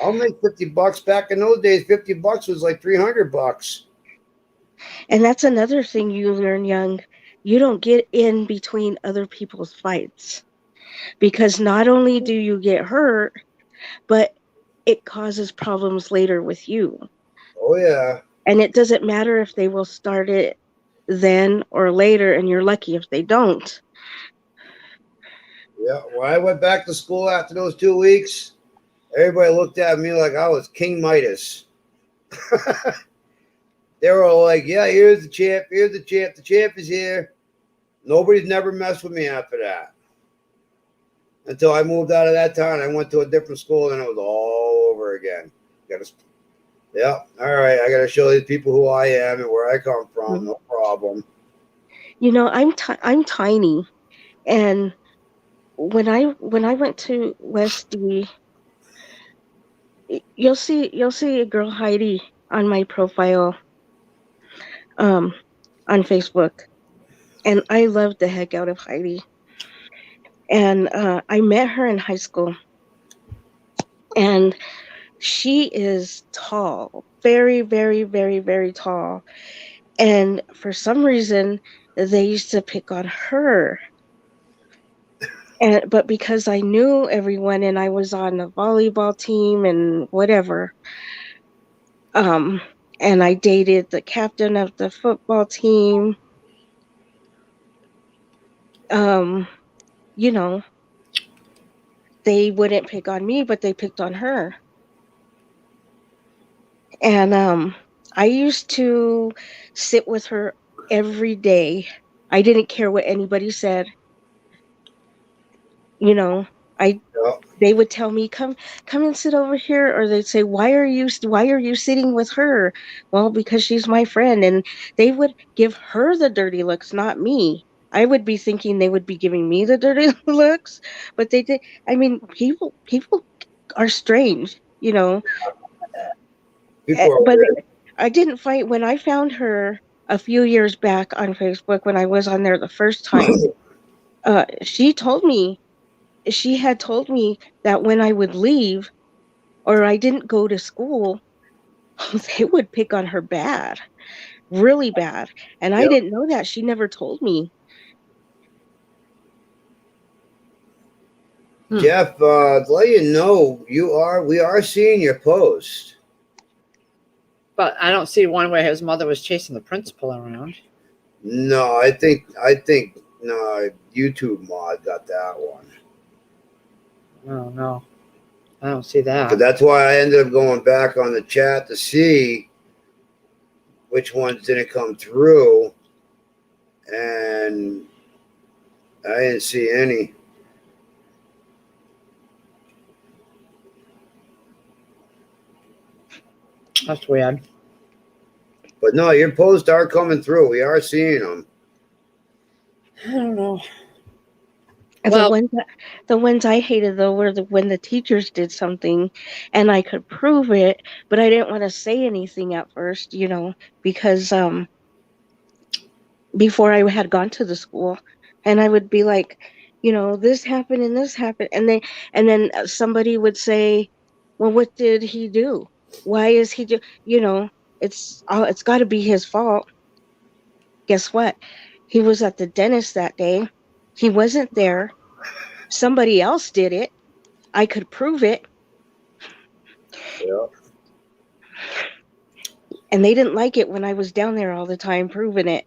I'll make $50. Back in those days, $50 was like $300. And that's another thing you learn young. You don't get in between other people's fights, because not only do you get hurt, but it causes problems later with you. Oh, yeah. And it doesn't matter if they will start it then or later, and you're lucky if they don't. Yeah, when I went back to school after those 2 weeks, everybody looked at me like I was King Midas. They were all like, yeah, here's the champ, the champ is here. Nobody's never messed with me after that. Until I moved out of that town, I went to a different school, and it was all over again. Yeah, all right, I got to show these people who I am and where I come from, no problem. You know, I'm tiny, and when I went to West D, you'll see a girl Heidi on my profile on Facebook, and I love the heck out of Heidi. And I met her in high school, and she is tall, very, very, very, very tall. And for some reason, they used to pick on her. But because I knew everyone and I was on the volleyball team and whatever, and I dated the captain of the football team, you know, they wouldn't pick on me, but they picked on her. And I used to sit with her every day. I didn't care what anybody said. You know, they would tell me, come and sit over here, or they'd say, why are you sitting with her? Well, because she's my friend. And they would give her the dirty looks, not me. I would be thinking they would be giving me the dirty looks, but they did. I mean, people are strange, you know. But I didn't fight. When I found her a few years back on Facebook, when I was on there the first time, she had told me that when I would leave or I didn't go to school, they would pick on her bad, really bad. And I didn't know that. She never told me. Jeff, to let you know, we are seeing your post. But I don't see one where his mother was chasing the principal around. No, I think no, YouTube mod got that one. Oh no, I don't see that. But that's why I ended up going back on the chat to see which ones didn't come through, and I didn't see any. That's weird. But no, your posts are coming through. We are seeing them. I don't know. And Well- the ones I hated though were when the teachers did something, and I could prove it, but I didn't want to say anything at first, because before I had gone to the school, and I would be like, this happened and this happened, and then somebody would say, well, what did he do? Why is he it's got to be his fault. Guess what? He was at the dentist that day. He wasn't there. Somebody else did it. I could prove it. Yeah. And they didn't like it when I was down there all the time proving it.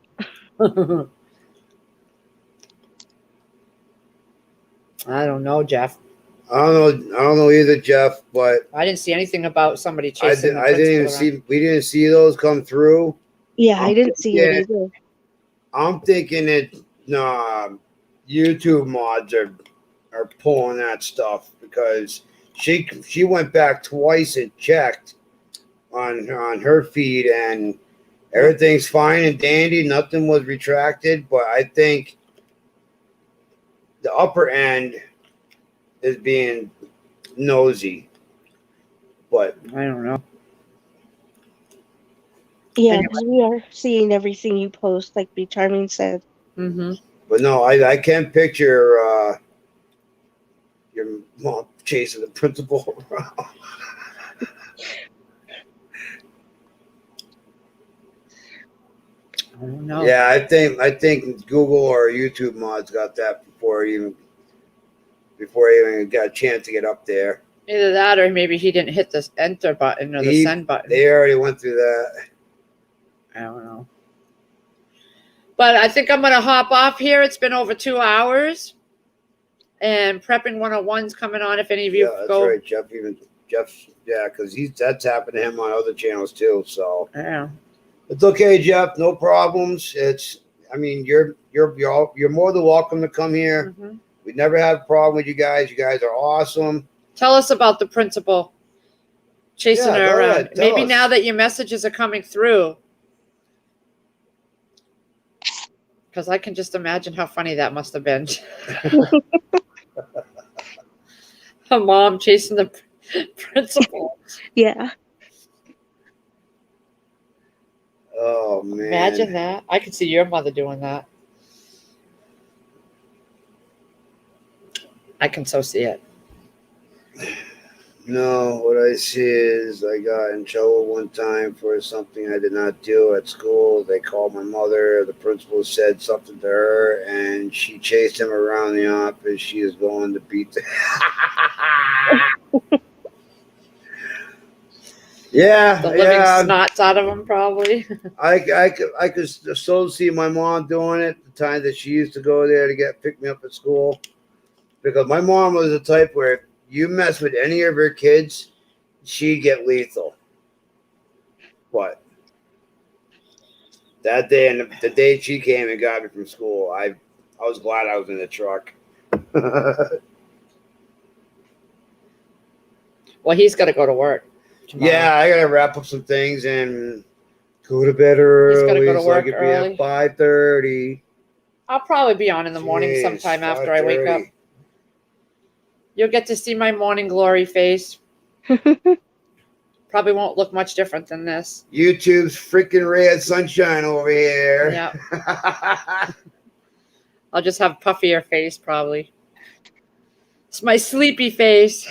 I don't know, Jeff. I don't know either, Jeff. But I didn't see anything about somebody I chasing. didn't even see. We didn't see those come through. Yeah, I didn't see it either. I'm thinking that YouTube mods are pulling that stuff because she went back twice and checked on her feed, and everything's fine and dandy. Nothing was retracted, but I think the upper end is being nosy. But I don't know. Yeah, Anyway. 'cause we are seeing everything you post, like Be Charming said. Mm-hmm. But no, I can't picture your mom chasing the principal around. I don't know. Yeah, I think Google or YouTube mods got that before you even got a chance to get up there. Either that or maybe he didn't hit the enter button or the send button. They already went through that. I don't know. But I think I'm going to hop off here. It's been over 2 hours. And Prepping 101's coming on if any of you Yeah, that's go. right. Jeff, yeah, because that's happened to him on other channels too. So Yeah. it's okay, Jeff. No problems. You're more than welcome to come here. Mhm. We never have a problem with you guys. You guys are awesome. Tell us about the principal chasing Yeah, her go around. ahead, tell Maybe us. now that your messages are coming through. Because I can just imagine how funny that must have been. Her mom chasing the principal. Yeah. Oh man! Imagine that. I could see your mother doing that. I can so see it. No, what I see is I got in trouble one time for something I did not do at school. They called my mother. The principal said something to her, and she chased him around the office. She is going to beat the. Yeah, The living snots out of him, probably. I could so see my mom doing it the time that she used to go there to pick me up at school, because my mom was the type where if you mess with any of her kids, she'd get lethal. But that day and the day she came and got me from school, I was glad I was in the truck. Well, he's got to go to work tomorrow. Yeah, I gotta wrap up some things and go to bed He's early. gotta go to so work I could early. be at 5:30. I'll probably be on in the morning Jeez, sometime after I wake up. 5:30. You'll get to see my morning glory face. Probably won't look much different than this. YouTube's freaking red sunshine over here. Yeah. I'll just have puffier face probably. It's my sleepy face.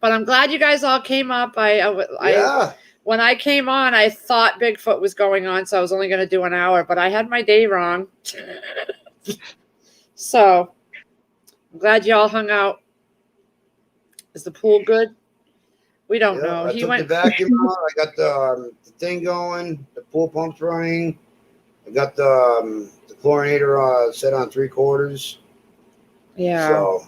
But I'm glad you guys all came up. Yeah. When I came on, I thought Bigfoot was going on, so I was only going to do an hour, but I had my day wrong. So I'm glad y'all hung out. Is the pool good? We don't Yeah, know. I He took went. the vacuum out. I got the thing going. The pool pump's running. I got the chlorinator set on 3/4. Yeah, So,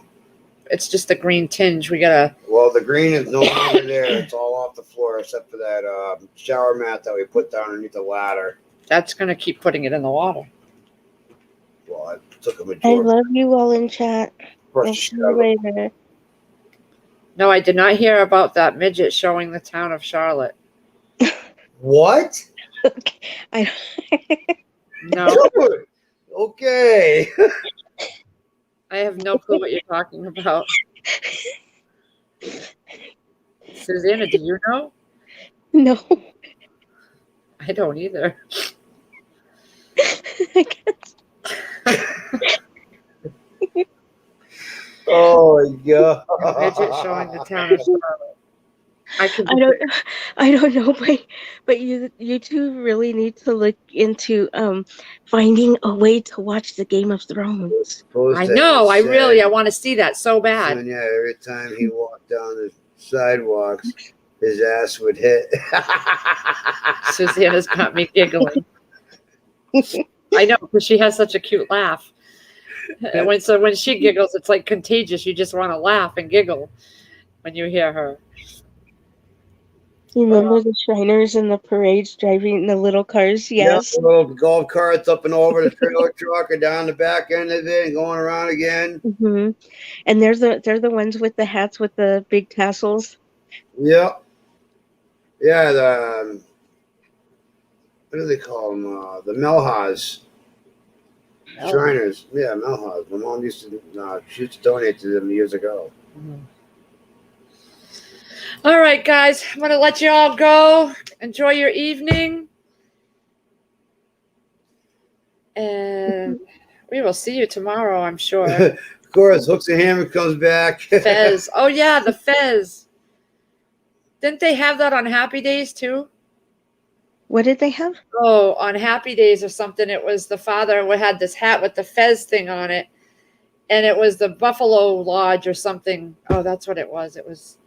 it's just a green tinge. We gotta. well, the green is no longer there. It's all off the floor except for that shower mat that we put down underneath the ladder. That's gonna keep putting it in the water. Well, I took a I majority. love you all in chat. I'll Brushed see the you shower. later. No, I did not hear about that midget showing the town of Charlotte. What? Okay. I No, Dude, okay. I have no clue what you're talking about. Susanna, do you know? no. I don't either. I guess. Oh my god. Midget showing the town of Charlotte. I could. I don't know, but you two really need to look into finding a way to watch the Game of Thrones. Supposed I to know. I say, want to see that so bad. son, yeah, every time he walked down the sidewalks, his ass would hit. Susanna's got me giggling. I know, because she has such a cute laugh. And when she giggles, it's like contagious. You just want to laugh and giggle when you hear her. You remember the Shriners and the parades driving the little cars? Yes. Yep, little golf carts up and over the trailer truck or down the back end of it and going around again. hmm And they're the ones with the hats with the big tassels. Yep. Yeah, the what do they call them? The Melhas. Shriners. Yeah, Melhas. My mom used to she used to donate to them years ago. All right, guys, I'm going to let you all go. Enjoy your evening. And we will see you tomorrow, I'm sure. Of course, Hooks and Hammer comes back. Fez. Oh, yeah, the Fez. Didn't they have that on Happy Days, too? What did they have? Oh, on Happy Days or something, it was the father who had this hat with the Fez thing on it. And it was the Buffalo Lodge or something. Oh, that's what it was. It was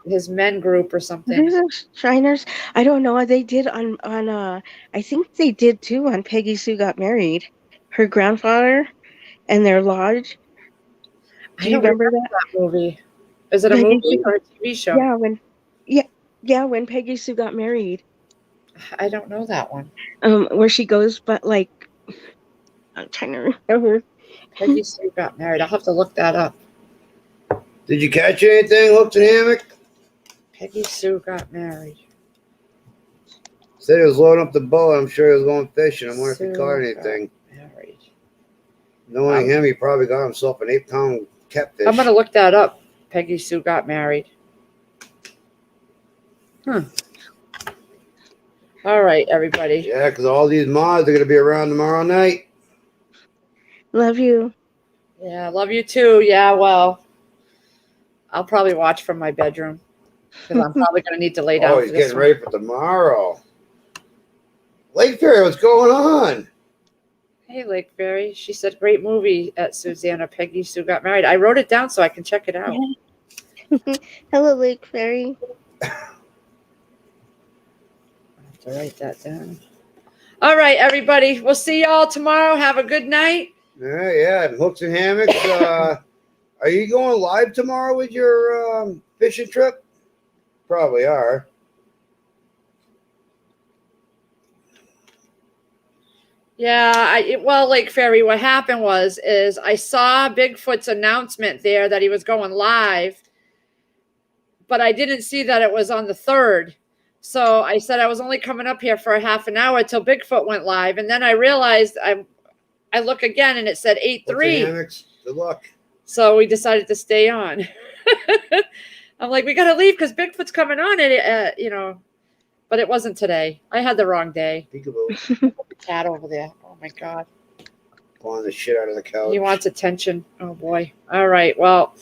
his men group or something. There's the Shriners. I don't know. They did on I think they did too on Peggy Sue Got Married. Her grandfather and their lodge. Do you remember that movie? Is it a Peggy movie Sue, or a TV show? Yeah, when Peggy Sue Got Married. I don't know that one. Where she goes, but like I'm trying to remember. Peggy Sue Got Married. I'll have to look that up. Did you catch anything, Hooks and Hammock? Peggy Sue Got Married. Said he was loading up the boat. I'm sure he was going fishing. I wonder if he Sue caught got anything. Married. Knowing him, he probably got himself an 8-pound catfish. I'm going to look that up. Peggy Sue Got Married. All right, everybody. Yeah, because all these mods are going to be around tomorrow night. Love you. Yeah, love you too. Yeah, well, I'll probably watch from my bedroom because I'm probably going to need to lay down. Oh, for he's this getting one. ready for tomorrow. Lake Fairy, what's going on? Hey, Lake Fairy. She said, great movie at Susanna. Peggy Sue Got Married. I wrote it down so I can check it out. Hello, Lake Fairy. I have to write that down. All right, everybody. We'll see y'all tomorrow. Have a good night. Yeah, and Hooks and Hammocks. Are you going live tomorrow with your fishing trip? Probably are. Yeah, well, Lake Fairy, what happened is I saw Bigfoot's announcement there that he was going live, but I didn't see that it was on the 3rd. So I said I was only coming up here for a half an hour till Bigfoot went live, and then I realized I look again and it said Hooks and 8:03. Hammocks, good luck. So we decided to stay on. I'm like, we got to leave because Bigfoot's coming on, and but it wasn't today. I had the wrong day. Peekaboo. Cat over there. Oh my God. Pulling the shit out of the couch. He wants attention. Oh boy. All right. Well,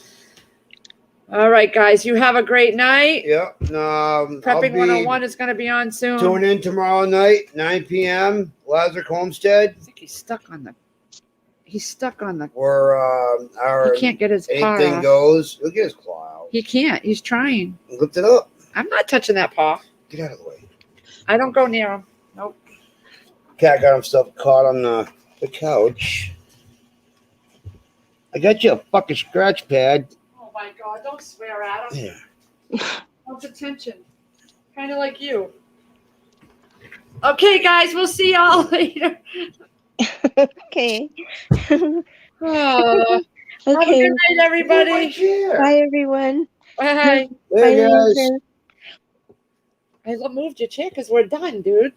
all right, guys. You have a great night. Yep. Prepping 101 is going to be on soon. Tune in tomorrow night, 9 p.m. Lazarus Homestead. I think he's stuck on the. He's stuck on the. where our He can't get his paw anything off. goes. Look at his claw out. He can't. He's trying. Lift it up. I'm not touching that paw. Get out of the way. I don't go near him. Nope. Cat got himself caught on the couch. I got you a fucking scratch pad. Oh my God! Don't swear at him. Yeah. Wants attention. Kind of like you. Okay, guys. We'll see y'all later. Okay. Oh, have a Okay. good night, everybody. Bye, everyone. Bye. Hey Bye, guys. Nathan. I moved your chair because we're done, dude.